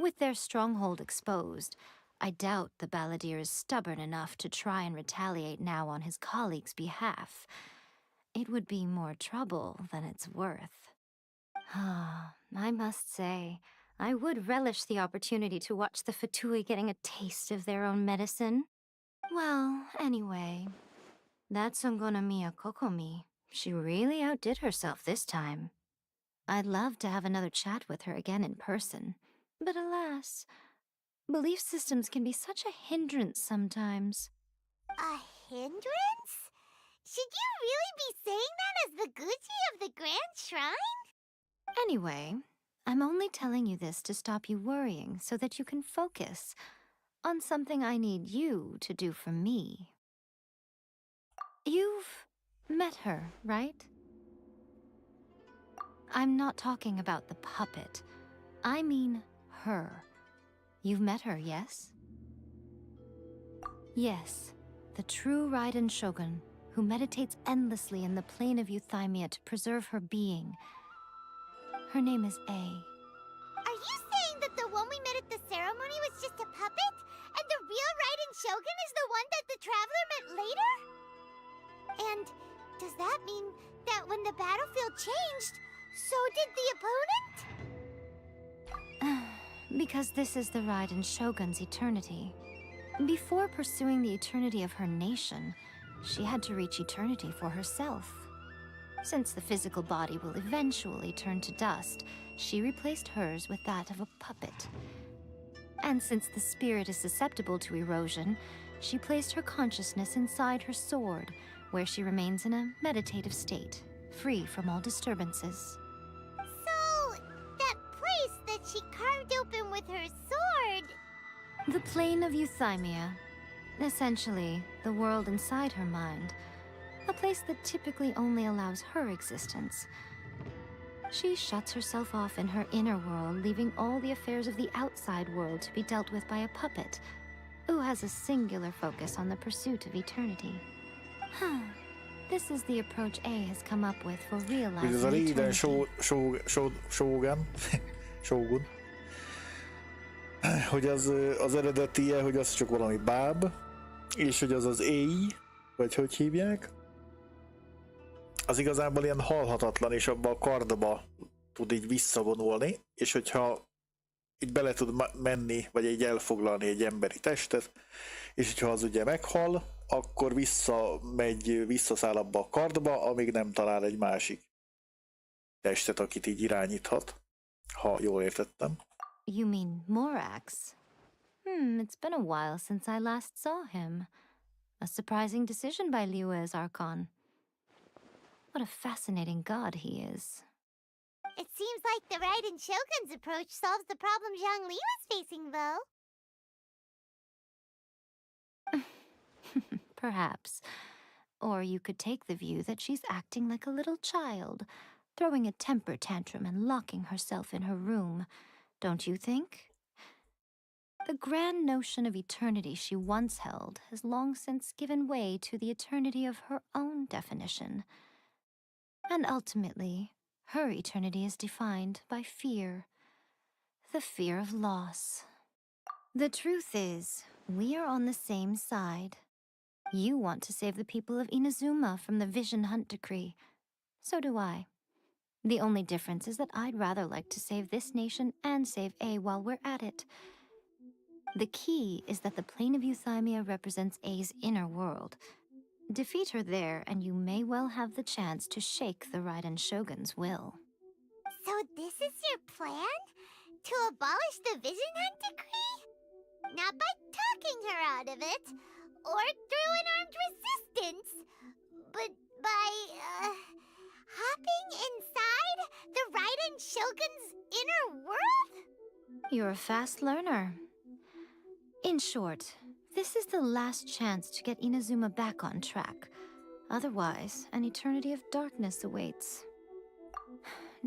With their stronghold exposed, I doubt the balladeer is stubborn enough to try and retaliate now on his colleagues' behalf. It would be more trouble than it's worth. I must say, I would relish the opportunity to watch the Fatui getting a taste of their own medicine. Well, anyway, that Songonomiya Kokomi, she really outdid herself this time. I'd love to have another chat with her again in person, but alas, belief systems can be such a hindrance sometimes. A hindrance? Should you really be saying that as the Gucci of the Grand Shrine? Anyway, I'm only telling you this to stop you worrying so that you can focus on something I need you to do for me. You've met her, right? I'm not talking about the puppet. I mean her. You've met her, yes? Yes, the true Raiden Shogun, who meditates endlessly in the plane of Euthymia to preserve her being. Her name is A. Are you saying that the one we met at the ceremony was just a puppet? And the real Raiden Shogun is the one that the Traveler met later? And does that mean that when the battlefield changed, so did the opponent? Because this is the Raiden Shogun's eternity. Before pursuing the eternity of her nation, she had to reach eternity for herself. Since the physical body will eventually turn to dust, she replaced hers with that of a puppet. And since the spirit is susceptible to erosion, she placed her consciousness inside her sword, where she remains in a meditative state, free from all disturbances. So, that place that she carved open with her sword... The plane of Euthymia. Essentially, the world inside her mind. A place that typically only allows her existence. She shuts herself off in her inner world, leaving all the affairs of the outside world to be dealt with by a puppet, who has a singular focus on the pursuit of eternity. This is the approach A has come up with for realizing Ez a Raiden Shogun, hogy az eredetie, hogy az csak valami báb, és hogy az éj, vagy hogy hívják, az igazából ilyen halhatatlan, és abba a kardba tud így visszavonulni, és hogyha így bele tud menni, vagy így elfoglalni egy emberi testet, és hogyha az ugye meghal, akkor visszaszáll abba a kardba, amíg nem talál egy másik testet, akit így irányíthat, ha jól értettem. You mean Morax? It's been a while since I last saw him. A surprising decision by Liyue's Archon. What a fascinating god he is. It seems like the Raiden Shogun's approach solves the problem Zhongli was facing, though. Perhaps. Or you could take the view that she's acting like a little child, throwing a temper tantrum and locking herself in her room. Don't you think? The grand notion of eternity she once held has long since given way to the eternity of her own definition. And ultimately, her eternity is defined by fear. The fear of loss. The truth is, we are on the same side. You want to save the people of Inazuma from the Vision Hunt decree. So do I. The only difference is that I'd rather like to save this nation and save A while we're at it. The key is that the plane of Euthymia represents A's inner world. Defeat her there, and you may well have the chance to shake the Raiden Shogun's will. So this is your plan? To abolish the Vision Hunt decree? Not by talking her out of it, or through an armed resistance, but by, hopping inside the Raiden Shogun's inner world? You're a fast learner. In short, this is the last chance to get Inazuma back on track. Otherwise, an eternity of darkness awaits.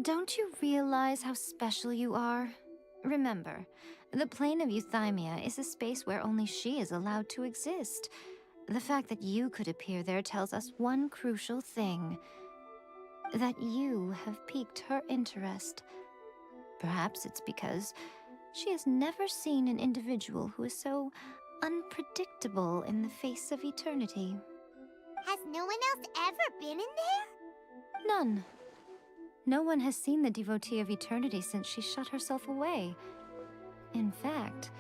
Don't you realize how special you are? Remember, the plane of Euthymia is a space where only she is allowed to exist. The fact that you could appear there tells us one crucial thing. That you have piqued her interest. Perhaps it's because she has never seen an individual who is so unpredictable in the face of eternity. Has no one else ever been in there? None. No one has seen the devotee of eternity since she shut herself away. In fact,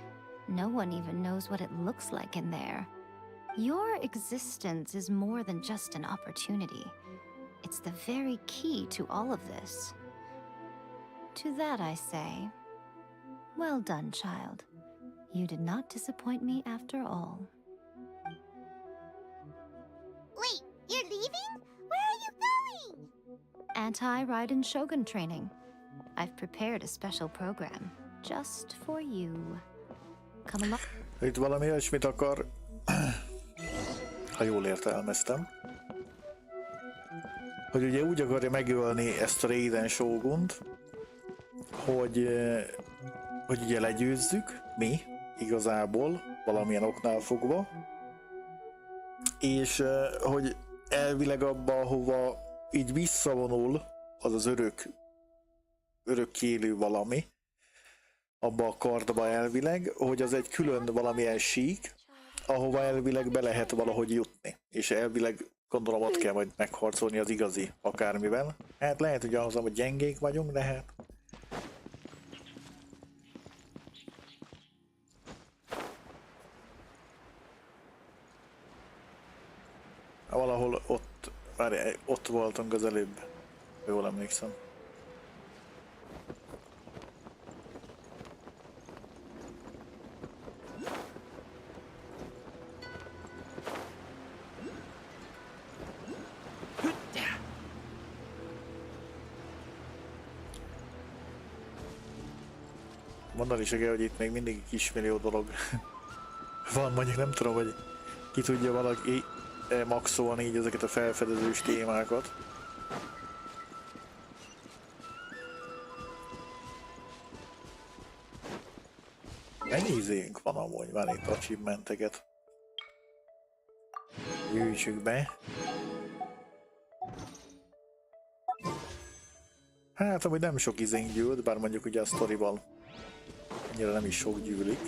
no one even knows what it looks like in there. Your existence is more than just an opportunity. It's the very key to all of this. To that I say, well done, child. You did not disappoint me after all. Wait, you're leaving? Where are you going? Anti-Raiden Shogun training. I've prepared a special program just for you. Come along. Itt valami olyasmit akar, ha jól értelmeztem, hogy ugye úgy akarja megölni ezt a Raiden Shogunt, hogy ugye legyőzzük mi igazából valamilyen oknál fogva, és hogy elvileg abba, ahova így visszavonul, az az örök élő valami, abba a kardba elvileg, hogy az egy külön valamilyen sík, ahova elvileg be lehet valahogy jutni. És elvileg gondolom ott kell majd megharcolni az igazi akármivel. Hát lehet, hogy ahhoz, hogy gyengék vagyunk, de hát... Valahol ott, várj, ott voltunk az előbb, jól emlékszem. Mondani se kell, hogy itt még mindig kismillió dolog van, mondjuk nem tudom, hogy ki tudja valaki maxolni így ezeket a felfedezős témákat. Mennyi izénk van amúgy? Van itt achievementeket. Gyűjtsük be. Hát amúgy nem sok izénk gyűlt, bár mondjuk ugye a sztorival annyira nem is sok gyűlik.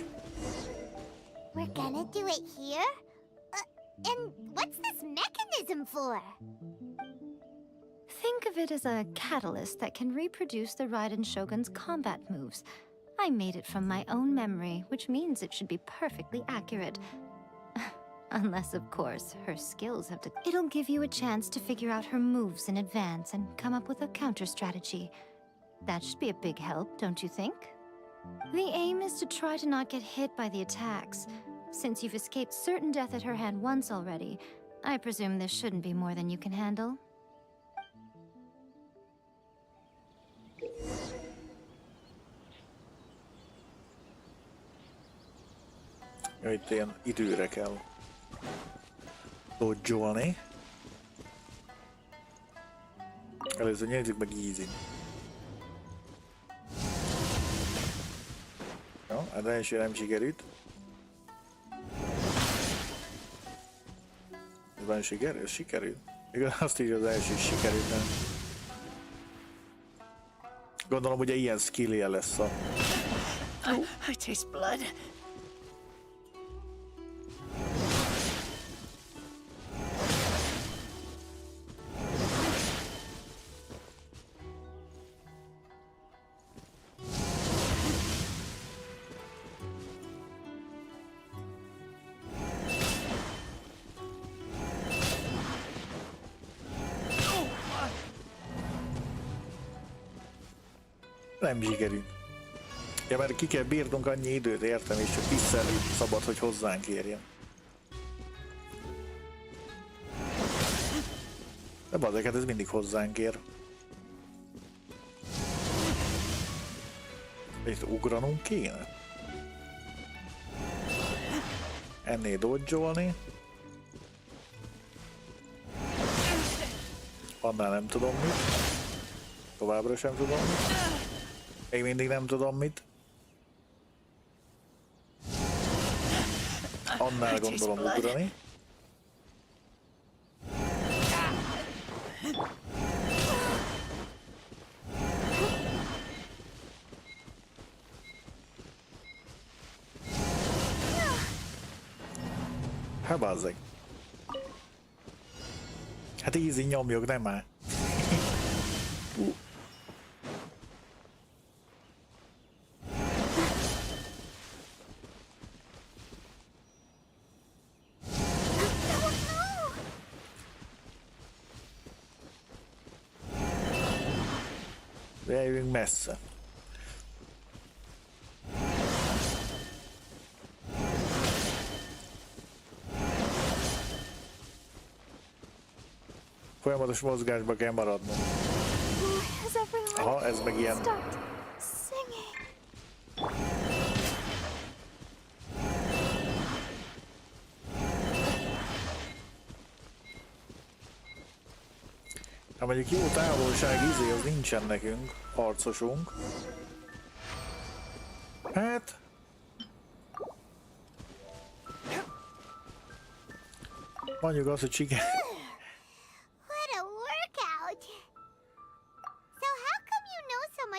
We're gonna do it here? And what's this mechanism for? Think of it as a catalyst that can reproduce the Raiden Shogun's combat moves. I made it from my own memory, which means it should be perfectly accurate. Unless, of course, her skills have to... It'll give you a chance to figure out her moves in advance and come up with a counter strategy. That should be a big help, don't you think? The aim is to try to not get hit by the attacks. Since you've escaped certain death at her hand once already, I presume this shouldn't be more than you can handle. Itt ilyen időre kell dodge-olni. Először nézzük meg easy. Ja, az első nem sikerült. Ez van sikerül? Ez sikerül? Igaz, azt is az első sikerült, nem? Gondolom, ugye ilyen skillje lesz a... I taste blood. Nem sikerült. Ja, mert ki kell bírnunk annyi időt, értem, és csak visszelni szabad, hogy hozzánk érjen. De bazdek, hát ez mindig hozzánk ér. Itt ugranunk kéne. Ennél dodge-olni. Annál nem tudom mit. Továbbra sem tudom mit. Még mindig nem tudom mit. Annál gondolom ugrani. Hát bazzeg. Hát easy nyomjuk, nem már. Eljövünk messze. Folyamatos mozgásba kell maradnom. Aha, ez meg ilyen... Ha mondjuk jó távolság izé, az nincsen nekünk, harcosunk. Hát... Mondjuk azt, hogy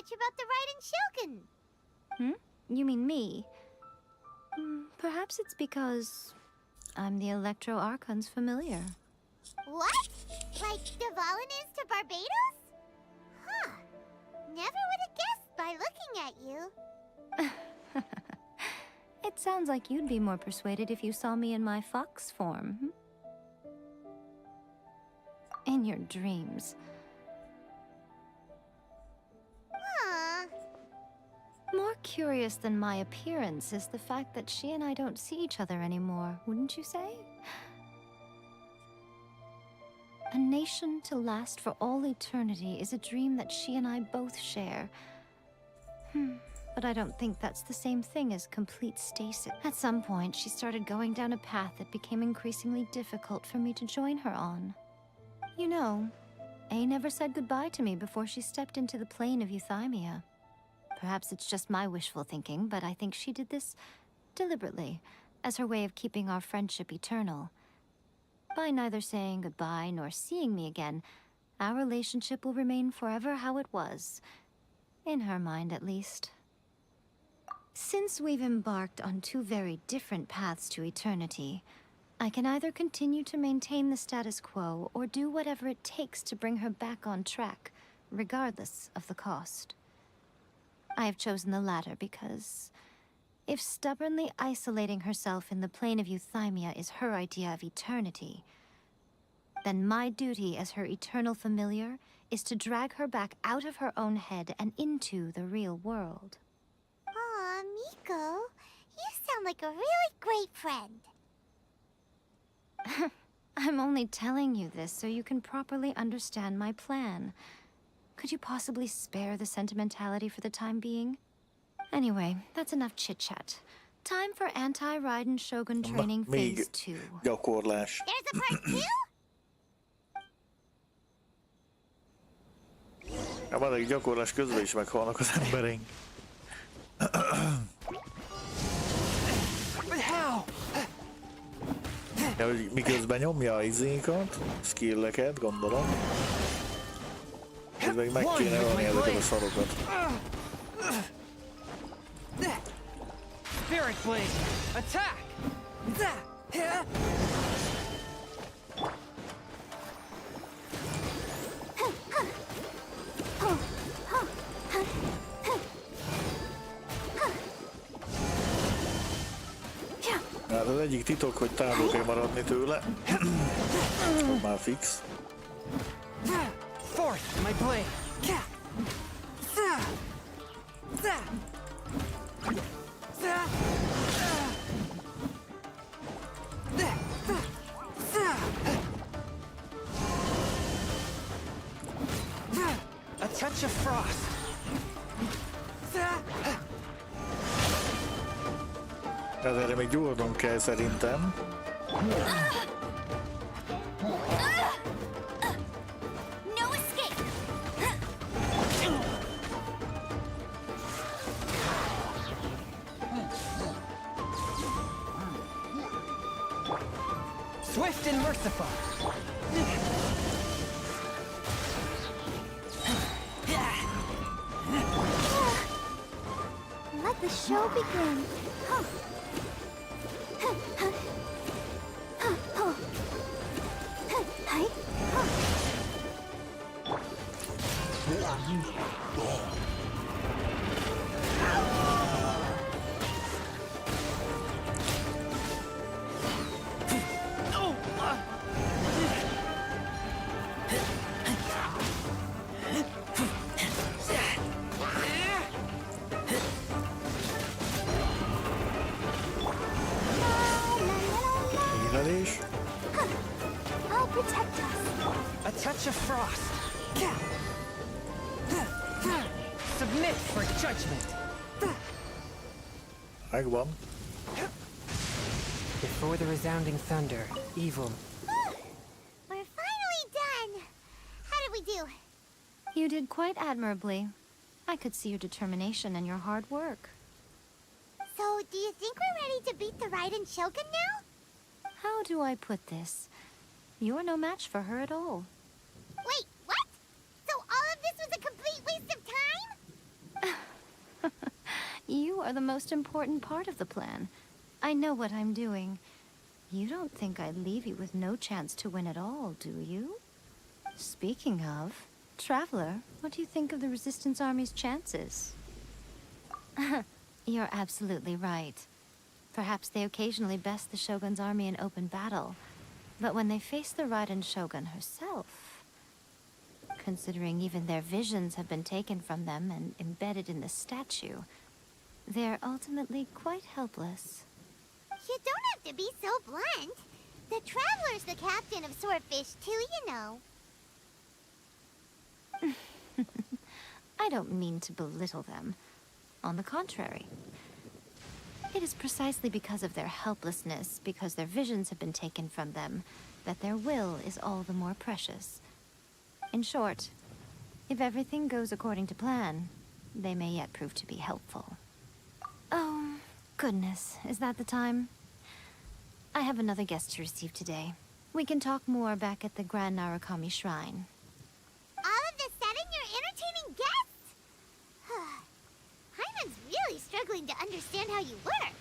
much about the Raiden Shogun. You mean me? Perhaps it's because I'm the Electro Archon's familiar. What? Like Dvalin is to Barbados? Huh. Never would have guessed by looking at you. It sounds like you'd be more persuaded if you saw me in my fox form. In your dreams. Huh. More curious than my appearance is the fact that she and I don't see each other anymore, wouldn't you say? A nation to last for all eternity is a dream that she and I both share. But I don't think that's the same thing as complete stasis. At some point, she started going down a path that became increasingly difficult for me to join her on. You know, A never said goodbye to me before she stepped into the plane of euthymia. Perhaps it's just my wishful thinking, but I think she did this deliberately, as her way of keeping our friendship eternal. By neither saying goodbye nor seeing me again, our relationship will remain forever how it was. In her mind, at least. Since we've embarked on two very different paths to eternity, I can either continue to maintain the status quo or do whatever it takes to bring her back on track, regardless of the cost. I have chosen the latter because if stubbornly isolating herself in the plane of euthymia is her idea of eternity, then my duty as her eternal familiar is to drag her back out of her own head and into the real world. Aw, Miko, you sound like a really great friend. I'm only telling you this so you can properly understand my plan. Could you possibly spare the sentimentality for the time being? Anyway, that's enough chit-chat. Time for anti-Raiden Shogun training phase 2. Gyakorlás. There's a part 2? A maradék gyakorlás közben is meghalnak az embereink. Ja, hogy miközben nyomja a izénkat, skilleket, gondolom. Ez meg kéne ölni ezeket a szarokat. Spirit Blade, attack! Hát az egyik titok, hogy távol kell maradni tőle. Már fix. Fourth, my blade. A touch of frost. Ez erre még gyógyodnom kell szerintem. No escape! Swift and merciful. Let the show begin. Hílelés. I'll protect us. A touch of frost. Submit for judgment. Megvan. Before the resounding thunder, evil. We're finally done. How did we do? You did quite admirably. I could see your determination and your hard work. So, do you think we're ready to beat the Raiden Shogun now? How do I put this? You're no match for her at all. Wait, what? So all of this was a complete waste of time? are the most important part of the plan. I know what I'm doing. You don't think I'd leave you with no chance to win at all, do you? Speaking of, Traveler, what do you think of the Resistance Army's chances? You're absolutely right. Perhaps they occasionally best the Shogun's army in open battle, but when they face the Raiden Shogun herself, considering even their visions have been taken from them and embedded in the statue, they're ultimately quite helpless. You don't have to be so blunt. The Traveler's the captain of Swordfish too, you know. I don't mean to belittle them. On the contrary. It is precisely because of their helplessness, because their visions have been taken from them, that their will is all the more precious. In short, if everything goes according to plan, they may yet prove to be helpful. Oh, goodness, is that the time? I have another guest to receive today. We can talk more back at the Grand Narukami Shrine. All of a sudden, you're entertaining guests? Hyman's really struggling to understand how you work.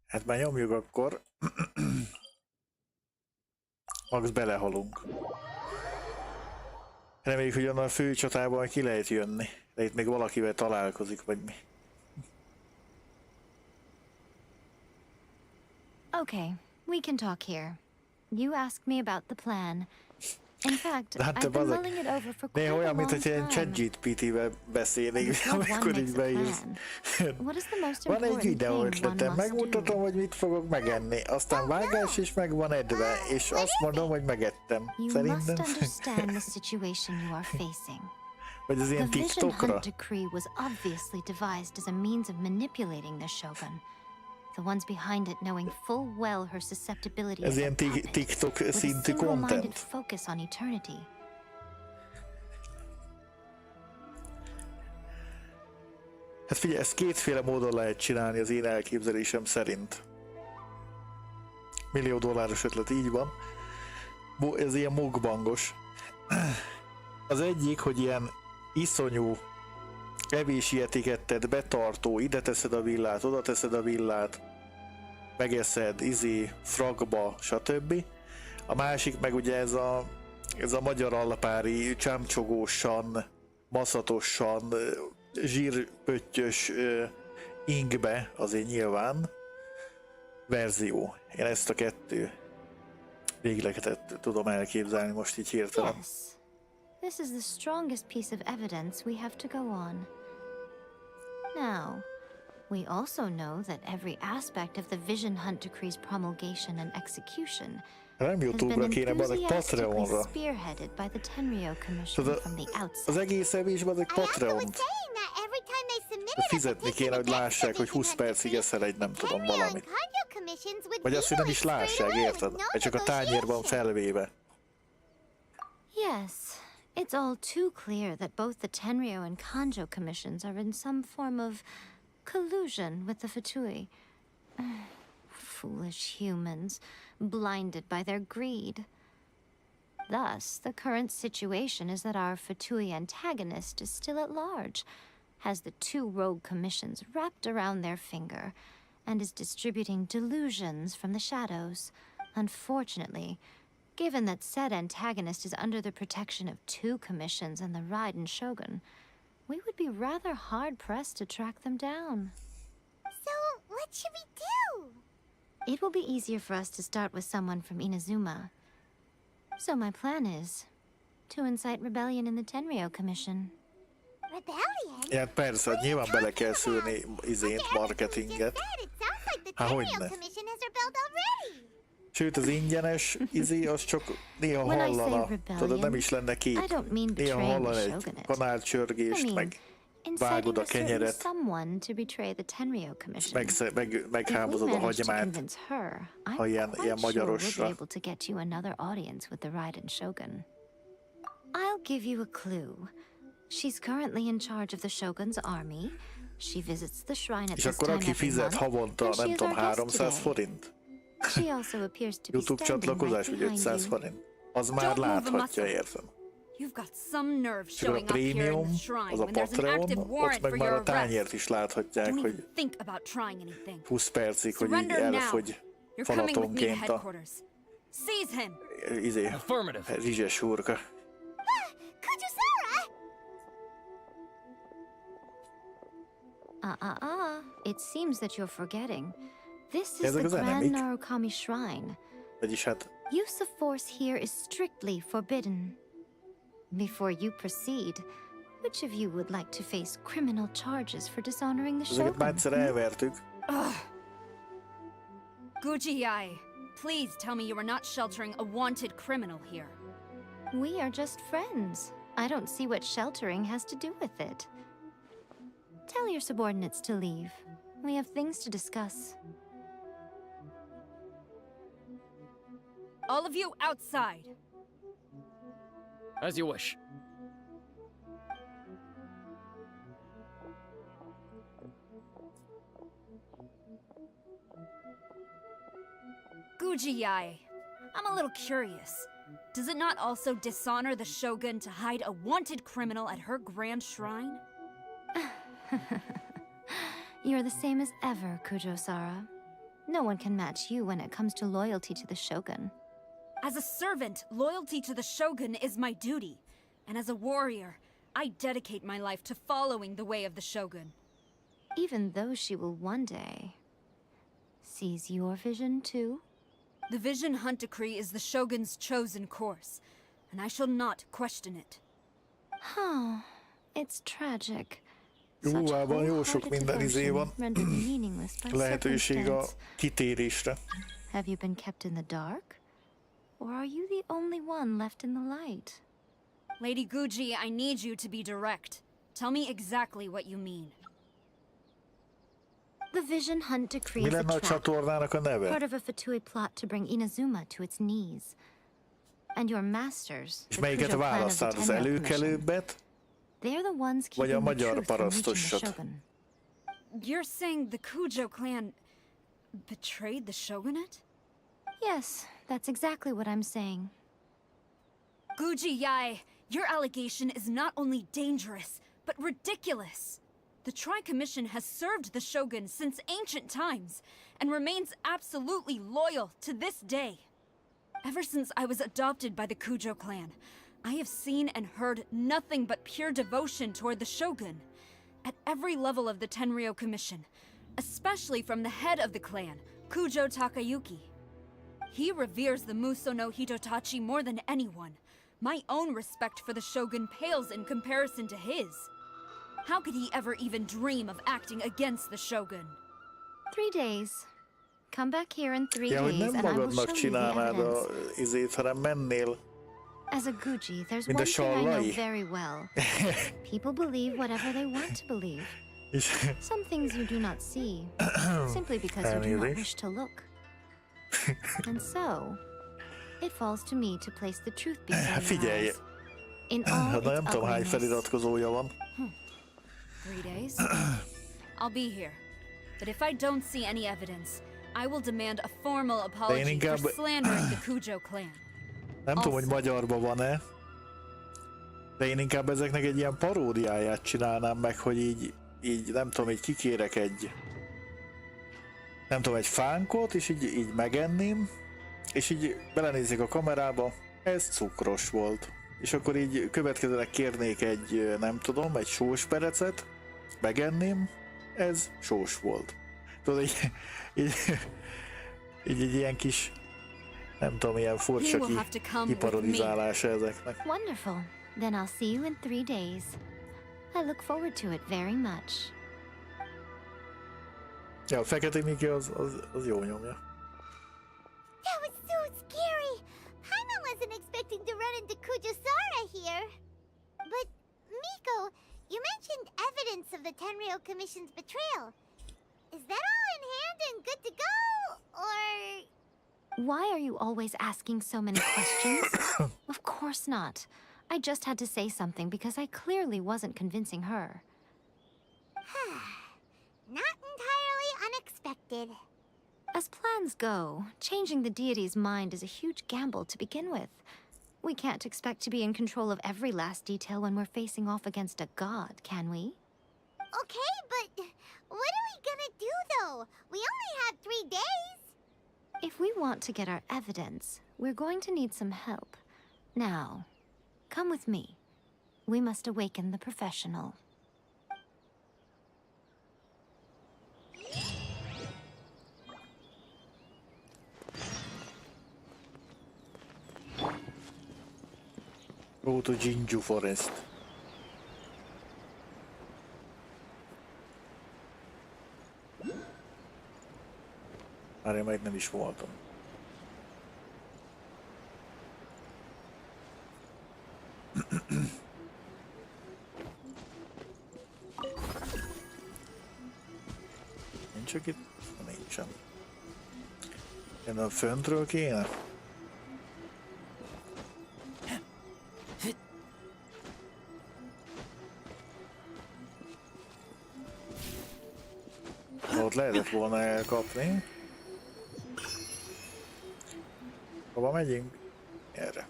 Hát már nyomjuk akkor. Max belehalunk. Reméljük, hogy onnan a fő csatában ki lehet jönni. De itt még valakivel találkozik, vagy mi. Okay, we can talk here. You asked me about the plan. In fact, I've been mulling it over for quite néha a olyan, long mint hogy ilyen time. ChatGPT-vel beszélnék, Before one amikor makes így a beírsz. plan, what is the most Van egy important videó thing one ötletem, must megmutatom, do? hogy mit fogok megenni. Aztán vágás is meg van edve, és azt mondom, hogy megettem. You Szerintem. must understand the situation you are facing. Vagy az The ilyen Vision TikTokra. Hunt decree was obviously devised as a means of manipulating the Shogun. The ones behind it knowing full well her susceptibility Ez as a ilyen puppet, TikTok with a szintű single-minded content. focus on eternity. Hát figyelj, ezt kétféle módon lehet csinálni az én elképzelésem szerint. $1 millió ötlet, így van. Ez ilyen mukbangos. Az egyik, hogy ilyen iszonyú evési etikettet betartó, ide teszed a villát, oda teszed a villát, megeszed, fragba, stb. A másik meg ugye ez a magyar alpári, csámcsogósan, maszatosan, zsírpöttyös inkbe, azért nyilván, verzió. Én ezt a kettő végletet tudom elképzelni most így hirtelen. Yes. This is the strongest piece of evidence we have to go on. Now, we also know that every aspect of the Vision Hunt Decree's promulgation and execution Nem has been YouTube-ra kéne, bazeg enthusiastically Patreonra. spearheaded by the Tenryo Commission Tudod, from the az outset. egész evés, bazeg Patreont. Fizetni kéne, hogy lássák, hogy 20 percig eszel egy nem tudom valamit. Vagy azt, hogy nem is lássák, érted? Vagy csak a tányér van felvéve. Yes, it's all too clear that both the Tenryo and Kanjo commissions are in some form of collusion with the Fatui. Foolish humans, blinded by their greed. Thus, the current situation is that our Fatui antagonist is still at large, has the two rogue commissions wrapped around their finger, and is distributing delusions from the shadows. Unfortunately, given that said antagonist is under the protection of two commissions and the Raiden Shogun, we would be rather hard-pressed to track them down. So, what should we do? It will be easier for us to start with someone from Inazuma. So my plan is to incite rebellion in the Tenryo Commission. Rebellion? Ja, persze, hát nyilván bele kell szülni marketinget. Hát hogyne. Commission has rebelled already. Sőt, az ingyenes az csak néha When I say hallana. rebellion, Tudod, nem is lenne I kép. don't mean Néha betraying hallana the egy shogunate. kanálcsörgést, I mean, meg inciting vágod a a certain kenyeret, someone to betray the Tenryo Commission. meghámozod a If we manage to hagymát, convince her, I'm ha ilyen quite sure we'll magyarosra. be able to get you another audience with the Raiden Shogun. I'll give you a clue. She's currently in charge of the Shogun's army. She visits the shrine at És this akkor time aki every fizet month, havonta, and she nem is tudom, our guest 300 today. forint? She also appears to be YouTube standing csatlakozás, right vagy behind 500 you. forint. Az már Don't move a láthatja, muscle. értem. You've got some nerve És akkor a showing up here in prémium, the shrine az a when there's an Patreon, active ott warrant meg for már your a tányért arrest. is láthatják, Don't hogy even think about trying anything. 20 percig, hogy így Surrender now. elfogy You're coming with me to falatonként a headquarters. Seize him. Affirmative. rizses hurka. Kujusara! It seems that you're forgetting. This is Ezek the az Grand enemik. Narukami Shrine. Vagyis hát Use of force here is strictly forbidden. Before you proceed, which of you would like to face criminal charges for dishonoring the ezeket már shogun? egyszer elvertük. Guji-ai, please tell me you are not sheltering a wanted criminal here. We are just friends. I don't see what sheltering has to do with it. Tell your subordinates to leave. We have things to discuss. All of you outside. As you wish. Guji-ai, I'm a little curious. Does it not also dishonor the shogun to hide a wanted criminal at her grand shrine? You're the same as ever, Kujo-sara. No one can match you when it comes to loyalty to the shogun. As a servant, loyalty to the shogun is my duty. And as a warrior, I dedicate my life to following the way of the shogun. Even though she will one day seize your vision too? The Vision Hunt Decree is the shogun's chosen course, and I shall not question it. Huh. It's tragic. Jóvában jó sok minden izé van. rendered meaningless by Lehetőség a circumstance. kitérésre. Have you been kept in the dark? Or are you the only one left in the light? Lady Guji, I need you to be direct. Tell me exactly what you mean. The Vision Hunt Decree Mi is a lenne a trap, csatornának a neve? part of a Fatui plot to bring Inazuma to its knees. And your masters, És the melyiket Kujo clan of the választál? Az Tenryou Commission, előkelőbbet? they're the ones Vagy a keeping the magyar truth from reaching the parasztosat? shogun. You're saying the Kujo clan betrayed the shogunate? Yes, that's exactly what I'm saying. Guji Yai, your allegation is not only dangerous, but ridiculous. The Tri-Commission has served the shogun since ancient times, and remains absolutely loyal to this day. Ever since I was adopted by the Kujo clan, I have seen and heard nothing but pure devotion toward the shogun. At every level of the Tenryou Commission, especially from the head of the clan, Kujo Takayuki. He reveres the Muso no Hitotachi more than anyone. My own respect for the shogun pales in comparison to his. How could he ever even dream of acting against the shogun? 3 days. Come back here in 3 Ja, hogy days nem and I will magadnak show you the csinálnád a evidence. izét, hanem mennél. As a Guji, there's Mint a one thing I know Sallai. very well. People believe whatever they want to believe. És Some things you do not see, simply because you do not Elnézést. wish to look. And so, it falls to me to place the truth before your Figyelj, eyes. In all hát its nem tudom hány ugliness. feliratkozója van. 3 days? I'll be here. But if I don't see any evidence, I will demand a formal apology for inkább- slandering the Kujo clan. Nem tudom, hogy magyarban van-e, de én inkább ezeknek egy ilyen paródiáját csinálnám meg, hogy így nem tudom, így kikérek egy fánkot, és így megenném, és így belenézzék a kamerába, ez cukros volt. És akkor így következőleg kérnék nem tudom, egy sós perecet, megenném, ez sós volt. Tudod, így egy ilyen kis, nem tudom, ilyen furcsa You will have to come with kiparodizálása ezeknek. Wonderful. Then I'll see you in 3 days. I look forward to it very much. Ja, a Fekete Miki az jó nyomja. That was so scary! Paimon wasn't expecting to run into Kujusara here. But, Miko, you mentioned evidence of the Tenryou Commission's betrayal. Is that all in hand and good to go? Or... Why are you always asking so many questions? Of course not. I just had to say something because I clearly wasn't convincing her. Not entirely unexpected. As plans go, changing the deity's mind is a huge gamble to begin with. We can't expect to be in control of every last detail when we're facing off against a god, can we? Okay, but what are we gonna do though? We only have 3 days. If we want to get our evidence, we're going to need some help. Now, come with me. We must awaken the professional. Go to Jinju Forest. Már meg nem is voltam. Nincs itt? Nincsen. Innen föntről kéne? Ott lehetett volna elkapni. Hova megyünk? Erre.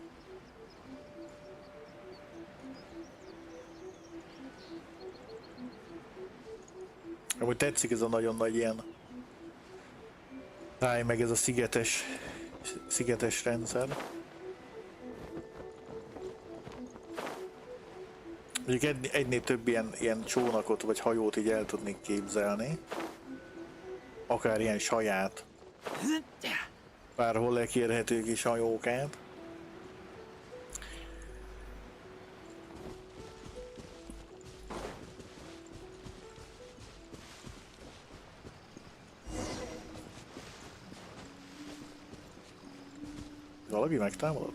Amúgy tetszik ez a nagyon nagy ilyen táj, meg ez a szigetes rendszer. Mondjuk egynél több ilyen csónakot vagy hajót így el tudnék képzelni. Akár ilyen saját, bárhol lekérhető kis hajókát. Valaki megtámadott?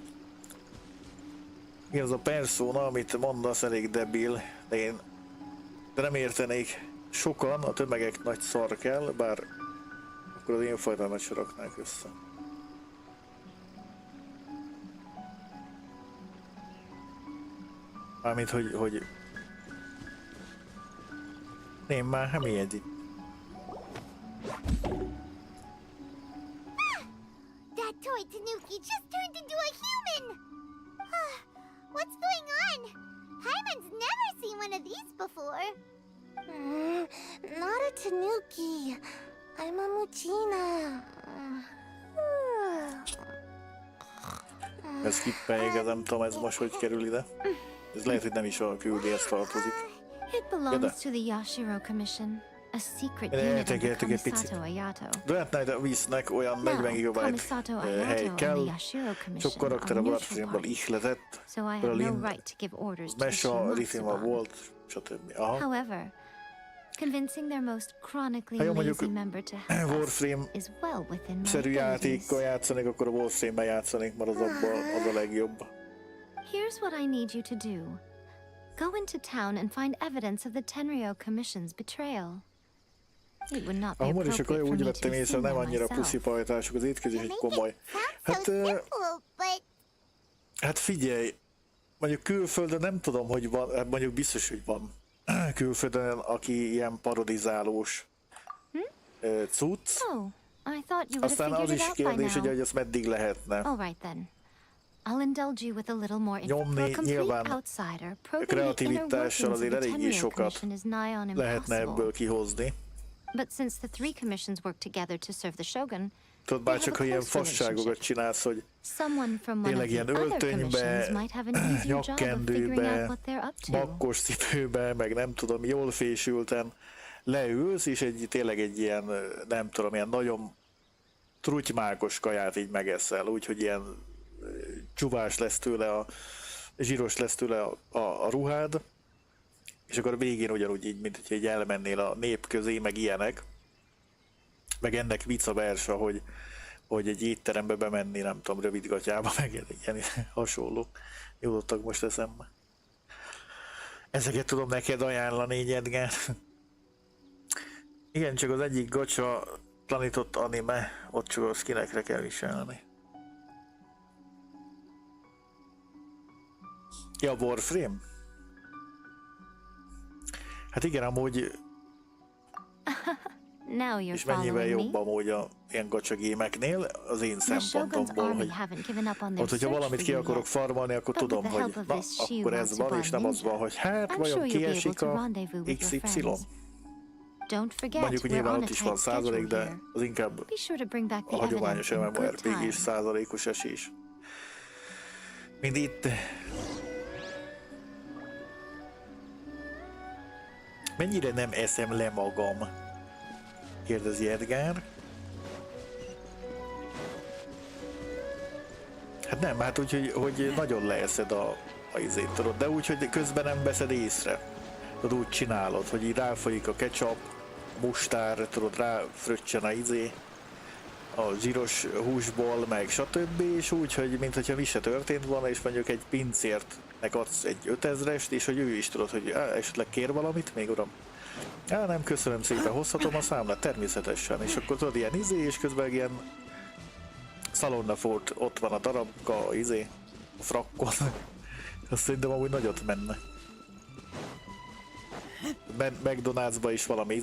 Igen, az a persona, amit mondasz, elég debil, de nem értenék sokan, a tömegek nagy szar kell, bár akkor az én fajtámat se raknák össze. Mármint, hogy... Nem, már nem így. That toy tanuki just turned into a human! What's going on? Hyman's never seen one of these before. Not a tanuki. I'm a muchina. Ez kippelje, nem tudom, ez most hogy kerül ide. Ez lehet, hogy nem is a küldéhez tartozik. It belongs to the Yashiro Commission, a secret unit of the Kamisato Ayato. Dreadnought víznek olyan 40 GB hely kell, sok karakter a Bloodstreamből ihletett, Berlin, Mesha, Rithima volt, stb. Aha. However, convincing their most chronically lazy member to help us is well within my szerű abilities. játékkal játszanék, akkor a Warframe-ben játszanék, mert az a legjobb. Here's what I need you to do. Go into town and find evidence of the Tenryo Commission's betrayal. It would not be appropriate for me to assume that nem annyira myself. puszipajtások, az étkezés egy komoly. Hát figyelj, mondjuk külföldön nem tudom, hogy van, hát mondjuk biztos, hogy van külföldön, aki ilyen parodizálós cucc. Aztán az is kérdés, hogy az meddig lehetne. Nyomni nyilván kreativitással azért eléggé sokat lehetne ebből kihozni. Tudod, bárcsak, ha ilyen fasságokat csinálsz, hogy tényleg ilyen öltönybe, nyakkendőbe, bakkos cipőbe, meg nem tudom, jól fésülten leülsz, és tényleg egy ilyen, nem tudom, ilyen nagyon trutymákos kaját így megeszel, úgyhogy ilyen csuvás lesz tőle, zsíros lesz tőle a ruhád, és akkor a végén ugyanúgy így, mint hogy elmennél a nép közé, meg ilyenek, meg ennek vicc a versa, hogy egy étterembe bemenni, nem tudom, rövidgatjába, meg ilyen hasonló. Jutottak most eszembe. Ezeket tudom neked ajánlani, Edgár. Igen, csak az egyik gacsa tanított anime, ott csak a skinekre kell viselni. Ja, Warframe? Hát igen, amúgy... És mennyivel jobb amúgy a ilyen gacsagémeknél, az én The Shogun's szempontomból, army hogy haven't given up on their ott, hogyha search valamit for ki you akarok yet. farmolni, akkor But with tudom, the hogy help of na, this Shu akkor ez wants to van, buy és nem az van, ninja. hogy hát I'm vajon sure you'll be able kiesik to a rendezvous with your XY. friends. Don't forget, Mondjuk, hogy we're nyilván on a ott is van tight százalék, schedule de here. az inkább Be sure to bring back a the hagyományos evidence in good MMORPG-s time. százalékos esés. Mind itt. Mennyire nem eszem le magam? Kérdezi Edgár. Hát nem, hát úgy, hogy nagyon leeszed a izét, tudod, de úgy, hogy közben nem veszed észre. Tudod, úgy csinálod, hogy így ráfolyik a ketchup, mustár, tudod, ráfröccsen a zsíros húsból, meg stb. És úgy, hogy mintha mi se történt volna, és mondjuk egy pincértnek adsz egy 5000-est, és hogy ő is tudod, hogy esetleg kér valamit, még uram. Nem, köszönöm szépen, hozhatom a számlát, természetesen. És akkor tudod, ilyen és közben ilyen szalonnafort, ott van a darabka, a frakkon. Azt szerintem amúgy nagyot menne. McDonald'sba is valami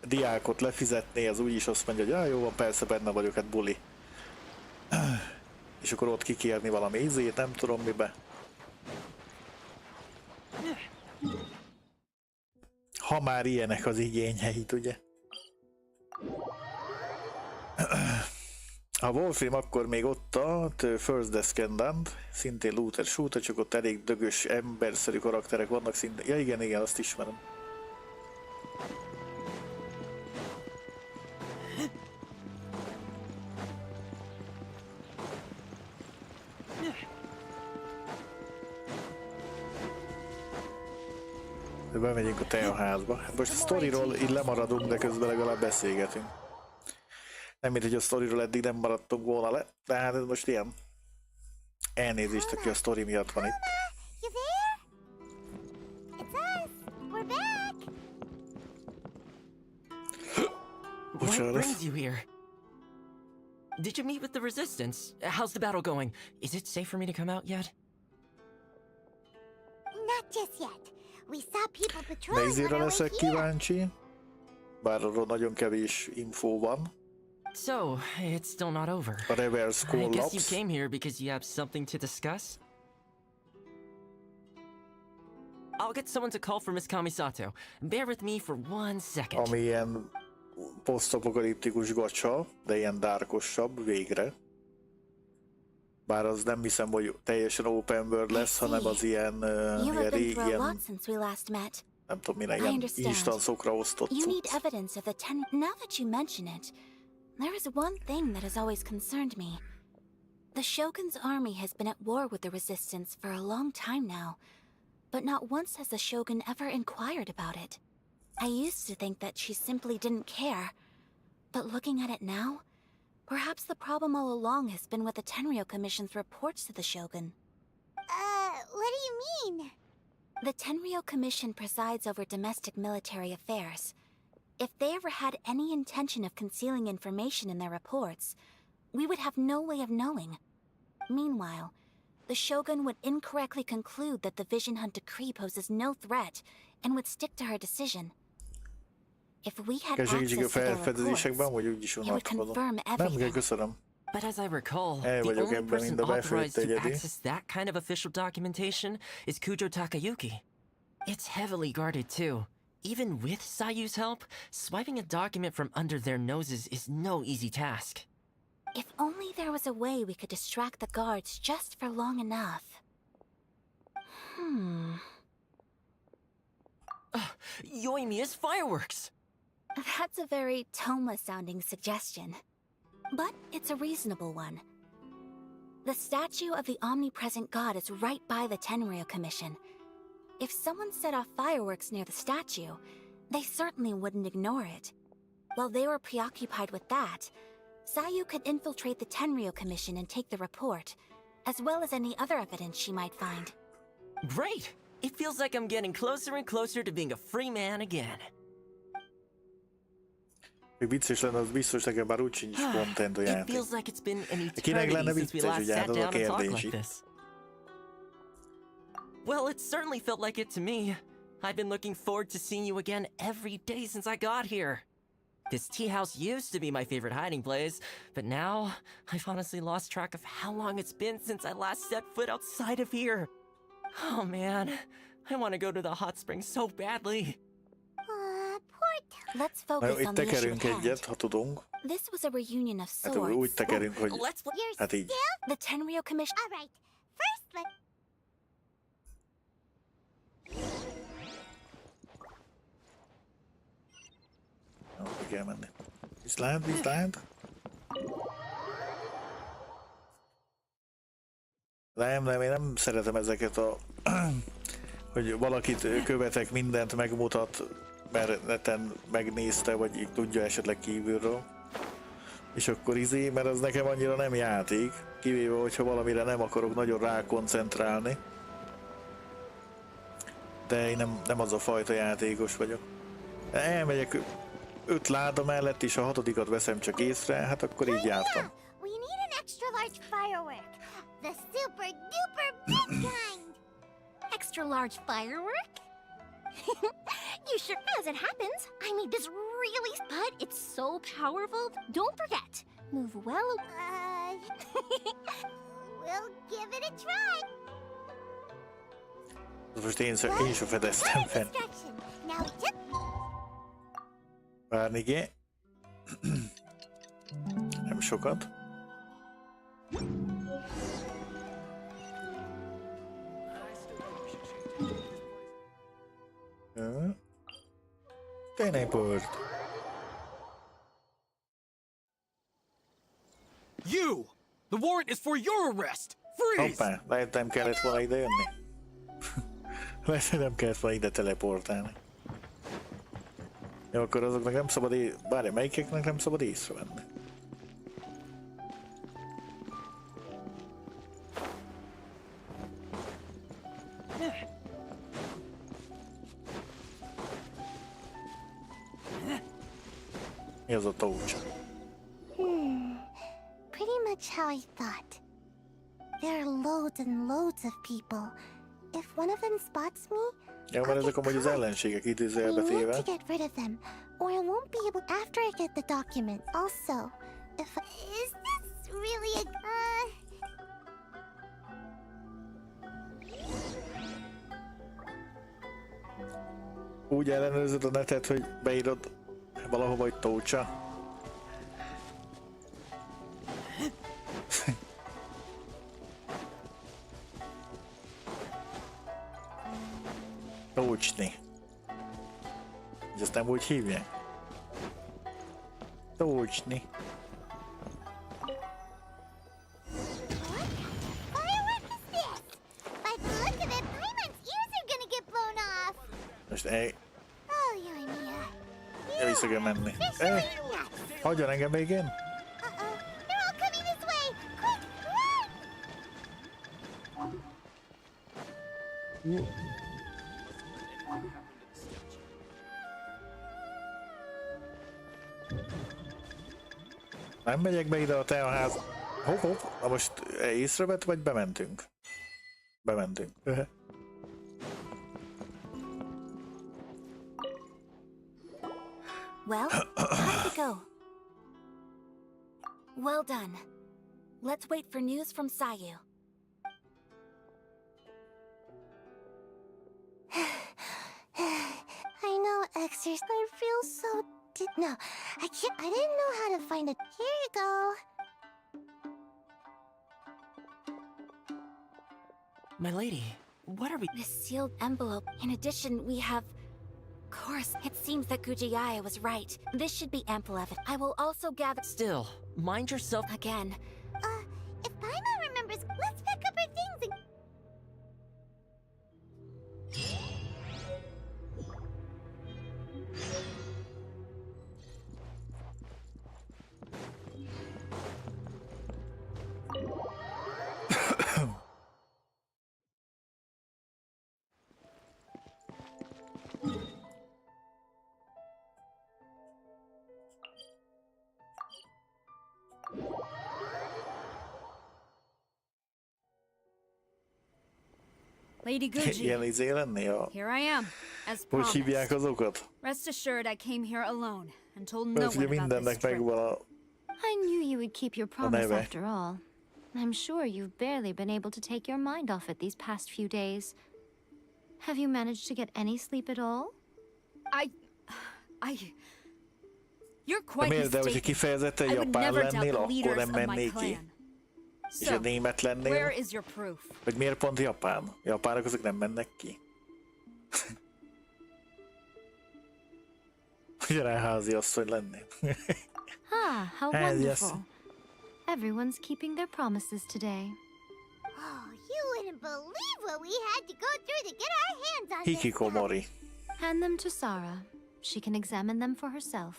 diákot lefizetné, az úgyis azt mondja, hogy jó van, persze benne vagyok, hát buli. És akkor ott kikérni valami nem tudom mibe. Ha már ilyenek az igényeit, ugye? A Wolfram akkor még ott a First Descendant, szintén looter shooter, csak ott elég dögös, emberszerű karakterek vannak szintén. Ja igen, azt ismerem. Bemegyünk a teaházba. Most a sztoriról így lemaradunk, de közben legalább beszélgetünk. Nem, mint hogy a sztoriról eddig nem maradtunk volna le, de hát ez most ilyen. Elnézést, aki a sztori miatt van itt. You there? It's us. We're back. What brings you here? Did you meet with the resistance? How's the battle going? Is it safe for me to come out yet? Not just yet. We saw people patrolling on Nézére our way leszek here. kíváncsi, bár arról nagyon kevés infó van. So, it's still not over. A reverse I guess you collapse. came here because you have something to discuss? I'll get someone to call for Miss Kamisato. Bear with me for 1 second. Ami ilyen posztapokaliptikus gacsa, de ilyen dárkosabb végre. Bár az nem hiszem, hogy teljesen open world lesz, hanem az ilyen, ilyen nem tudom mire, ilyen instancokra osztott You need cucc. evidence of the Now that you mention it, there is one thing that has always concerned me. The Shogun's army has been at war with the resistance for a long time now, but not once has the Shogun ever inquired about it. I used to think that she simply didn't care, but looking at it now, perhaps the problem all along has been with the Tenryou Commission's reports to the Shogun. What do you mean? The Tenryou Commission presides over domestic military affairs. If they ever had any intention of concealing information in their reports, we would have no way of knowing. Meanwhile, the Shogun would incorrectly conclude that the Vision Hunt decree poses no threat and would stick to her decision. If we had Kell access segítség a to their reports, felfedezésekben, vagy úgyis it would unatkozom. confirm Nem kell, everything. köszönöm. But as I recall, El the vagyok only ebben person mind a befőtt authorized to egyedi. access that kind of official documentation is Kujo Takayuki. It's heavily guarded too. Even with Sayu's help, swiping a document from under their noses is no easy task. If only there was a way we could distract the guards just for long enough. Yoimiya's fireworks! That's a very Toma-sounding suggestion. But it's a reasonable one. The statue of the omnipresent god is right by the Tenryou Commission. If someone set off fireworks near the statue, they certainly wouldn't ignore it. While they were preoccupied with that, Sayu could infiltrate the Tenryou Commission and take the report, as well as any other evidence she might find. Great! It feels like I'm getting closer and closer to being a free man again. Még vicces lenne, az biztos nekem már úgy sincs content a It játék. feels like it's been an Kinek lenne eternity since we vicces, last ugye hát sat az a down and talked kérdés like itt. this. Well, it certainly felt like it to me. I've been looking forward to seeing you again every day since I got here. This tea house used to be my favorite hiding place, but now I've honestly lost track of how long it's been since I last set foot outside of here. Oh man, I want to go to the hot springs so badly. Let's Na jó, focus itt on the issue tekerünk at hand. egyet, ha tudunk. This was a reunion of Hát sorts. úgy tekerünk, hogy hát így. The Tenryou Commission. All right. First, let. Jó, ki kell menni. Viszlát, viszlát. Nem, én nem szeretem ezeket a... hogy valakit követek, mindent megmutat, mert neten megnézte, vagy így tudja esetleg kívülről. És akkor mert az nekem annyira nem játék, kivéve, hogyha valamire nem akarok nagyon rákoncentrálni. De én nem az a fajta játékos vagyok. Elmegyek 5 láda mellett, és a 6-at veszem csak észre, hát akkor így jártam. We need an extra large firework. The super duper big kind. Extra large firework? You sure, as it happens, I made this really, but it's so powerful. Don't forget, move well. We'll give it a try. Most én sem fedeztem fel. Now just Várni kell. Nem sokat. Teleport. You! The warrant is for your arrest! Freeze! Hoppá, lehet nem kellett volna ide jönni. Lehet, hogy nem kellett volna ide teleportálni. Jó, akkor azoknak nem szabad bárja melyikeknek nem szabad észrevenni. Mi az a tócsa? pretty much how I thought. There are loads and loads of people. If one of them spots me, Ja, mert ezek amúgy az ellenségek I idézőjelbe need téve. to get rid of them, or I won't be able after I get the documents. Also, if Is this really a... Úgy ellenőrzöd a netet, hogy beírod valahova, hogy tócsa. Tócsni. És ezt nem úgy hívják? Tócsni. firework is this? By the look of it, Paimon's ears are gonna get blown off. Most Oh, you're Mia. el vissza kell menni. Hagyjon engem még én? Uh-oh, they're all coming this way. Quick, run! Nem megyek be ide a teaház. Hopp, na most észrevett, vagy bementünk? Bementünk. Well, how'd it go? Well done. Let's wait for news from Sayu. I know, Xers. I feel so... No, I can't... I didn't know how to find it. Here you go. My lady, what are we... This sealed envelope. In addition, we have... Of course, it seems that Gujiyaya was right. This should be ample evidence. I will also gather... Still, mind yourself... Again. If Paimon remembers, let's pick up our things and... Lady Guji, Ilyen izé lenni a... here I am, as Hogy promised. hívják azokat? Rest assured I came here alone. and told no Mert ugye one about this mindennek trip. megvan a... I knew you would keep your promise neve. after all. I'm sure you've barely been able to take your mind off it these past few days. Have you managed to get any sleep at all? You're De quite miért, de hogyha mistaken. kifejezetten I would japán never doubt lennél, the akkor leaders nem of my mennél ki? clan. És ha német Where lennél? is your proof? Vagy miért pont japán? Japánok azok nem mennek ki. Ugyan házi asszony lennél. Ah, how Yes. wonderful. Everyone's keeping their promises today. Oh, you wouldn't believe what we had to go through to get our hands on this stuff. Hikikomori. Hand them to Sarah. She can examine them for herself.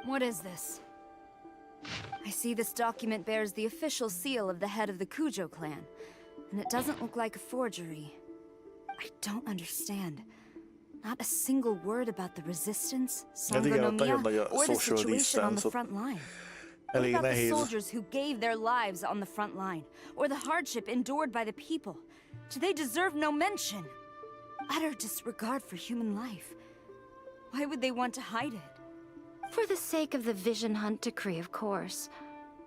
What is this? I see this document bears the official seal of the head of the Kujo clan, and it doesn't look like a forgery. I don't understand. Not a single word about the resistance, Sangonomiya, or the situation on the front line. What Elég about the nehéz. soldiers who gave their lives on the front line, or the hardship endured by the people? Do they deserve no mention? Utter disregard for human life. Why would they want to hide it? For the sake of the Vision Hunt decree, of course.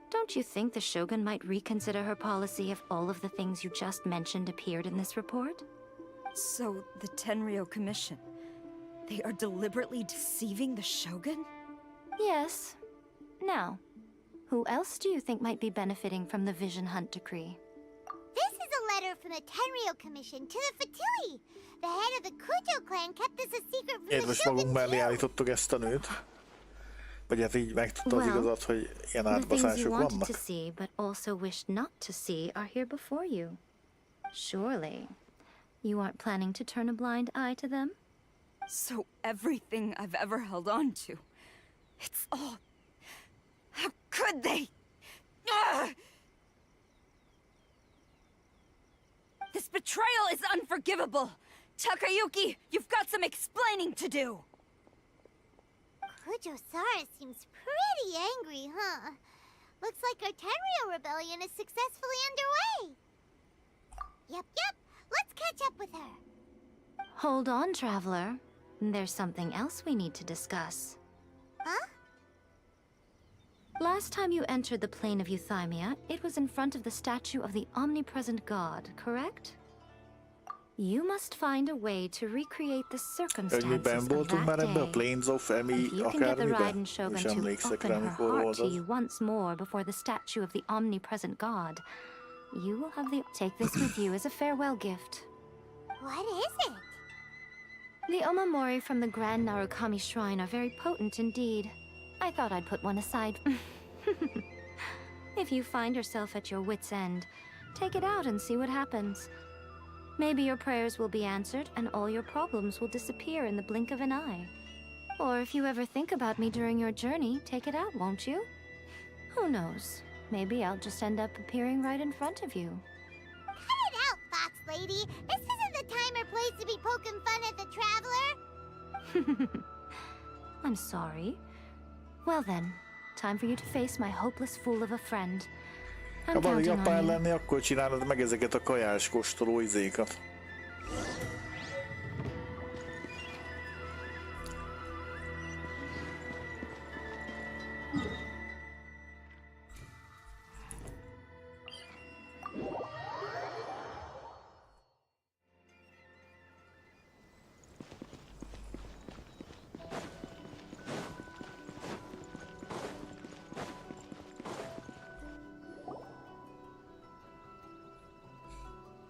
Don't you think the Shogun might reconsider her policy if all of the things you just mentioned appeared in this report? So, the Tenryo Commission, they are deliberately deceiving the Shogun? Yes. Now, who else do you think might be benefiting from the Vision Hunt decree? This is a letter from the Tenryo Commission to the Fatui. The head of the Kujo clan kept this a secret from Miért the most Shogun magunk mellé too. állítottuk ezt a nőt? Vagy hát így megtudta az Well, igazat, hogy ilyen The things you átbaszások wanted vannak? to see, but also wished not to see, are here before you. Surely, you aren't planning to turn a blind eye to them? So everything I've ever held on to, it's all... How could they? Ugh! This betrayal is unforgivable! Takayuki, you've got some explaining to do! Kujo-Sara seems pretty angry, huh? Looks like our Tenryo rebellion is successfully underway. Yep. Let's catch up with her. Hold on, traveler. There's something else we need to discuss. Huh? Last time you entered the plane of Euthymia, it was in front of the statue of the omnipresent god, correct? You must find a way to recreate the circumstances Miben of voltunk már that ebbe a day. Plains of Emi If you can get the akármibe? Raiden Shogun És to emlékszek open rá, her mikor heart volt to az. you once more before the statue of the omnipresent god, you will have the... Take this with you as a farewell gift. What is it? The omamori from the Grand Narukami Shrine are very potent indeed. I thought I'd put one aside. If you find yourself at your wit's end, take it out and see what happens. Maybe your prayers will be answered and all your problems will disappear in the blink of an eye. Or if you ever think about me during your journey, take it out, won't you? Who knows? Maybe I'll just end up appearing right in front of you. Cut it out, Fox Lady. This isn't the time or place to be poking fun at the traveler. I'm sorry. Well then, time for you to face my hopeless fool of a friend. Ha I'm valami counting on japán you. lenni, akkor csinálod meg ezeket a kajás kóstoló izékat.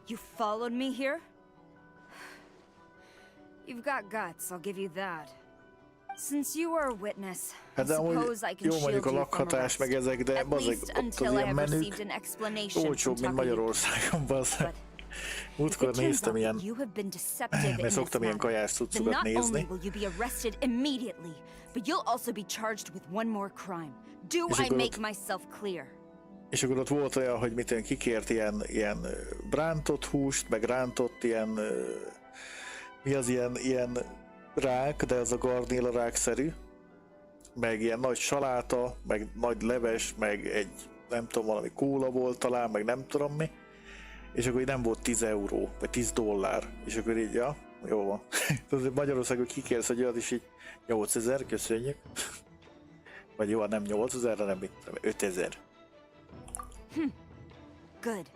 You followed me here? You've got guts, I'll give you that. Since you are a witness, I Hát de amúgy suppose I can jó mondjuk shield a you from lakhatás arrest. meg ezek, de At bazeg, least ott az until I ilyen have menük received an explanation from olcsóbb, mint Takayuki. Magyarországon, bazeg. If Múltkor it turns néztem out ilyen, that you have been deceptive in mert this szoktam ilyen matter, kajás then cuccokat not only nézni, will you be arrested immediately, but you'll also be charged with one more crime. Do És I akkor make ott- myself clear? és akkor ott volt olyan, hogy mit olyan kikért ilyen rántott húst, meg rántott ilyen, mi az ilyen rák, de az a garnéla rákszerű, meg ilyen nagy saláta, meg nagy leves, meg egy, nem tudom, valami kóla volt talán, meg nem tudom mi, és akkor így nem volt 10 euró, vagy 10 dollár, és akkor így, ja, jó van. Magyarországon kikérsz egy olyat, és így 8000, köszönjük. Vagy jó, nem 8000-re, nem mit tudom, 5000. Good.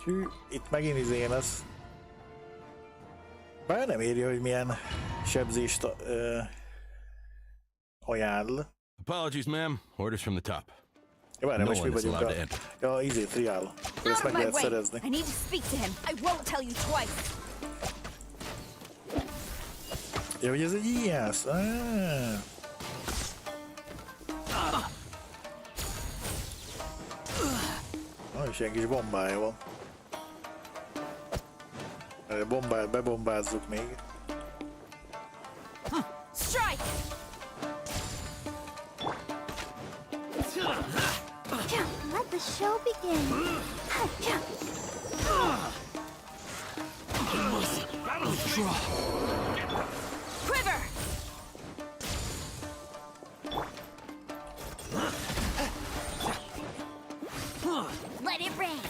Hű, itt megint izé lesz. Bár nem írja, hogy milyen sebzést ajánl. Apologies, ma'am. Orders from the top. Ja, várj, No most mi one is vagyunk allowed a... to enter. Ja, izé, triál. Ezt meg lehet szerezni. I need to speak to him. I won't tell you twice. Ja, hogy ez egy ijász. És ilyen kis bombája van. Bombát bebombázzuk még. Strike! Let the show begin. Quiver! Let it rain.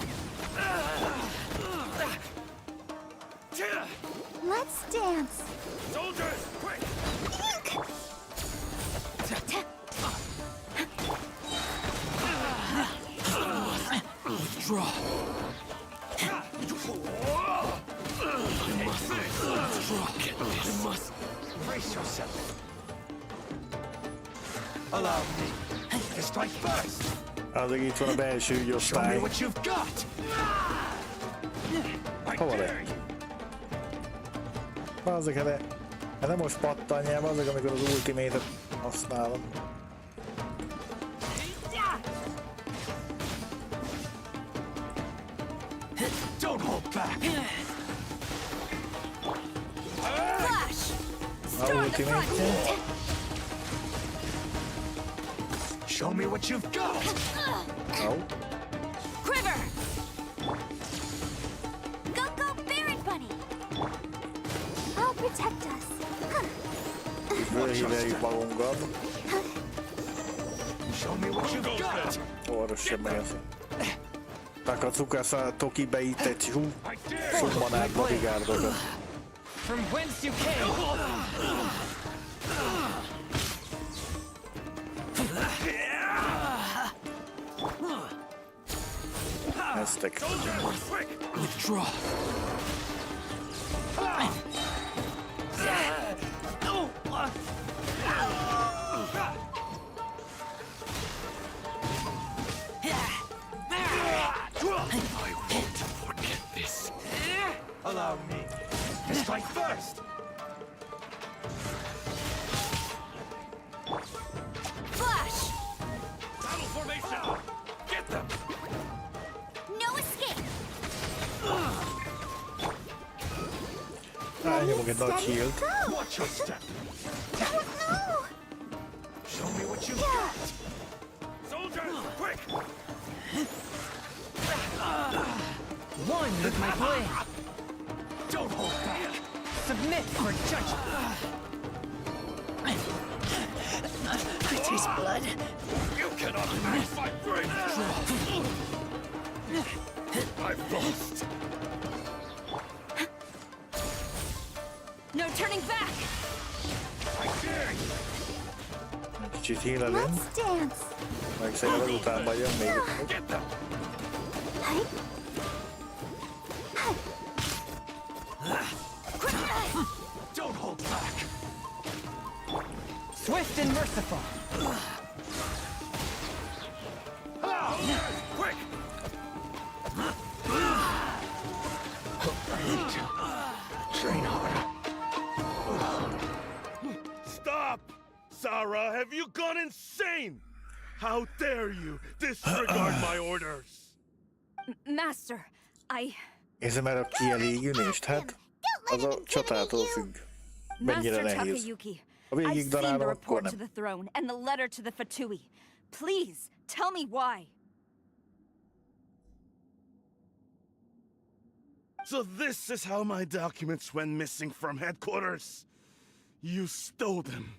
Let's dance. Soldiers, quick! Withdraw. I must Brace yourself. Allow me to strike first. Azok itt van a belső Show me ügyosztály. what you've got. Hova lett? Azok hele. Hát nem most pattanjál, azok amikor az ultimate-et használom. Don't hold back. Flash! A ultimate-je. Show me what you've got. Au. Quiver! Go, Barrett Bunny. I'll protect us. Fölhíveljük magunkat. Show me what you've got. Orros sem megy. Takatsuka Toki beített summanát bodyguardokat. from whence you came. Eztek. Withdraw. I won't forget this. Allow me to strike first. Flash! Battle formation. Get them. No escape. Elnyomok egy nagy shield. Watch your step. No. Show me what you've got. Soldiers, quick. One with my blade. Don't hold back. Submit for judgment. I taste blood. You cannot match my great. I've lost. No turning back! I dare you. Kicsit hílelünk. Let's dance. Meg szerintem ezután jön még. Get them. Don't hold back. Swift and merciful. Quick. Train harder. Stop! Sarah, have you gone insane? How dare you disregard my orders? Master, Érzem el a kielégülést? Hát, az a csatától függ. Mennyire Master nehéz. Takayuki, Ha I've végig seen the darálom, akkor report to nem. the throne and the letter to the Fatui. Please, tell me why. So this is how my documents went missing from headquarters. You stole them.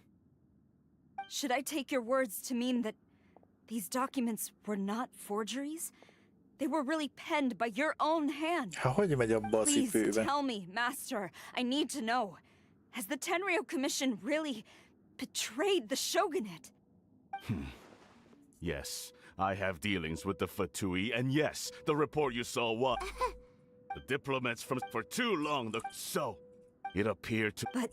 Should I take your words to mean that these documents were not forgeries? They were really penned by your own hand. Hogy megy abba a Please cipőbe? tell me, Master. I need to know. Has the Tenryo Commission really betrayed the shogunate? Yes, I have dealings with the Fatui, and yes, the report you saw was... the diplomats from... For too long, so... It appeared to... But...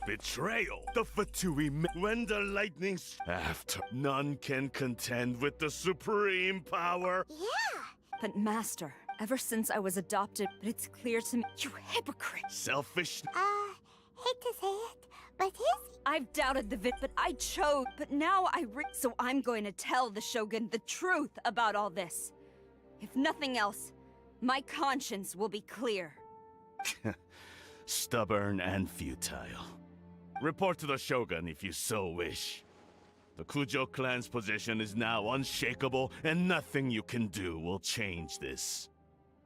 Betrayal! The Fatui... When the lightning... After... None can contend with the supreme power! Yeah! But Master, ever since I was adopted, it's clear to me... You hypocrite! Selfish... Hate to say it, but his... I've doubted the but I chose. But now so I'm going to tell the Shogun the truth about all this. If nothing else, my conscience will be clear. Stubborn and futile. Report to the Shogun if you so wish. The Kujo clan's position is now unshakable, and nothing you can do will change this.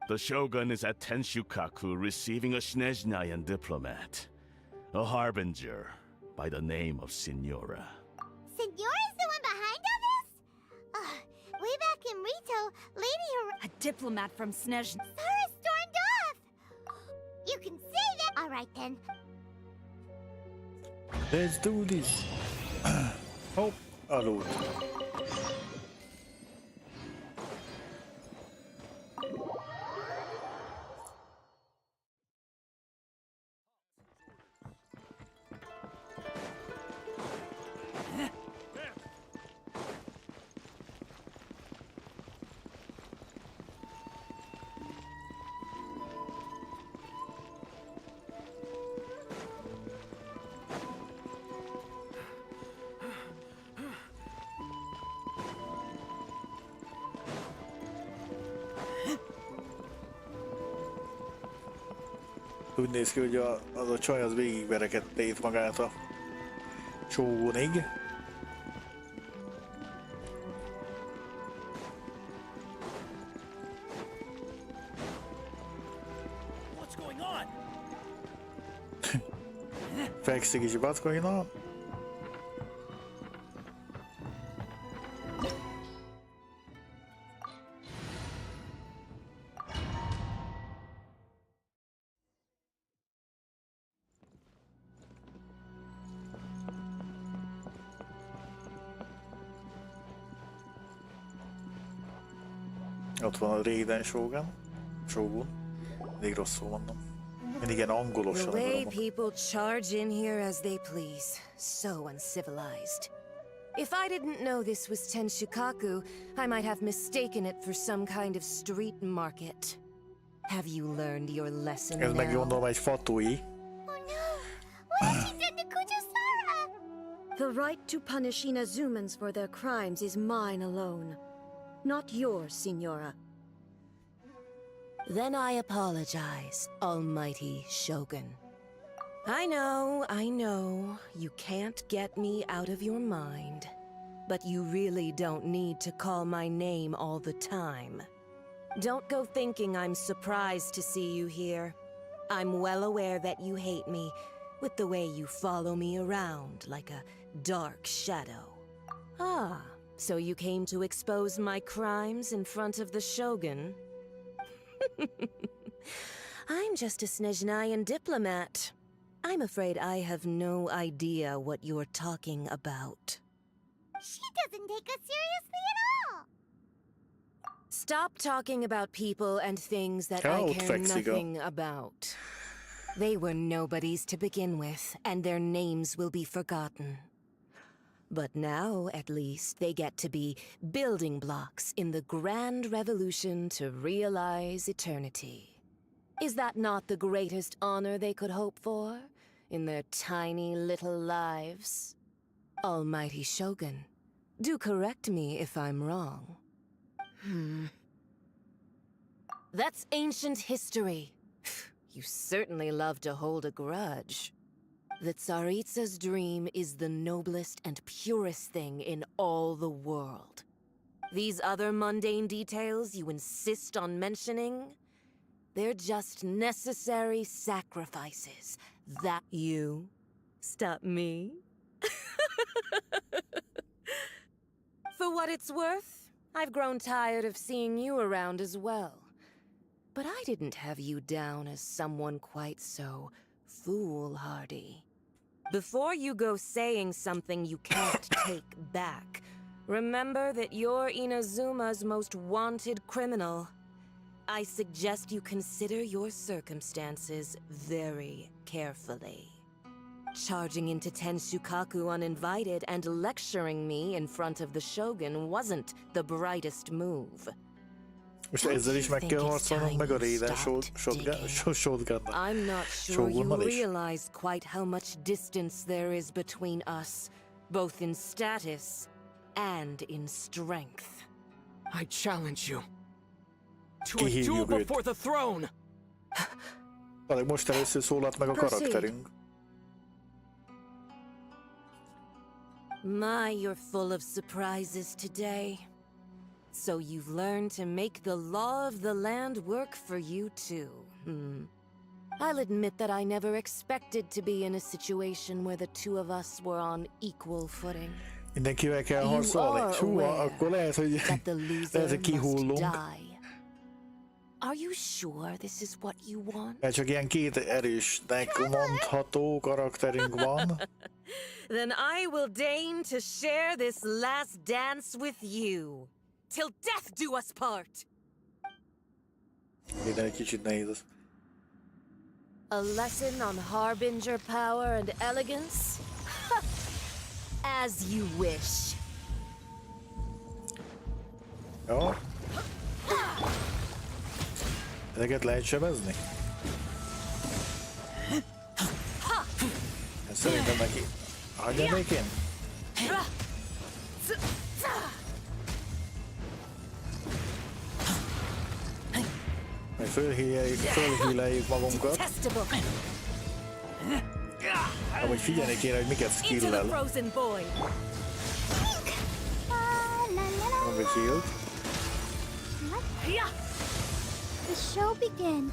The Shogun is at Tenshukaku receiving a Snezhnayan diplomat. A harbinger by the name of Signora. Signora's the one behind all this? Way back in Rito, Lady A diplomat from Snezhn. Sarah stormed off! You can say that! Alright then. Let's do this. Oh, aludt. Úgy néz ki, hogy az a csaj az végigverekedte itt magát a sógonig. Fekszik is what's going on? Ott van a Raiden Shogun. Mindig rosszul mondom. Mindig ilyen angolosan. The way people charge in here as they please. So uncivilized. If I didn't know this was Tenshukaku, I might have mistaken it for some kind of street market. Have you learned your lesson Ez meg now? gondolom egy fatui. What has she done to Kujo-Sara? The right to punish Inazumans for their crimes is mine alone. Not yours, Signora. Then I apologize, Almighty Shogun. I know, you can't get me out of your mind. But you really don't need to call my name all the time. Don't go thinking I'm surprised to see you here. I'm well aware that you hate me, with the way you follow me around like a dark shadow. Ah, so you came to expose my crimes in front of the Shogun? I'm just a Snezhnayan diplomat. I'm afraid I have no idea what you're talking about. She doesn't take us seriously at all! Stop talking about people and things that I Out, care Fexigo. nothing about. They were nobodies to begin with, and their names will be forgotten. But now, at least, they get to be building blocks in the grand revolution to realize eternity. Is that not the greatest honor they could hope for in their tiny little lives? Almighty Shogun, do correct me if I'm wrong. That's ancient history. You certainly love to hold a grudge. The Tsaritsa's dream is the noblest and purest thing in all the world. These other mundane details you insist on mentioning, they're just necessary sacrifices that you Stop me? For what it's worth, I've grown tired of seeing you around as well. But I didn't have you down as someone quite so foolhardy. Before you go saying something you can't take back, remember that you're Inazuma's most wanted criminal. I suggest you consider your circumstances very carefully. Charging into Tenshukaku uninvited and lecturing me in front of the Shogun wasn't the brightest move. Most ezzel is meg kell harcolnunk, meg a Raiden shotgunnal. I'm not sure you realize quite how much distance there is between us, both in status and in strength. I challenge you to a duel before the throne. Talán most először szólalt meg a karakterünk. My, you're full of surprises today. So you've learned to make the law of the land work for you too. I'll admit that I never expected to be in a situation where the two of us were on equal footing. Mindenkivel kell harcolni. Húha, akkor lehet, hogy kihullunk. Are you sure this is what you want? Mert csak ilyen két erősnek mondható karakterünk van. Then I will deign to share this last dance with you. Till death do us part! Minden egy kicsit nehéz. A lesson on harbinger power and elegance? As you wish. Jó. Ezeket lehet sebezni? Ezt szerintem neki. Hagyja békén? Majd fölhíleljük magunkat. Amúgy figyelni kéne, hogy miket skill-lel. Amúgy healed. The show begin.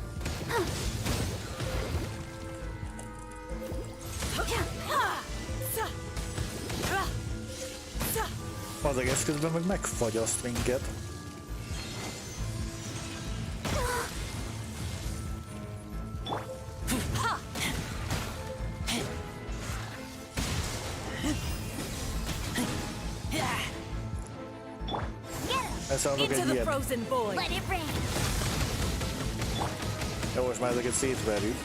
Az egész közben meg megfagyaszt minket. Elszállnak egy ilyet. De most már ezeket szétverjük.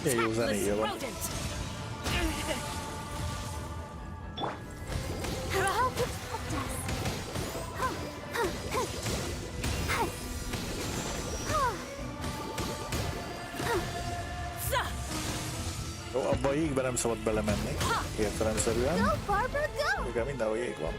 Milyen jó zenéje van. Jó, abba a jégbe nem szabad belemenni, értelemszerűen. Igen, mindenhol jég van.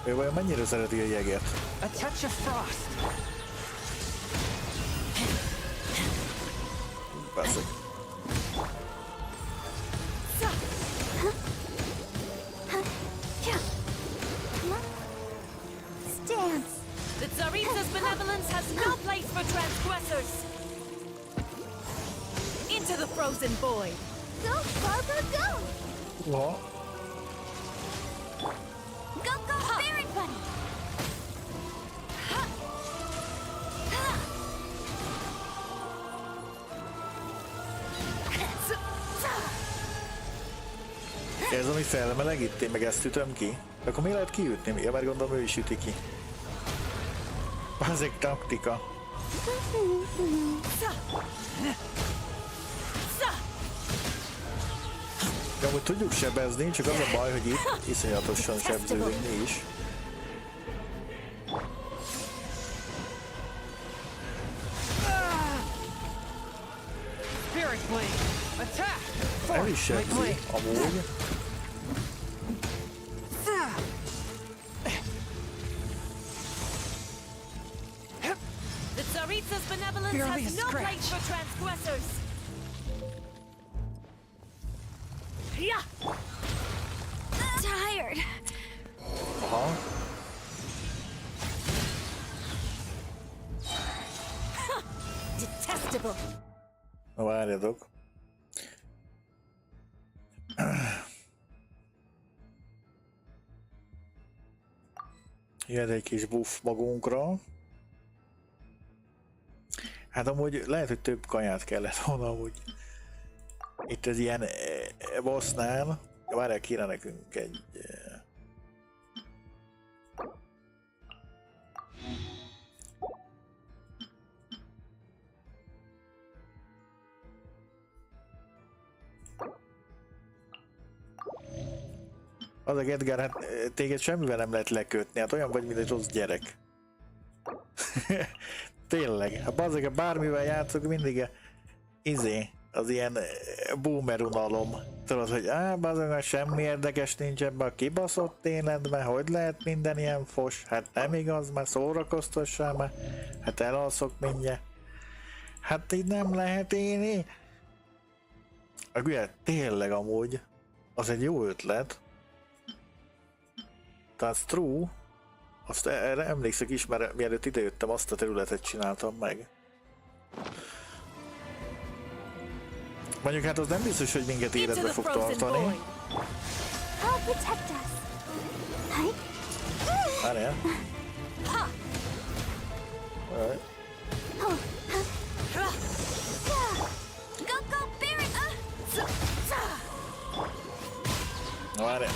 Ő vajon mennyire szereti a jeget? A touch of frost. Persze. Stance! The Tsaritsa's benevolence has no place for transgressors! Into the frozen void! Go, Barbara, go! What? Go, go, Spirit Bunny! Ez ami felmelegít, én meg ezt ütöm ki. De akkor mi lehet kiütni? Ja, mert gondolom ő is üti ki. Az egy taktika. Ja, amúgy tudjuk sebezni, csak az a baj, hogy itt iszonyatosan sebződünk mi is. El is sebzi, amúgy. The Tsaritsa's Benevolence Barely has a no scratch. place for transgressors. Yeah. Tired. Aha. Detestable. Na várjatok. Jön egy kis buff magunkra. Hát amúgy lehet, hogy több kaját kellett volna, hogy itt ez ilyen bossnál. Várjál, kéne nekünk egy... Az a Edgar, hát téged semmivel nem lehet lekötni, hát olyan vagy, mint egy rossz gyerek. Tényleg, hát bazzeg, bármivel játszok, mindig az ilyen boomer unalom. Tudod, hogy bazzeg, semmi érdekes nincs ebben a kibaszott életben, hogy lehet minden ilyen fos? Hát nem igaz, már szórakoztassál már, hát elalszok mindjárt. Hát így nem lehet élni. Ugye, tényleg amúgy, az egy jó ötlet. Tehát true, azt erre emlékszek is, mert mielőtt idejöttem, azt a területet csináltam meg. Mondjuk hát az nem biztos, hogy minket életbe fog tartani. Várjál. Na várjál.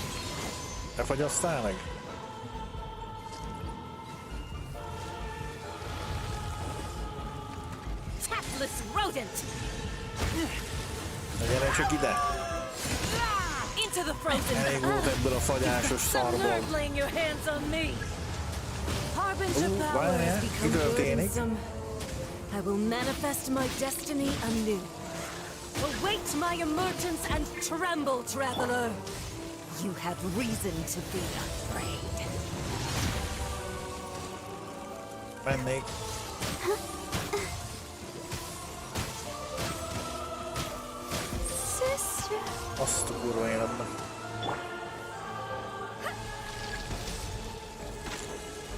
Ne fagyasztál meg? Tactless rodent. Na gyere csak ide! Into the frozen. Elég volt ebből a fagyásos szarból. Nerve laying your hands on me. Harbinger power várjál, has mi become történik? burdensome. I will manifest my destiny anew. Await my emergence and tremble, traveler. You have reason to be afraid. Mennék. Sister. Azt a kurva életben.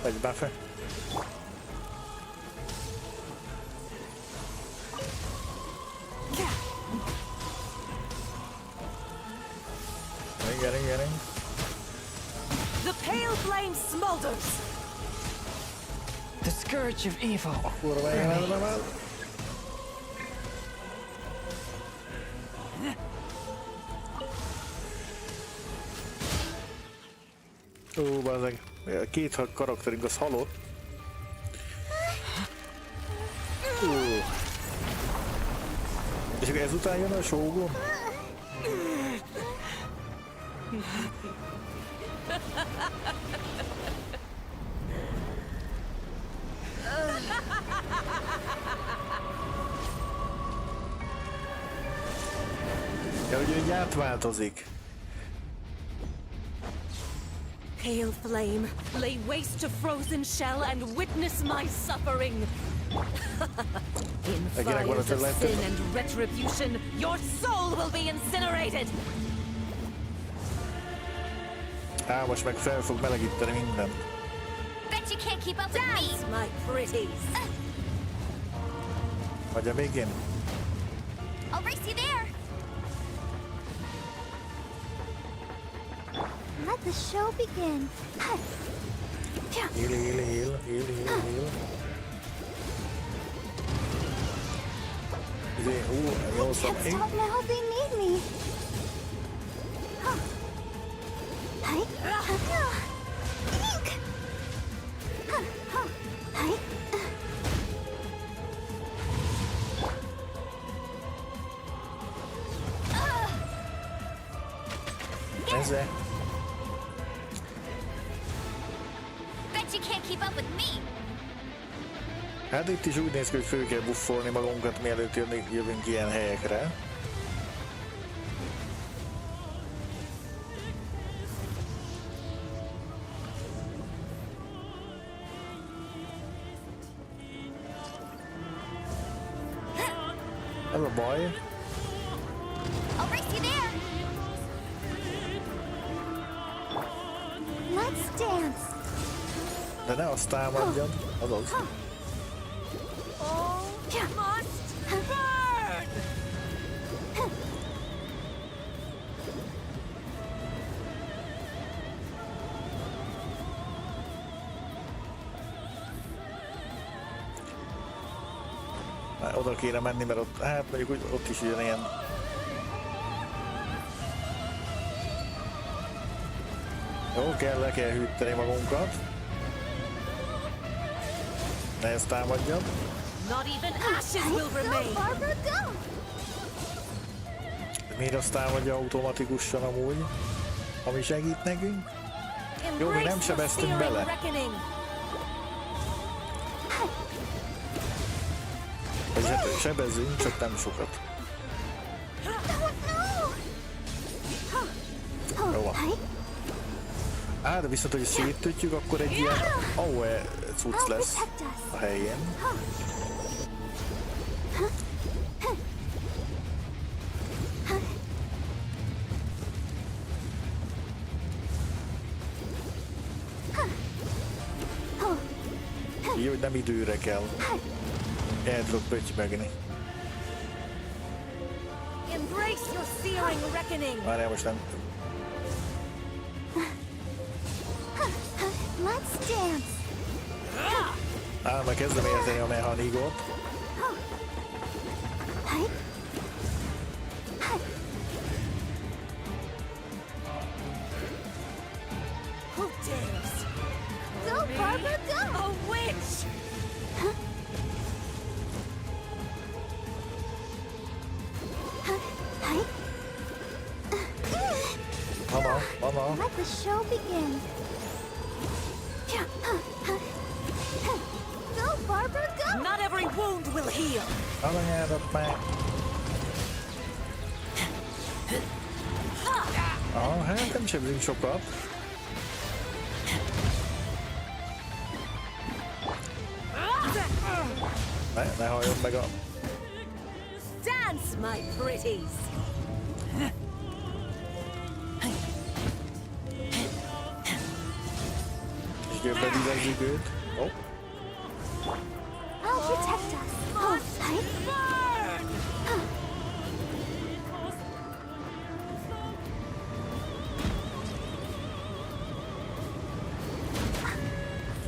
Vagy befe. Getting. The pale flame smolders. The scourge of evil. Kurva életben már. Ó, bazdmeg. Két karakterünk az halott. És akkor ezután jön a Shogun? Ja, hogy így átváltozik. Pale flame, lay waste to frozen shell and witness my suffering. In fires of sin and retribution, your soul will be incinerated. Most meg fel fog melegíteni minden. Bet you can't keep up with me. My pretties. Vagy a végén? I'll race you there. Let the show begin. Heal. Jó szó. Can't stop now, they need me. Ezzel. Bet you can't keep up with me. Hát itt is úgy néz ki, hogy föl kell buffolni magunkat, mielőtt jövünk ilyen helyekre. Ez a baj. I'll race you there. Let's dance. De ne azt támadjad, azaz. All must burn! Oda kéne menni, mert ott, hát mondjuk úgy, ott is ugyanilyen. Jó, le kell hűteni magunkat. Ne ezt támadjam. Not even ashes will remain. Go, Barbara, go! Miért azt támadja automatikusan amúgy? Ami segít nekünk? Jó, mi nem sebeztünk bele. Vagy sebezzünk, csak nem sokat. Jó van. Á, de viszont, hogy széttötjük, akkor egy ilyen cucc lesz a helyén. Így, hogy nem időre kell. El tudok pötymögni. Várjál, most nem. Let's dance. Már kezdem érteni a mechanikot. Who dares? Go, Barbara, go! A witch! Mama. Let the show begin. Go, Barbara, go! Not every wound will heal. Anyádat meg. Hát nem sebzünk sokat. Ne halljon meg a... Dance, my pretties! És bevizezzük őt. Oh. I'll protect us. Oh,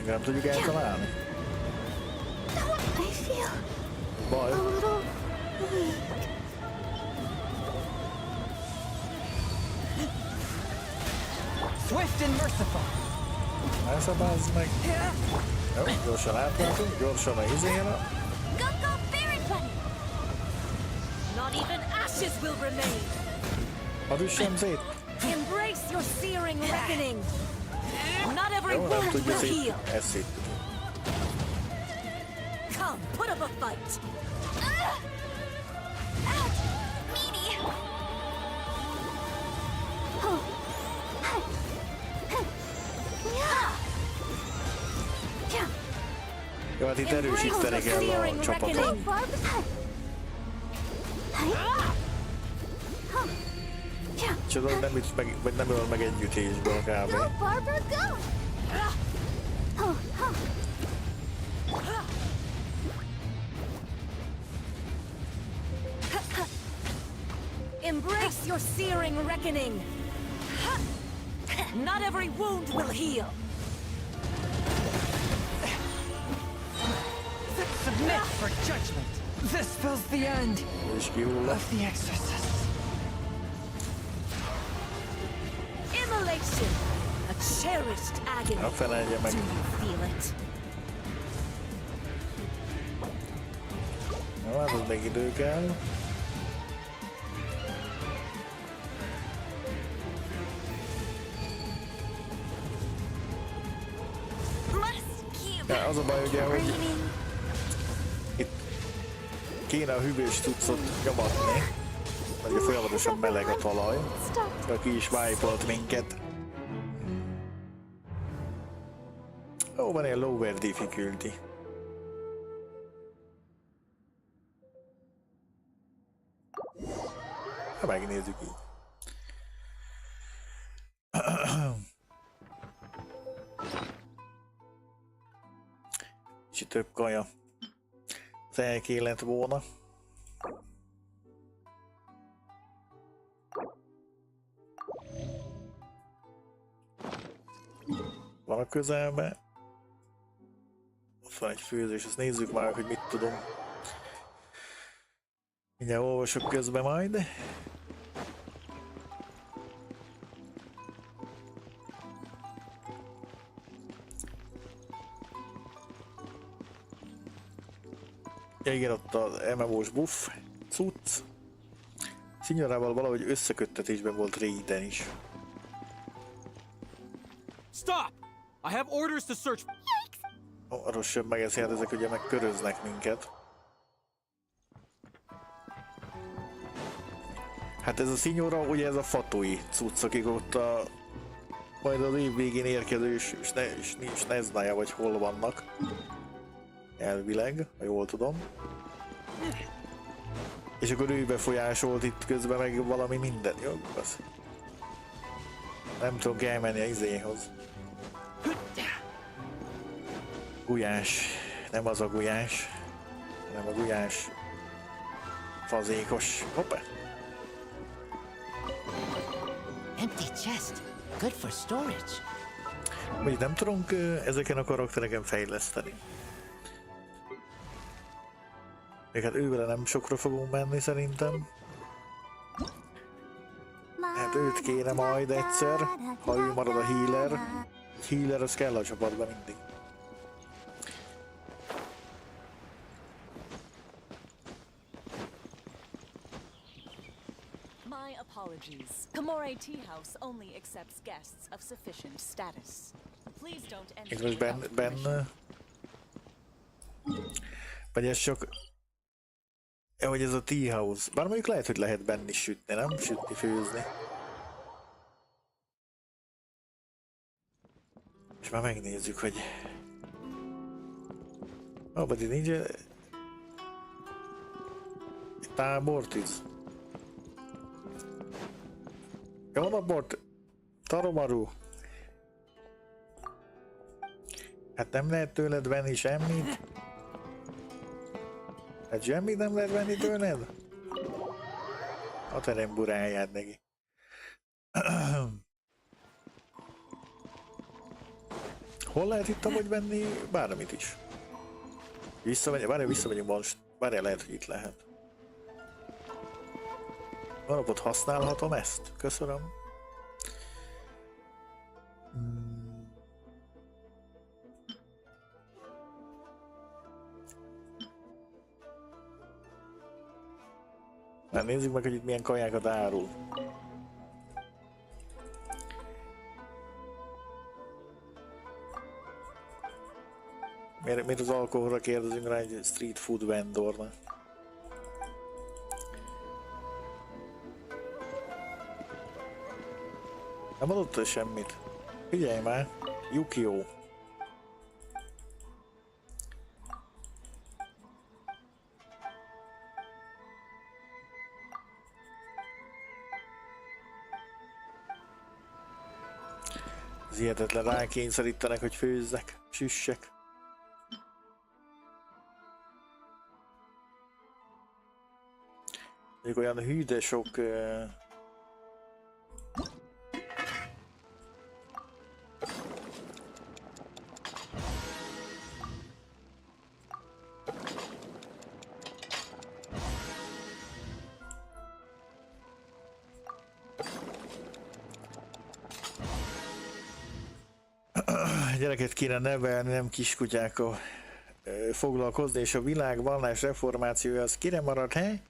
Nem tudjuk eltalálni. I feel Baj. a little weak. Swift and merciful. Ne szabázz meg. Jó, gyorsan átlátunk, gyorsan a izéra. Go, go, Barret Bunny! Not even ashes will remain. Hadd üssem szét. Embrace your searing reckoning. Not every Jó, nem wound tudja will szét. heal. Ez szét. Come, put up a fight. Meanie! Jó, hát itt erősíteni kell a csapatot. Csak hogy nem, vagy nem öl meg egy ütésből kb. Go, Barbara, go! Embrace your searing reckoning. Not every wound will heal. Submit for judgment. This spells the end of the exorcist. Immolation, a cherished agony. Na, felelje meg. Do you feel it? Jó, hát az még idő kell. Ja, az a baj ugye, hogy itt kéne a hűvös cuccot nyomatni, mert folyamatosan meleg a talaj, aki is wipe-olt minket. Ó, van egy lower difficulty. Ha megnézzük így. Kicsit több kaja. Az elkélett volna. Van a közelben. Ott van egy főzés, ezt nézzük már, hogy mit tudom. Mindjárt olvasok közben majd. Ja igen, ott az MMO-s buff cucc. Szinyorával valahogy összeköttetésben volt réden is. Stop! I have orders to search. Arról sem megeszi, hát ezek ugye megköröznek minket. Hát ez a szinyora, ugye ez a fatói cucc, akik ott a... majd az év végén érkező és Neznája vagy hol vannak. Elvileg, ha jól tudom. És akkor ő befolyásolt itt közben meg valami minden, jó? Az. Nem tudok elmenni a izéhoz. Gulyás. Nem az a gulyás, hanem a gulyás fazékos. Hoppá! Empty chest. Good for storage. Úgy nem tudunk ezeken a karaktereken fejleszteni. Még hát ővele nem sokra fogunk menni szerintem. Hát őt kéne majd egyszer, ha ő marad a healer. Egy healer az kell a csapatban mindig. My apologies. Kamore Tea House only accepts guests of sufficient status. Please don't enter. Itt most vagy ez csak... hogy ez a tea house. Bár mondjuk lehet, hogy lehet benni sütni, nem? Sütni, főzni. És már megnézzük, hogy... pedig nincs... egy tábort is. Jó napot! Taromaru! Hát nem lehet tőled venni semmit? Hát semmit nem lehet venni tőled? A terem buráját neki. Hol lehet itt amúgy venni bármit is? Visszamegyünk most. Várjál, lehet, hogy itt lehet. Valapot használhatom ezt? Köszönöm. Nézzük meg, hogy itt milyen kajákat árul. Miért az alkoholra kérdezünk rá egy street food vendornak? Nem adott semmit. Figyelj már, Yukio. Ez hihetetlen, rákényszerítenek, hogy főzzek, süssek. Még olyan hű, de sok... gyereket kéne nevelni, nem kiskutyákkal foglalkozni, és a világvallás reformációja az kire maradt, he?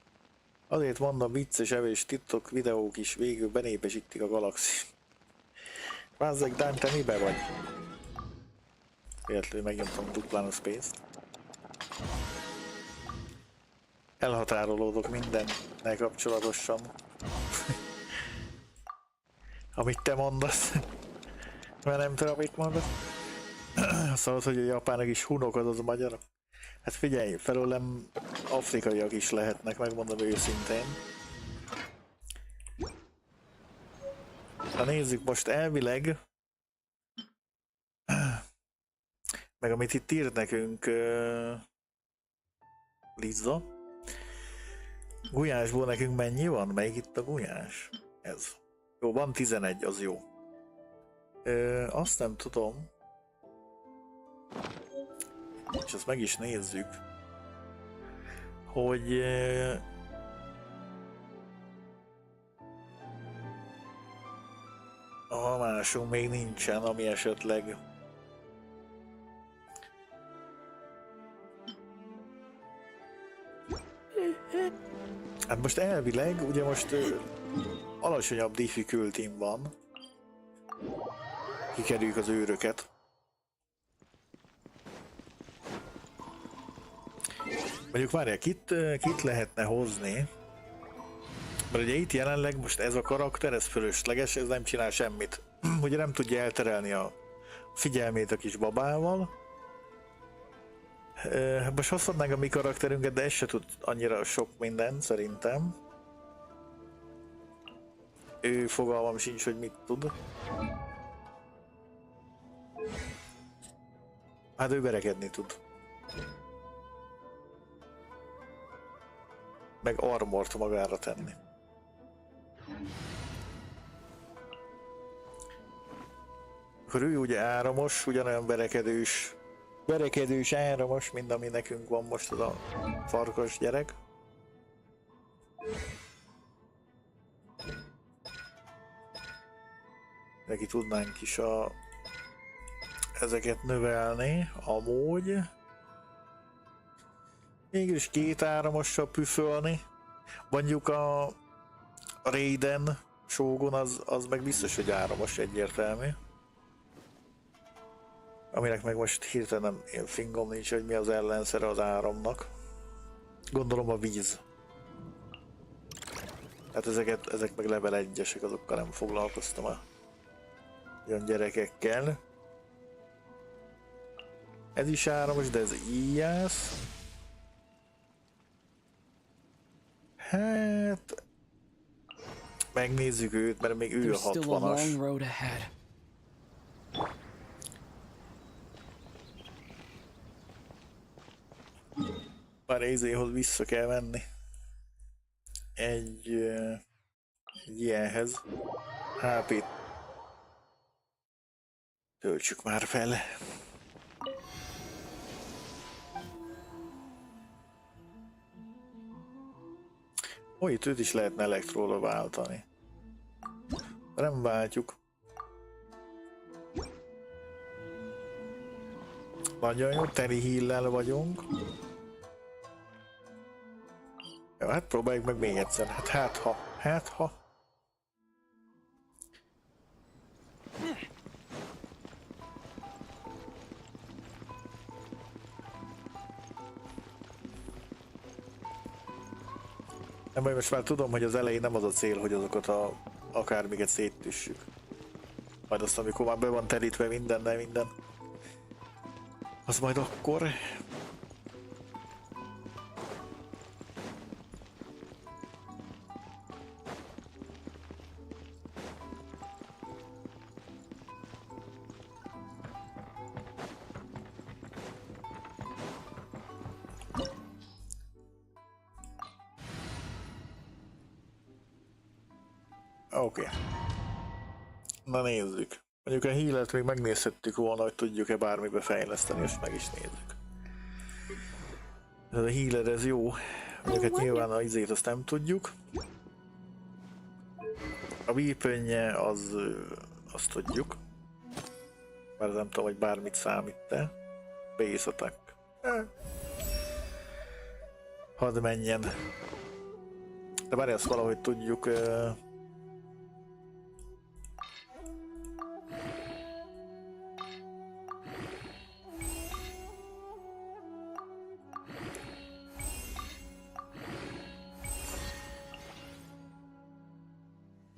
Azért mondom, vicces evés TikTok videók is végül benépesítik a galaxis. Vázzak, Dan, te mibe vagy? Véletlenül megnyomtam duplán a space-t. Elhatárolódok mindennel kapcsolatosan. Amit te mondasz. Mert nem tudom, mit mondasz. Azt mondod, hogy a japánok is hunok, az a magyarok. Hát figyelj, felőlem afrikaiak is lehetnek, megmondom őszintén. nézzük most elvileg. Meg amit itt írt nekünk Liza. Gulyásból nekünk mennyi van? Melyik itt a gulyás? Ez. Jó, van 11, az jó. Azt nem tudom. És azt meg is nézzük, hogy a másunk még nincsen, ami esetleg hát most elvileg, ugye most alacsonyabb difficultyn van. Kikerüljük az őröket. Mondjuk várjál, kit lehetne hozni? Mert ugye itt jelenleg most ez a karakter, ez fölösleges, ez nem csinál semmit. Ugye nem tudja elterelni a figyelmét a kis babával. Most hozhatnánk a mi karakterünket, de ez se tud annyira sok mindent szerintem. Ő fogalmam sincs, hogy mit tud. Hát ő verekedni tud. Meg armort magára tenni. Akkor ő ugye áramos, ugyanolyan verekedős áramos, mint ami nekünk van most az a farkas gyerek. Neki tudnánk is ezeket növelni, amúgy. Mégis 2 áramossal püfölni. Mondjuk a Raiden Shogun az meg biztos, hogy áramos, egyértelmű. Aminek meg most hirtelen nem fingom nincs, hogy mi az ellenszere az áramnak. Gondolom a víz. Hát ezek meg level 1-esek, azokkal nem foglalkoztam a olyan gyerekekkel. Ez is áramos, de ez íjász. Hát... Megnézzük őt, mert még ő a 60-as. Már Ézéhoz vissza kell menni. Egy ilyenhez. HP-t töltsük már fel. Ó, itt őt is lehetne elektróra váltani. Nem váltjuk. Nagyon jó, teli heal-lel vagyunk. Jó, hát próbáljuk meg még egyszer. Hát ha. Nem, majd most már tudom, hogy az elején nem az a cél, hogy azokat akármiket széttüssük. Majd azt, amikor már be van terítve minden. Az majd akkor... Oké. Na nézzük. Mondjuk a healet még megnézhettük volna, hogy tudjuk-e bármibe fejleszteni, és meg is nézzük. Ez a healer, ez jó. Mondjuk hát nyilván a izét azt nem tudjuk. A weaponje azt tudjuk. Már nem tudom, hogy bármit számít-e. Base attack. Hadd menjen. De bár ezt valahogy tudjuk...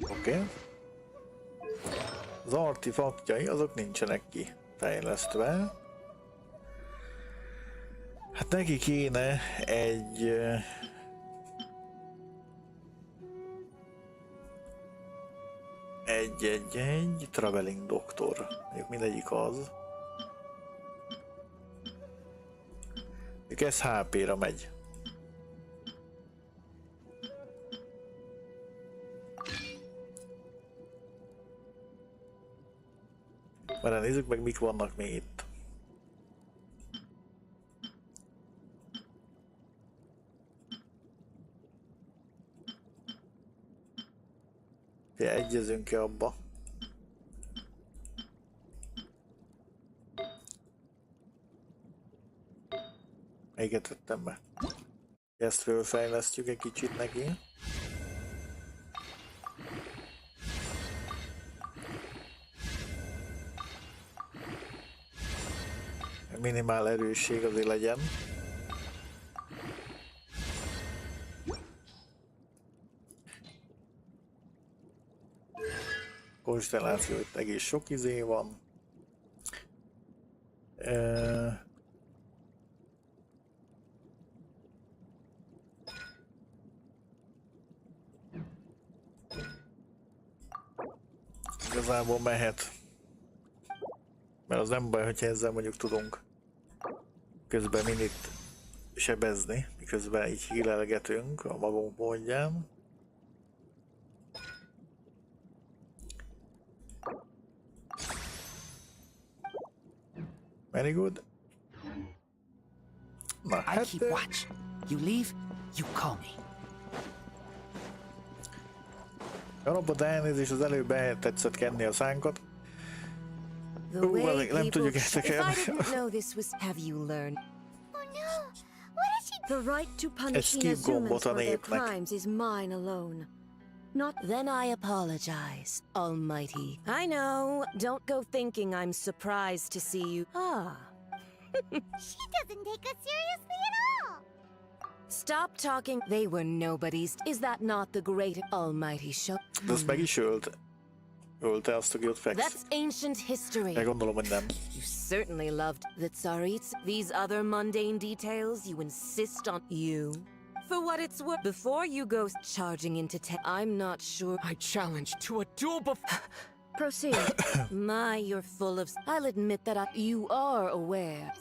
Oké. Az artifaktjai azok nincsenek kifejlesztve. Hát neki kéne egy... Egy traveling doktor. Mondjuk mindegyik az. Ez HP-ra megy. Mert nézzük meg, mik vannak még itt. Egyezünk-e abba? Melyiket tettem be? Ezt fölfejlesztjük egy kicsit neki. Minimál erősség azért legyen. Konstelláció, itt egész sok izé van. Igazából mehet. Mert az nem baj, hogyha ezzel mondjuk tudunk közben minit sebezni, miközben így hílelgetünk a magunk módján. Very good. Na, hát... I keep watch. You leave, you call me. Alapot elnézést, az előbb tetszett kenni a szánkat. Nem tudjuk ezt el. The right to punish Inazumans for their crimes is mine alone. Not then I apologize, Almighty. I know. Don't go thinking I'm surprised to see you. She doesn't take us seriously at all. Stop talking. They were nobodies. Is that not the great Almighty show? De azt meg is ölte azt, aki ott fekszik. That's ancient history. Meg gondolom, hogy nem. You certainly loved the Tsarits. These other mundane details you insist on. You. For what it's worth, before you go charging into I'm not sure. I challenge to a duel before. Proceed. My, you're full of... I'll admit that you are aware.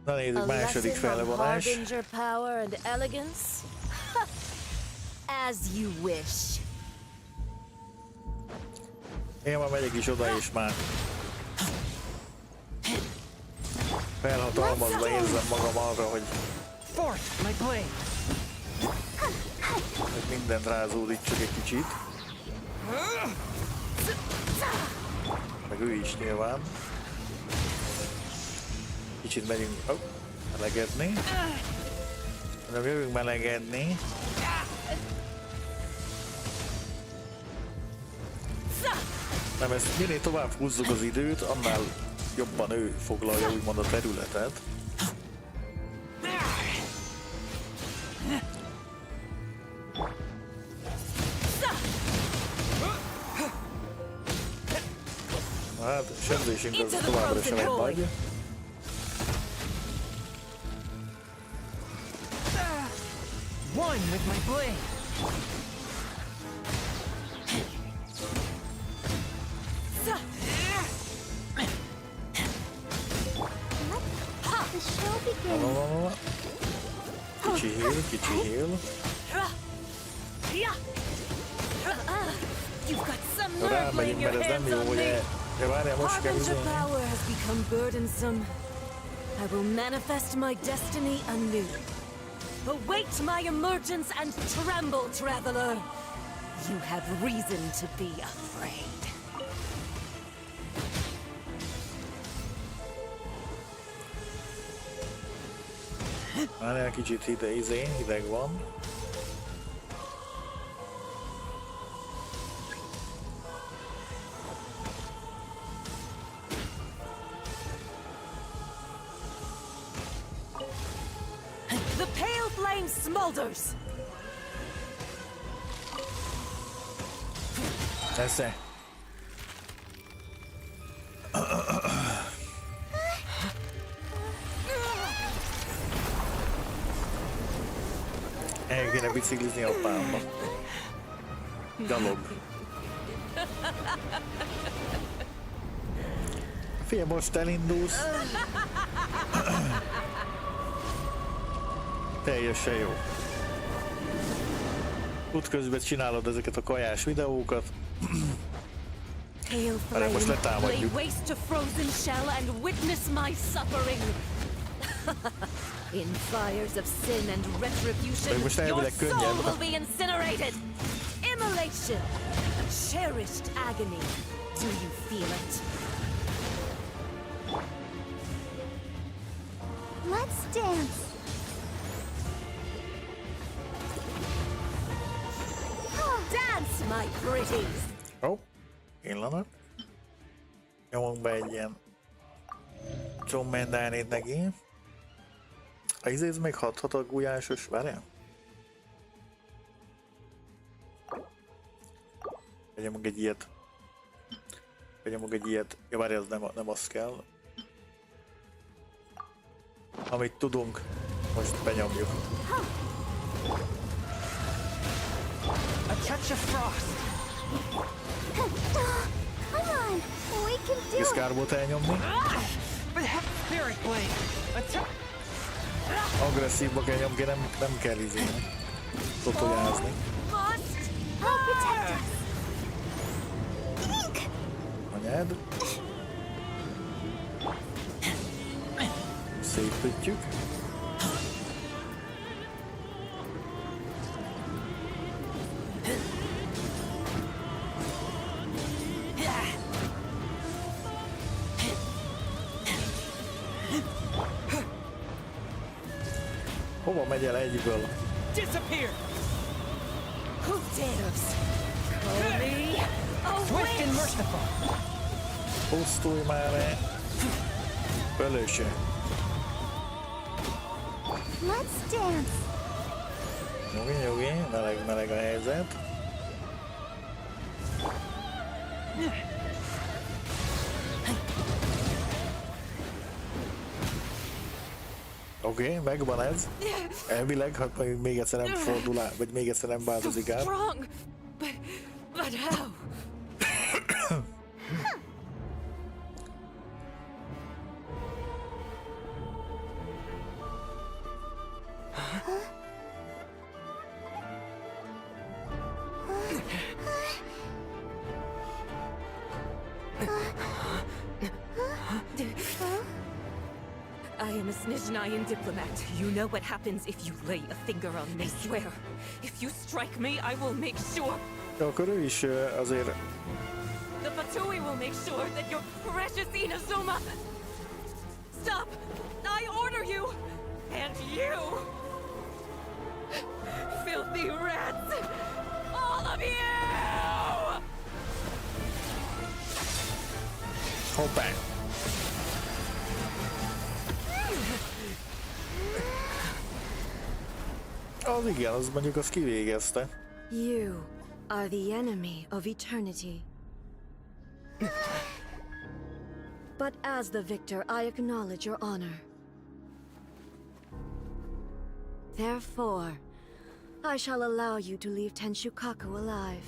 Na nézzük, második felvonás. Harbinger power and elegance? As you wish. Én már megyek is oda és már felhatalmazva érzem magam arra, hogy mindent rázódik csak egy kicsit. Meg ő is nyilván. Kicsit megyünk melegedni. Nem jövünk melegedni. Nem, ezt minél tovább húzzuk az időt, annál jobban ő foglalja úgymond a területet. Hát, sebzésünk az továbbra sem egy nagy. One with my blade. Kicsi heal. Rámegyünk, mert ez nem jó, ugye? De várjál, most kell Harbinger power has become burdensome. I will manifest my destiny anew. Await my emergence and tremble, traveler. You have reason to be afraid. Várjál, kicsit hideg van. The pale flame smolders. Esze. El kéne biciklizni Japánba. Gyalog. Figyelj, most elindulsz. Teljesen jó. Útközben csinálod ezeket a kajás videókat. Hail Mert most flame, lay letámadjuk. waste to frozen shell and witness my suffering. In fires of sin and retribution, most your elvileg soul könnyebb. will be incinerated. Immolation, cherished agony. Do you feel it? Let's dance. Dance, my pretties. Ó, pillanat. Nyomunk be egy ilyen csommendánét neki. A izéz még hathat a gulyásos, várjál? Benyomunk egy ilyet. Benyomunk egy ilyet. Ja, várj, ez nem az kell. Amit tudunk, most benyomjuk. A touch of frost. Come on, we can do it. Diszkárbot elnyomni. But have spirit blade. A touch. Agresszívba kell nyomni, nem kell izélni. Totojázni. I'll protect us. Anyád. Szépítjük. Hova megy el egyből? Disappear. Who dares? Call me a Swift and witch. merciful. Pusztulj már el! Fölöse! Let's dance. Nyugi, meleg a helyzet. Oké, megvan ez. Elvileg, ha még egyszer nem fordul át, vagy még egyszer nem változik át. Strong, but how? I am a Snezhnayan diplomat. You know what happens if you lay a finger on me. I swear, if you strike me, I will make sure. De akkor ő is azért... The Fatui will make sure that your precious Inazuma... Stop! I order you! And you! Filthy rats! All of you! Hoppá! Az igen, az mondjuk az kivégezte. You are the enemy of eternity. But as the victor, I acknowledge your honor. Therefore, I shall allow you to leave Tenshukaku alive.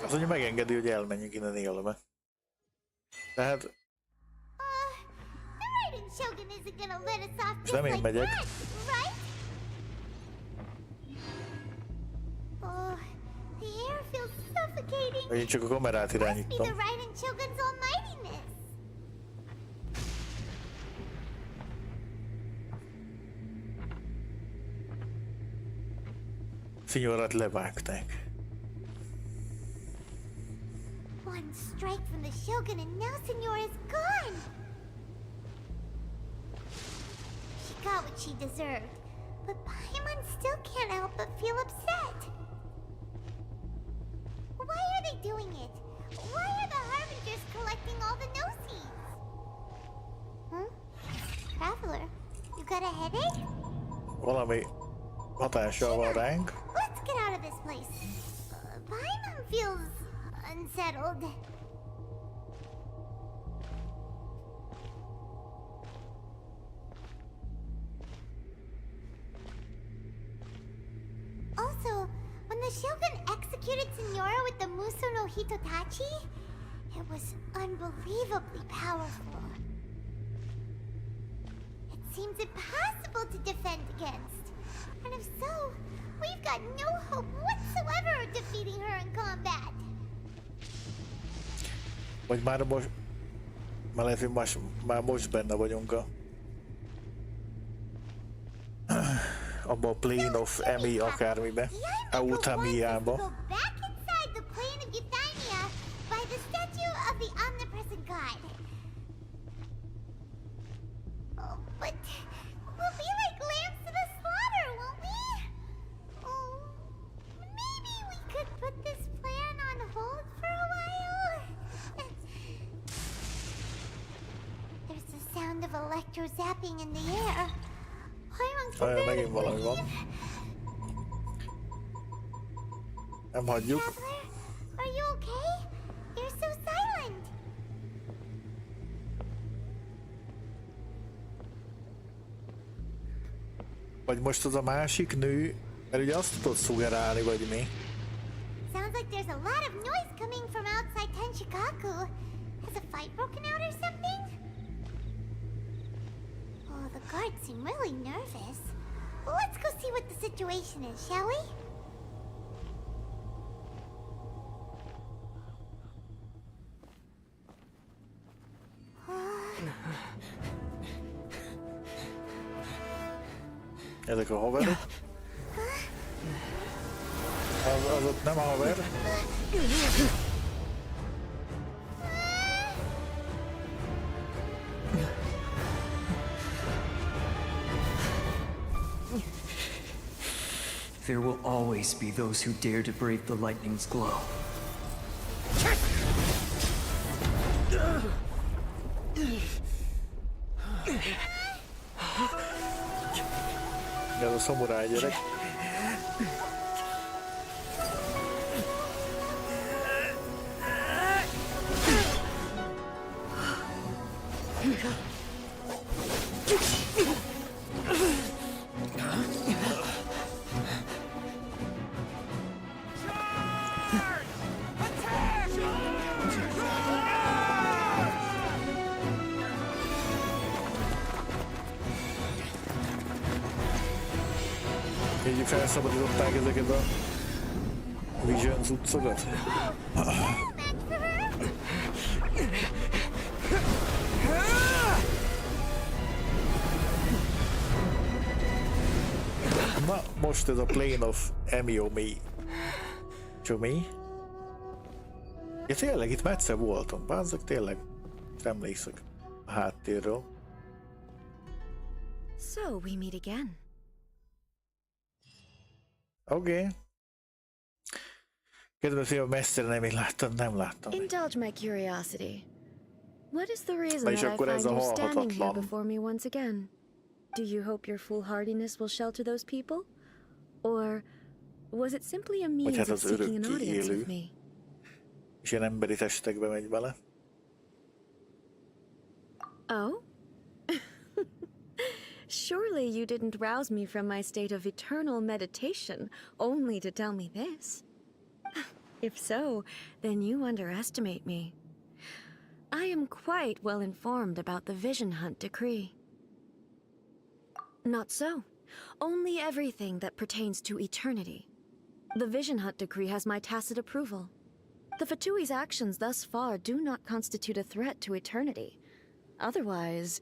Az mondja megengedi, hogy elmenjünk innen élve. Tehát... The Raiden Shogun isn't gonna let us off just nem én like megyek. that, right? Oh, the air feels suffocating. Én csak a kamerát Must be irányítom. the Raiden Shogun's almightiness. Szinyorát levágták. One strike from the Shogun and now Senor is gone. She got what she deserved, but Paimon still can't help but feel upset. Why are they doing it? Why are the Harbingers collecting all the no-seeds? Huh? Traveler, you got a headache? Valami hatással van ránk. Let's get out of this place. Paimon feels unsettled. the Shogun executed Signora with the Muso no Hitotachi, it was unbelievably powerful. It seems impossible to defend against. And if so, we've got no hope whatsoever of defeating her in combat. Vagy már lehet, hogy már most benne vagyunk abba a Plane of Emi akármibe, Autamiába. Go back inside the plane of Euthymia by the statue of the omnipresent god. Oh, but we'll be like lambs to the slaughter, won't we? Oh, maybe we could put this plan on hold for a while? There's the sound of electro zapping in the air. Megint valami van. Nem hagyjuk. Traveler, are you okay? You're so silent. Vagy most az a másik nő, mert ugye azt tudod szugerálni, vagy mi? Sounds like there's a lot of noise coming from outside Tenshikaku. Has a fight broken out or something? Oh, the guards seem really nervous. Well, let's go see what the situation is, shall we? Ezek a haverok. Az ott nem a haver. There will always be those who dare to brave the lightning's glow. Ez a szamuráj gyerek. Így felszabadították ezeket a Vision cuccokat. Na, most ez a Plane of Emiomi. Csomi? Ja tényleg, itt már egyszer voltam. Bázzak, tényleg. Emlékszek a háttérről. So, we meet again. Oké. Kedves film, messzire nem láttam. Indulge my curiosity. What is the reason Na és that I akkor ez find a you standing here halhatatlan. before me once again? Do you hope your foolhardiness will shelter those people? Or was it simply a Vagy means hát of az seeking an örökké audience élő. with me? És ilyen emberi testekbe megy bele. Oh? Surely you didn't rouse me from my state of eternal meditation only to tell me this. If so, then you underestimate me. I am quite well informed about the Vision Hunt decree. Not so. Only everything that pertains to eternity. The Vision Hunt decree has my tacit approval. The Fatui's actions thus far do not constitute a threat to eternity. Otherwise,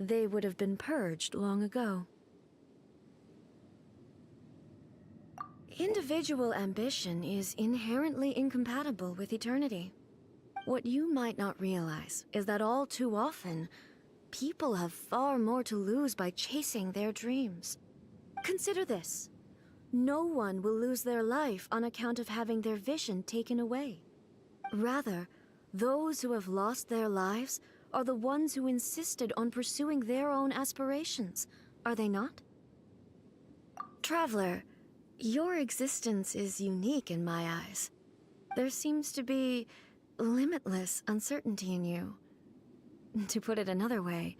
they would have been purged long ago. Individual ambition is inherently incompatible with eternity. What you might not realize is that all too often, people have far more to lose by chasing their dreams. Consider this. No one will lose their life on account of having their vision taken away. Rather, those who have lost their lives are the ones who insisted on pursuing their own aspirations, are they not? Traveler, your existence is unique in my eyes. There seems to be limitless uncertainty in you. To put it another way,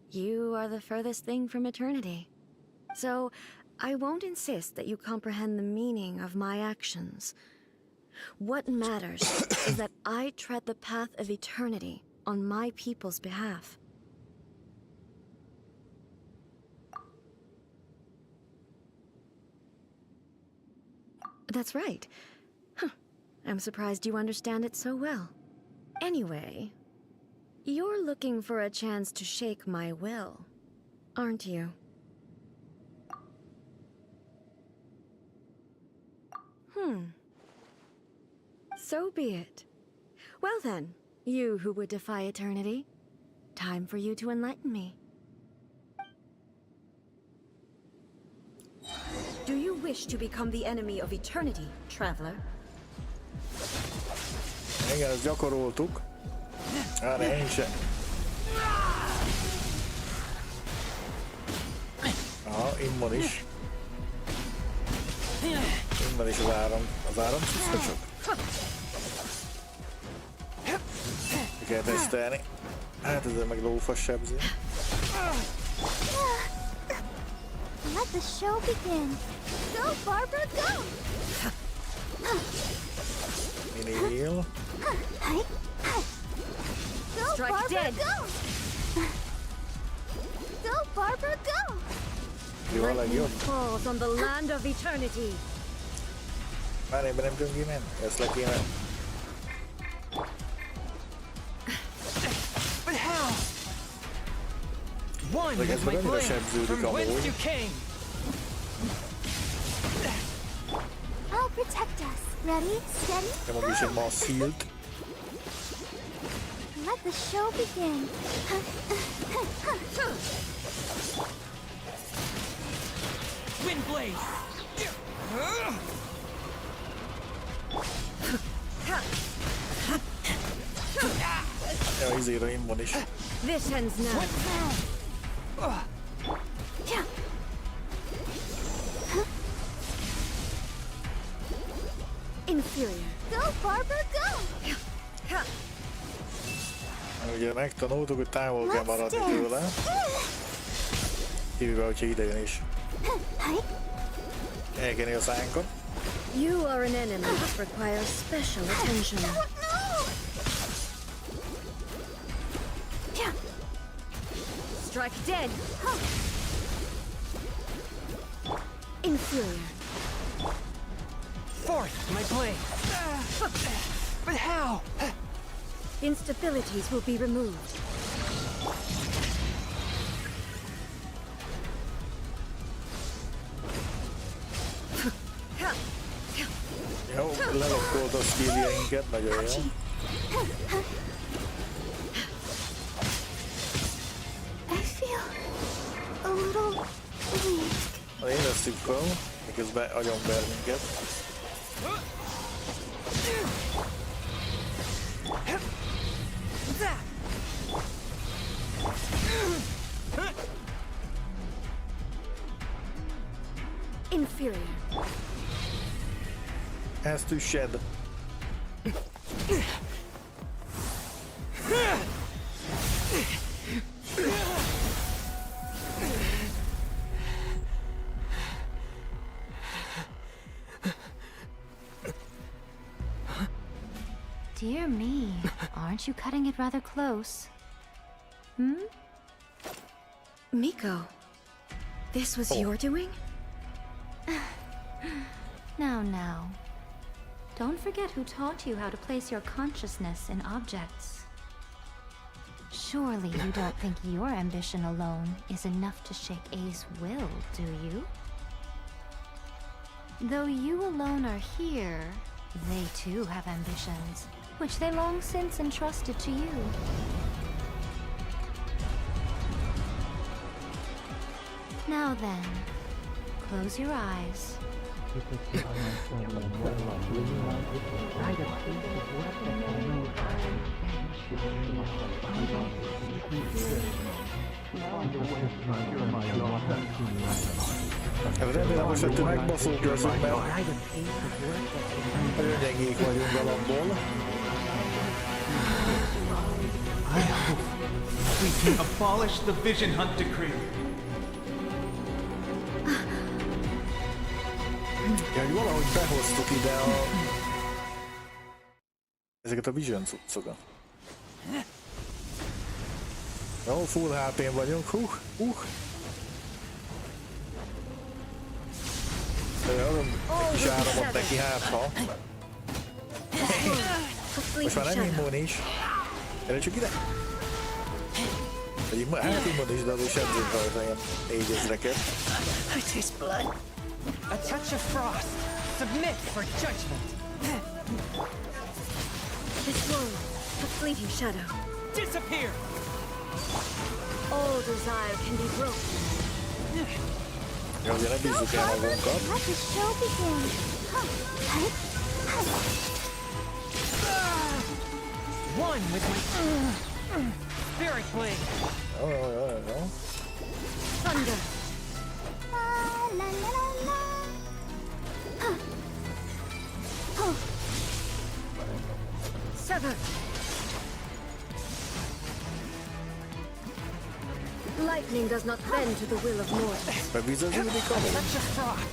you are the furthest thing from eternity. So, I won't insist that you comprehend the meaning of my actions. What matters is that I tread the path of eternity on my people's behalf. That's right. Huh. I'm surprised you understand it so well. Anyway, you're looking for a chance to shake my will, aren't you? So be it. Well then, you who would defy eternity, time for you to enlighten me. Do you wish to become the enemy of eternity, traveler? Igen, ezt gyakoroltuk. Erre én sem. Aha, innen is. Innen is az áram csiszka csak. Ki kell tesztelni. Hát ezzel meg lófasz sebzi. Let the show begin. Go, Barbara, go! Mini heal. Go, Strike Barbara, dead. go! Go, Barbara, go! Jó a legjobb. Falls on the land of eternity. Már én be nem tudunk innen? Ezt le kéne. But how? One Like, is ez my meg annyira blade sebződik from whence amúgy. you came. I'll protect us. Ready, steady, Nem amúgy is egy mass healt. let the show begin. Wind blade. Ja, izére immun is. This ends now. Inferior. Go, Barbara, go! Ugye megtanultuk, hogy távol kell maradni tőle. Kivéve, hogyha idejön is. Elkenni a szánkat. You are an enemy that requires special attention. Strike dead. Inferior. Forth my blade. But how? Instabilities will be removed. Jó, lelokkolt a skilljeinket, nagyon jó. I feel a little weak. Érezzük fel, miközben agyonver minket. Inferior. Has to shed. Dear me, aren't you cutting it rather close? Hmm? Miko, this was your doing? Now. Don't forget who taught you how to place your consciousness in objects. Surely you don't think your ambition alone is enough to shake A's will, do you? Though you alone are here, they too have ambitions, which they long since entrusted to you. Now then, close your eyes. Remélem, hogy ettől megbaszók leszünk, mert nagyon gyengék vagyunk alapból. I hope we can abolish the Vision Hunt decree. Ja, hogy valahogy behoztuk ide ezeket a vision cuccokat. Jó, full HP-n vagyunk, Egy kis áramot neki, hát ha. Most már nem immunis. Gyere csak ide! Hát immunis, de azért sebzünk rajta ilyen 4000-eket. I taste blood. A touch of frost. Submit for judgment. This one, a fleeting shadow. Disappear! All desire can be broken. Jó, ugye ne bízzuk el magunkat. Let the show begin. One with my spirit blade. Jó. Thunder. La la la la. Sever. Lightning does not bend to the will of mortals. Bebizonyódik amúgy? Touch of frost.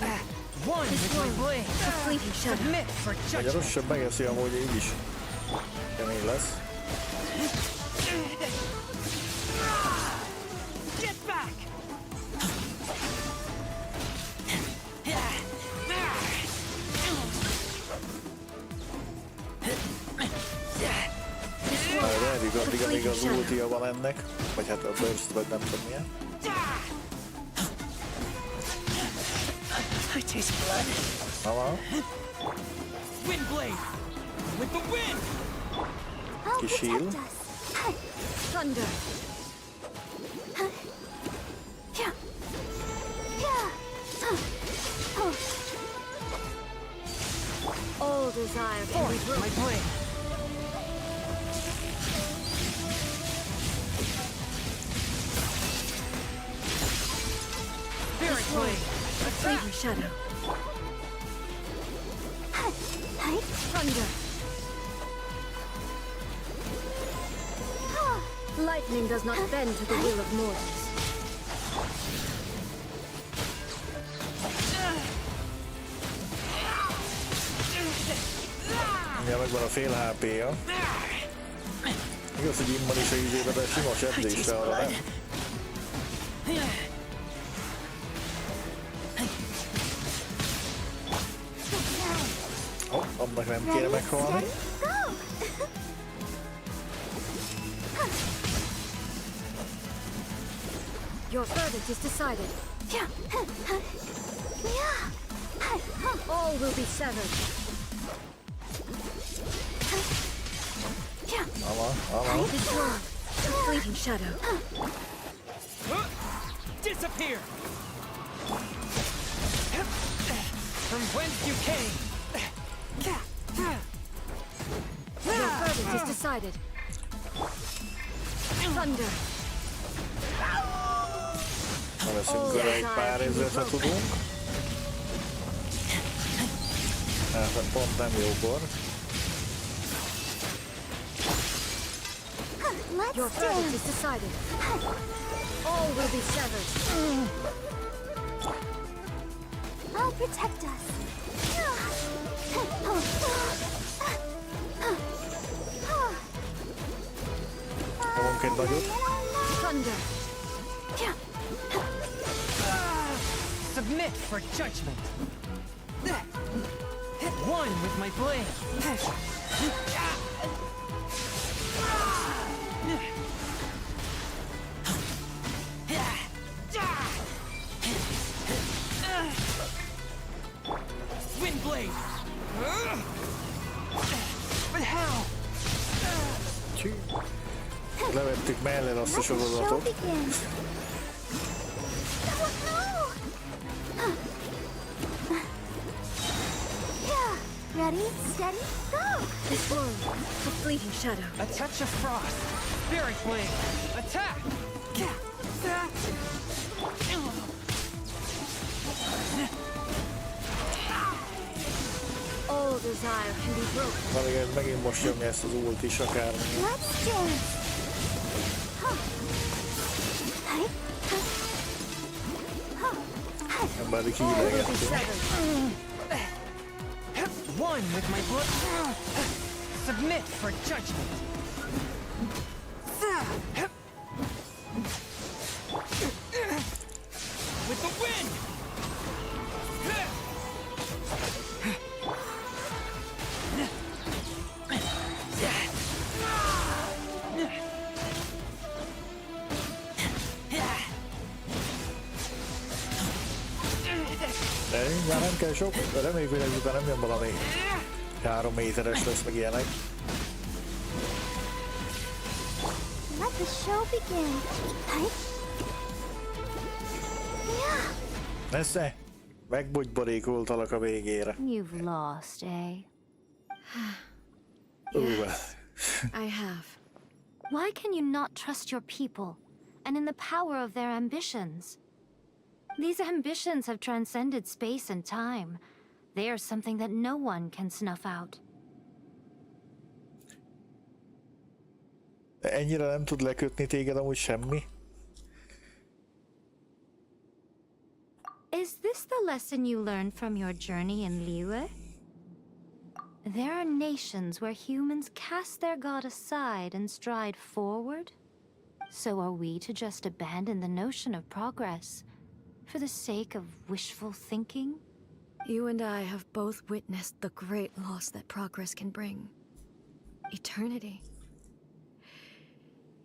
One with my blade. A fleeting shadow. Submit for Egy judgment. rosszabb megeszi amúgy így is. Kemény lesz. Get back! Várjuk addig, amíg az ultia van ennek. Vagy hát a burst, vagy nem tudom milyen. I taste blood. Na van. Wind blade. With the wind. Kis heal. Thunder. All desire can be broken. My blade. Spirit blade. A fleeting shadow. Thunder. Lightning does not bend to the will of mortals. Ja, megvan a fél HP-ja. Igaz, hogy immunis a izébe, de sima sebzésre arra nem. Annak nem kéne meghalni. Your verdict is decided. All will be severed. This one, a fleeting shadow. Disappear! From whence you came! Your verdict is decided. Thunder. Na veszünk vele egy pár ezret, ha tudunk. Hát pont nem jókor. Your verdict is decided. All will be severed. I'll protect us. Nyomunk egy nagyot. Thunder. Submit for judgment. One with my blade. Wind blade. But how? Levettük mellé azt a sorozatot. Ready, steady, go! This one, a fleeting shadow. A touch of frost. Spirit blade. Attack! All desire can be broken. Na igen, megint most jönni ezt az ult is akár. Let's dance! Nem bádik hílegetni. One with my blood. Submit for judgment. With the wind! De mindjárt nem kell sok, de reméljük, hogy ezután nem jön valami 3 méteres lesz, meg ilyenek. Let the show begin. Right? Yeah. Nesze, megbogyborékoltalak a végére. You've lost, eh? I have. Why can you not trust your people and in the power of their ambitions? These ambitions have transcended space and time. They are something that no one can snuff out. De ennyire nem tud lekötni téged amúgy semmi? Is this the lesson you learned from your journey in Liyue? There are nations where humans cast their god aside and stride forward. So are we to just abandon the notion of progress for the sake of wishful thinking? You and I have both witnessed the great loss that progress can bring. Eternity.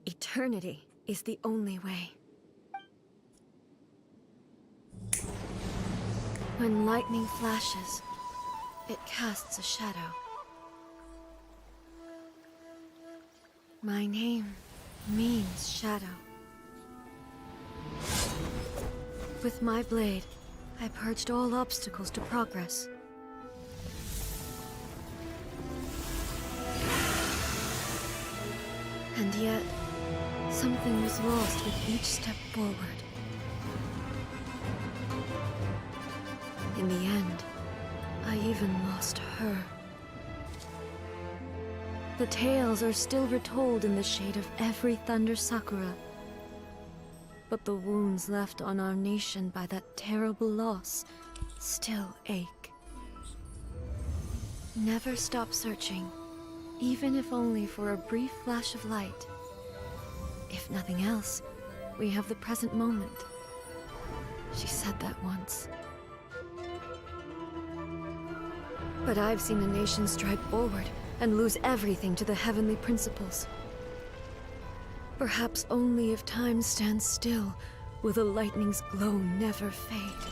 Eternity is the only way. When lightning flashes, it casts a shadow. My name means shadow. With my blade, I purged all obstacles to progress. And yet, something was lost with each step forward. In the end, I even lost her. The tales are still retold in the shade of every Thunder Sakura. But the wounds left on our nation by that terrible loss still ache. Never stop searching, even if only for a brief flash of light. If nothing else, we have the present moment. She said that once. But I've seen a nation stride forward and lose everything to the heavenly principles. Perhaps only if time stands still will the lightning's glow never fade.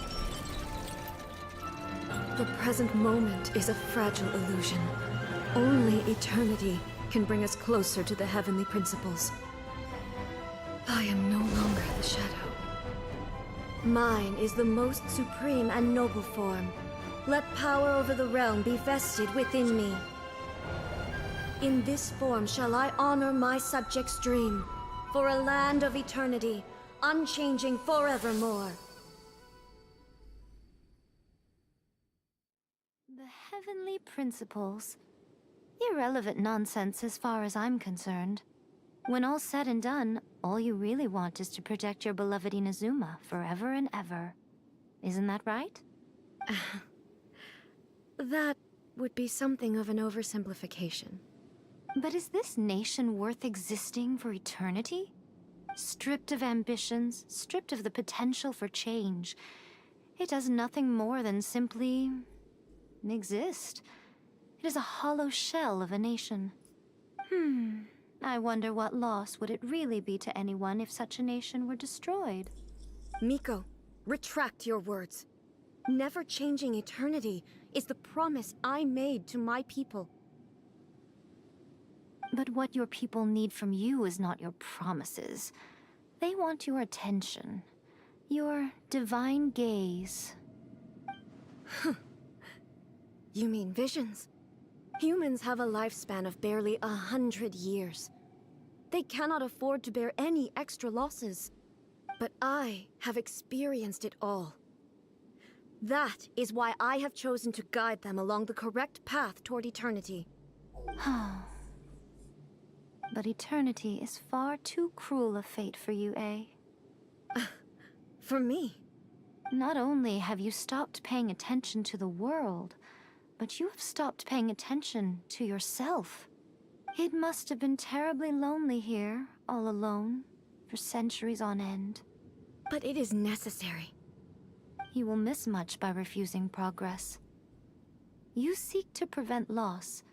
The present moment is a fragile illusion. Only eternity can bring us closer to the heavenly principles. I am no longer the shadow. Mine is the most supreme and noble form. Let power over the realm be vested within me. In this form shall I honor my subjects' dream, for a land of eternity, unchanging forevermore. The heavenly principles? Irrelevant nonsense as far as I'm concerned. When all's said and done, all you really want is to protect your beloved Inazuma forever and ever. Isn't that right? That would be something of an oversimplification. But is this nation worth existing for eternity? Stripped of ambitions, stripped of the potential for change, it does nothing more than simply exist. It is a hollow shell of a nation. I wonder what loss would it really be to anyone if such a nation were destroyed. Miko, retract your words. Never changing eternity is the promise I made to my people. But what your people need from you is not your promises. They want your attention. Your divine gaze. You mean visions? Humans have a lifespan of barely 100 years. They cannot afford to bear any extra losses. But I have experienced it all. That is why I have chosen to guide them along the correct path toward eternity. But eternity is far too cruel a fate for you, eh? For me? Not only have you stopped paying attention to the world, but you have stopped paying attention to yourself. It must have been terribly lonely here, all alone, for centuries on end. But it is necessary. You will miss much by refusing progress. You seek to prevent loss,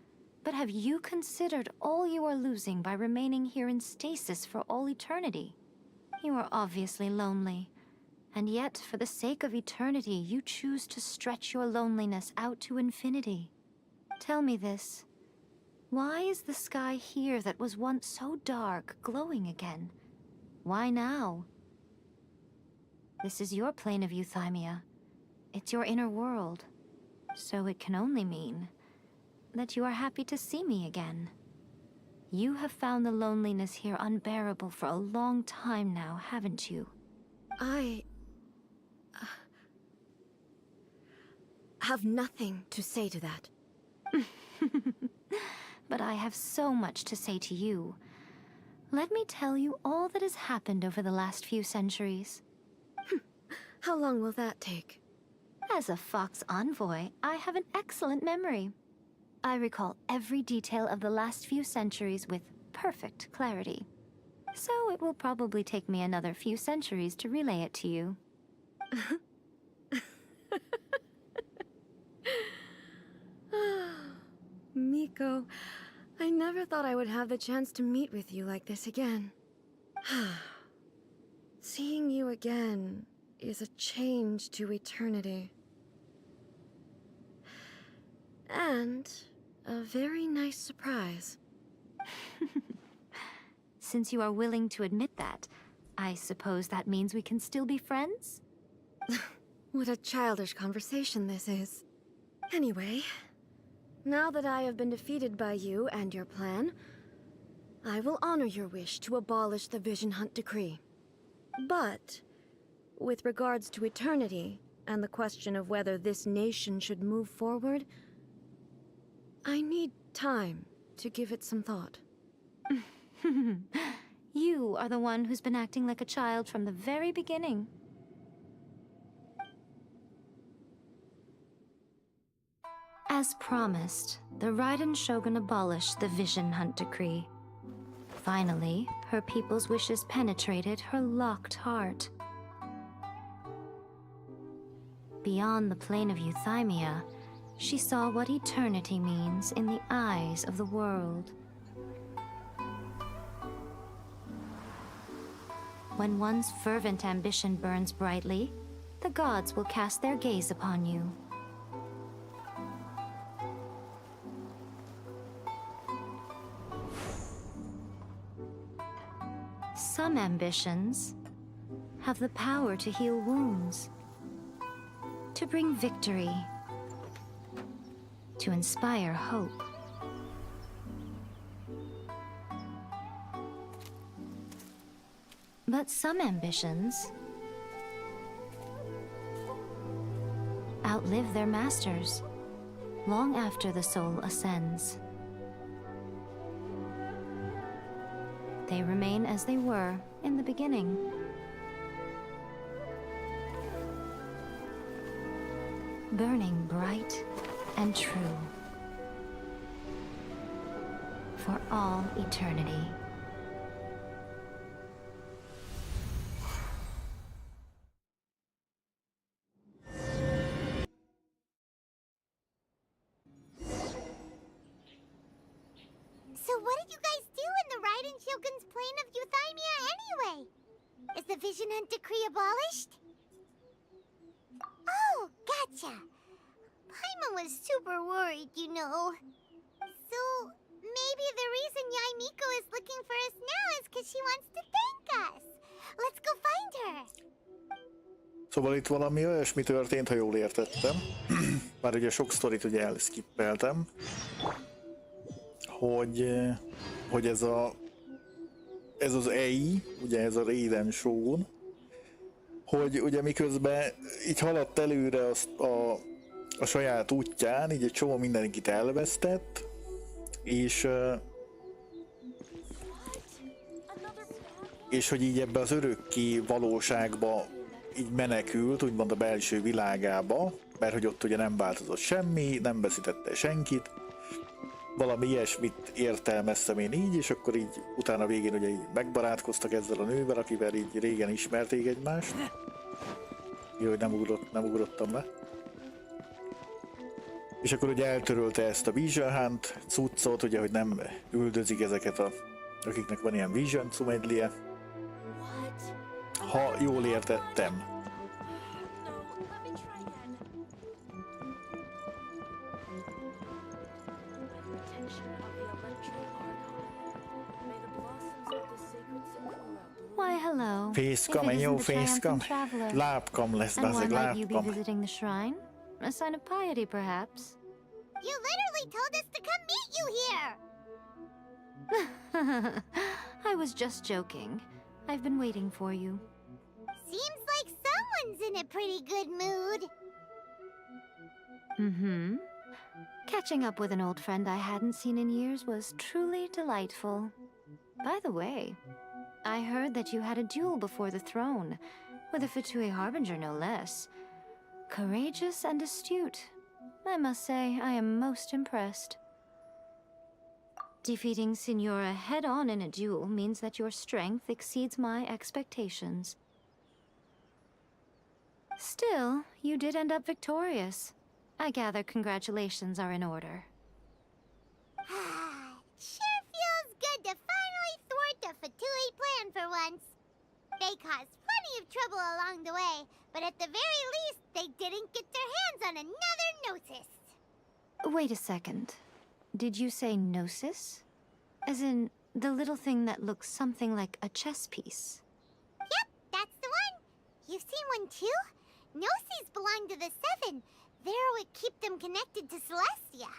but have you considered all you are losing by remaining here in stasis for all eternity? You are obviously lonely, and yet, for the sake of eternity, you choose to stretch your loneliness out to infinity. Tell me this. Why is the sky here that was once so dark glowing again? Why now? This is your plane of euthymia. It's your inner world. So it can only mean that you are happy to see me again. You have found the loneliness here unbearable for a long time now, haven't you? I have nothing to say to that. But I have so much to say to you. Let me tell you all that has happened over the last few centuries. How long will that take? As a Fox envoy, I have an excellent memory. I recall every detail of the last few centuries with perfect clarity. So it will probably take me another few centuries to relay it to you. Miko, I never thought I would have the chance to meet with you like this again. Seeing you again is a change to eternity. And a very nice surprise. Since you are willing to admit that, I suppose that means we can still be friends? What a childish conversation this is. Anyway, now that I have been defeated by you and your plan, I will honor your wish to abolish the Vision Hunt Decree. But, with regards to eternity, and the question of whether this nation should move forward, I need time to give it some thought. You are the one who's been acting like a child from the very beginning. As promised, the Raiden Shogun abolished the Vision Hunt Decree. Finally, her people's wishes penetrated her locked heart. Beyond the plane of euthymia, she saw what eternity means in the eyes of the world. When one's fervent ambition burns brightly, the gods will cast their gaze upon you. Some ambitions have the power to heal wounds, to bring victory, to inspire hope. But some ambitions outlive their masters long after the soul ascends. They remain as they were in the beginning. Burning bright and true for all eternity. So what did you guys do in the Raiden Shogun's plane of euthymia anyway? Is the Vision Hunt Decree abolished? Oh, gotcha. Paimon was super worried, you know. So, maybe the reason Yai Miko is looking for us now is because she wants to thank us. Let's go find her. Szóval itt valami olyasmi történt, ha jól értettem. Már ugye sok sztorit ugye elskippeltem. Hogy ez az EI, ugye ez a Raiden Shogun, hogy ugye miközben így haladt előre a saját útján, így egy csomó mindenkit elvesztett, és hogy így ebbe az örökké valóságba így menekült, úgymond a belső világába, mert hogy ott ugye nem változott semmi, nem veszítette senkit. Valami ilyesmit értelmeztem én így, és akkor így utána végén ugye így megbarátkoztak ezzel a nővel, akivel így régen ismerték egymást. Jó, hogy nem ugrottam le. És akkor ugye eltörölte ezt a Vision Hunt cuccot, ugye, hogy nem üldözik ezeket akiknek van ilyen Vision cumedlie. Ha jól értettem. Why, hello. Fészkam, If it jó isn't the fészkam. triumphant traveler. Lábkam lesz, And why bazzeg, might you be lábkam. visiting the shrine? A sign of piety, perhaps? You literally told us to come meet you here! I was just joking. I've been waiting for you. Seems like someone's in a pretty good mood. Mm-hmm. Catching up with an old friend I hadn't seen in years was truly delightful. By the way, I heard that you had a duel before the throne, with a Fatui Harbinger no less. Courageous and astute. I must say, I am most impressed. Defeating Signora head-on in a duel means that your strength exceeds my expectations. Still, you did end up victorious. I gather congratulations are in order. Sure feels good to finally thwart the Fatui plan for once. They caused plenty of trouble along the way, but at the very least, they didn't get their hands on another Gnosis. Wait a second. Did you say Gnosis? As in, the little thing that looks something like a chess piece? Yep, that's the one. You've seen one too? Gnosis belong to the Seven. They're what keep them connected to Celestia.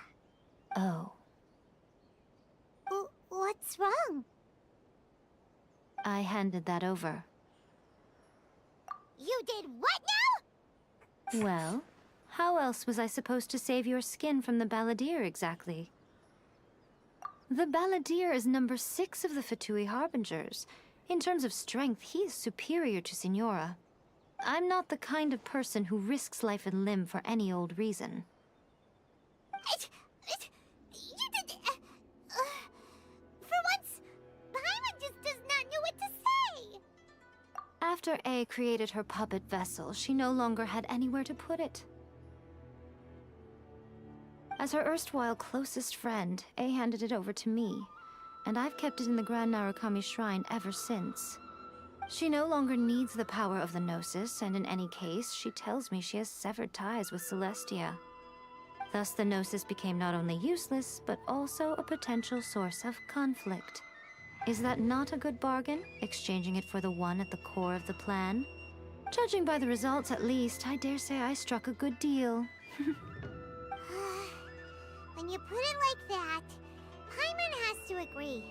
Oh. What's wrong? I handed that over. You did what now? Well, how else was I supposed to save your skin from the Balladeer exactly? The Balladeer is number 6 of the Fatui Harbingers. In terms of strength, he is superior to Signora. I'm not the kind of person who risks life and limb for any old reason. You did... for once, Paimon just does not know what to say. After A created her puppet vessel, she no longer had anywhere to put it. As her erstwhile closest friend, A handed it over to me, and I've kept it in the Grand Narukami Shrine ever since. She no longer needs the power of the Gnosis, and in any case, she tells me she has severed ties with Celestia. Thus, the Gnosis became not only useless, but also a potential source of conflict. Is that not a good bargain, exchanging it for the one at the core of the plan? Judging by the results, at least, I dare say I struck a good deal. When you put it like that, Paimon has to agree.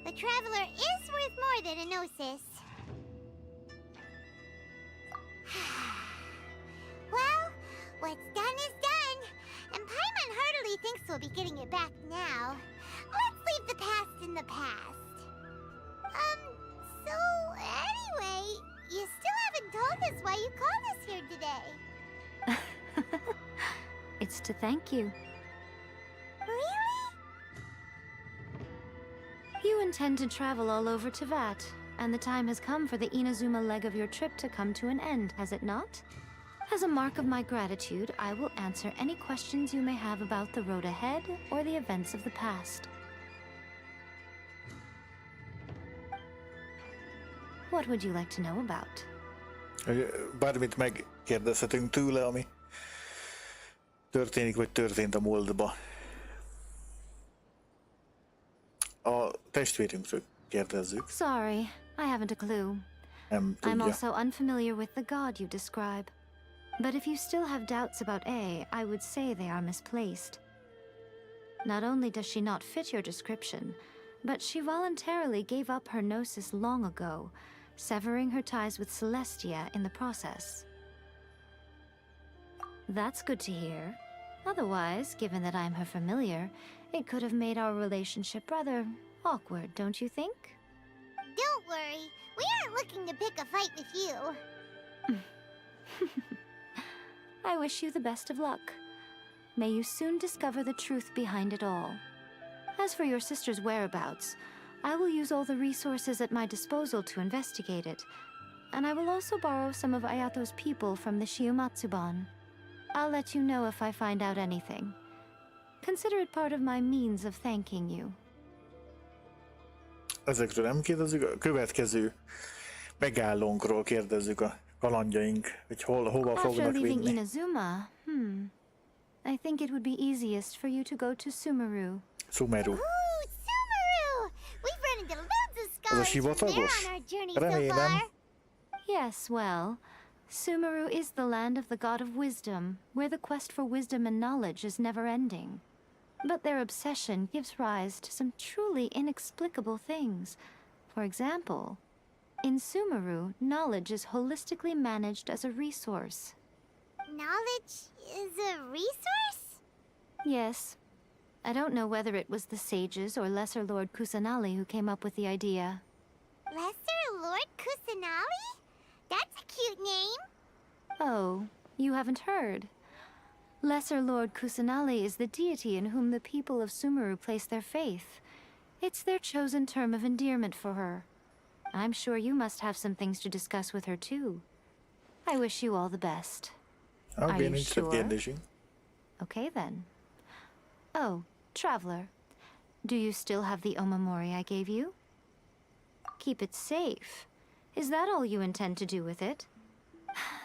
The Traveler is worth more than a Gnosis. Well, what's done is done, and Paimon heartily thinks we'll be getting it back now. Let's leave the past in the past. So anyway, you still haven't told us why you called us here today. It's to thank you. Really? You intend to travel all over Teyvat, and the time has come for the Inazuma leg of your trip to come to an end, has it not? As a mark of my gratitude, I will answer any questions you may have about the road ahead or the events of the past. What would you like to know about? Bármit megkérdezhetünk tőle, ami történik, vagy történt a múltba. A testvérünkről kérdezzük. Sorry, I haven't a clue. Nem I'm tudja. also unfamiliar with the god you describe. But if you still have doubts about A, I would say they are misplaced. Not only does she not fit your description, but she voluntarily gave up her Gnosis long ago, severing her ties with Celestia in the process. That's good to hear. Otherwise, given that I'm her familiar, it could have made our relationship rather awkward, don't you think? Don't worry, we aren't looking to pick a fight with you. I wish you the best of luck. May you soon discover the truth behind it all. As for your sister's whereabouts, I will use all the resources at my disposal to investigate it, and I will also borrow some of Ayato's people from the Shiumatsuban. I'll let you know if I find out anything. Consider it part of my means of thanking you. Ezekről nem kérdezzük, a következő megállónkról kérdezzük a kalandjaink, hogy hova After fognak leaving vinni. Inazuma, I think it would be easiest for you to go to Sumeru. Sumeru. Ooh, Sumeru! We've run into loads of Az a scholars from there sivatagos? on our journey so Remélem. far. Yes, well, Sumeru is the land of the god of wisdom, where the quest for wisdom and knowledge is never-ending. But their obsession gives rise to some truly inexplicable things. For example, in Sumeru, knowledge is holistically managed as a resource. Knowledge is a resource? Yes. I don't know whether it was the sages or Lesser Lord Kusanali who came up with the idea. Lesser Lord Kusanali? That's a cute name. Oh, you haven't heard. Lesser Lord Kusanali is the deity in whom the people of Sumeru place their faith. It's their chosen term of endearment for her. I'm sure you must have some things to discuss with her too. I wish you all the best. Are you sure? Okay then. Oh, Traveler. Do you still have the omamori I gave you? Keep it safe. Is that all you intend to do with it?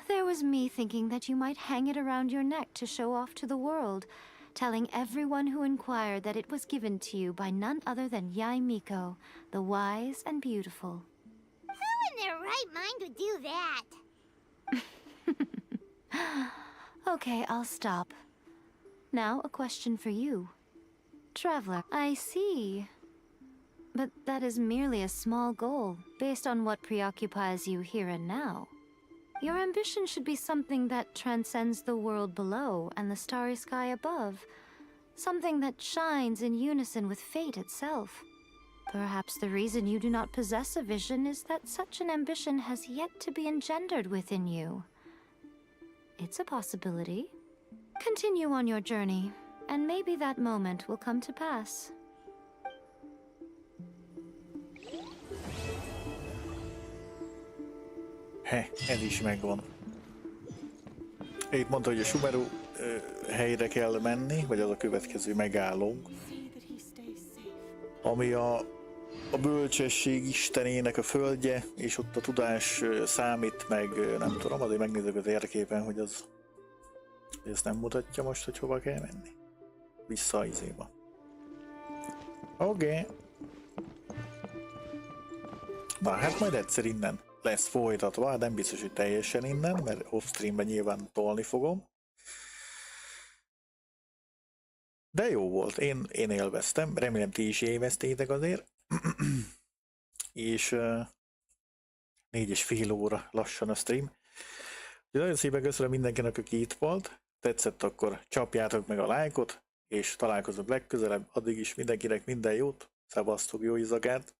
There was me thinking that you might hang it around your neck to show off to the world, telling everyone who inquired that it was given to you by none other than Yai Miko, the wise and beautiful. Who in their right mind would do that? Okay, I'll stop. Now, a question for you. Traveler, I see. But that is merely a small goal, based on what preoccupies you here and now. Your ambition should be something that transcends the world below and the starry sky above. Something that shines in unison with fate itself. Perhaps the reason you do not possess a vision is that such an ambition has yet to be engendered within you. It's a possibility. Continue on your journey, and maybe that moment will come to pass. Ez is megvan. Itt mondta, hogy a Sumeru helyre kell menni, vagy az a következő megállónk. Ami a bölcsesség istenének a földje, és ott a tudás számít, meg nem tudom, azért megnézek a térképen, hogy az ezt nem mutatja most, hogy hova kell menni. Vissza a izéba. Oké. Na hát majd egyszer innen lesz folytatva, nem biztos, hogy teljesen innen, mert off-streamben nyilván tolni fogom. De jó volt, én élveztem, remélem ti is élveztétek azért. És 4,5 óra lassan a stream. Nagyon szépen köszönöm mindenkinek, aki itt volt. Tetszett, akkor csapjátok meg a lájkot, és találkozunk legközelebb. Addig is mindenkinek minden jót. Szevasztok, jó izagát!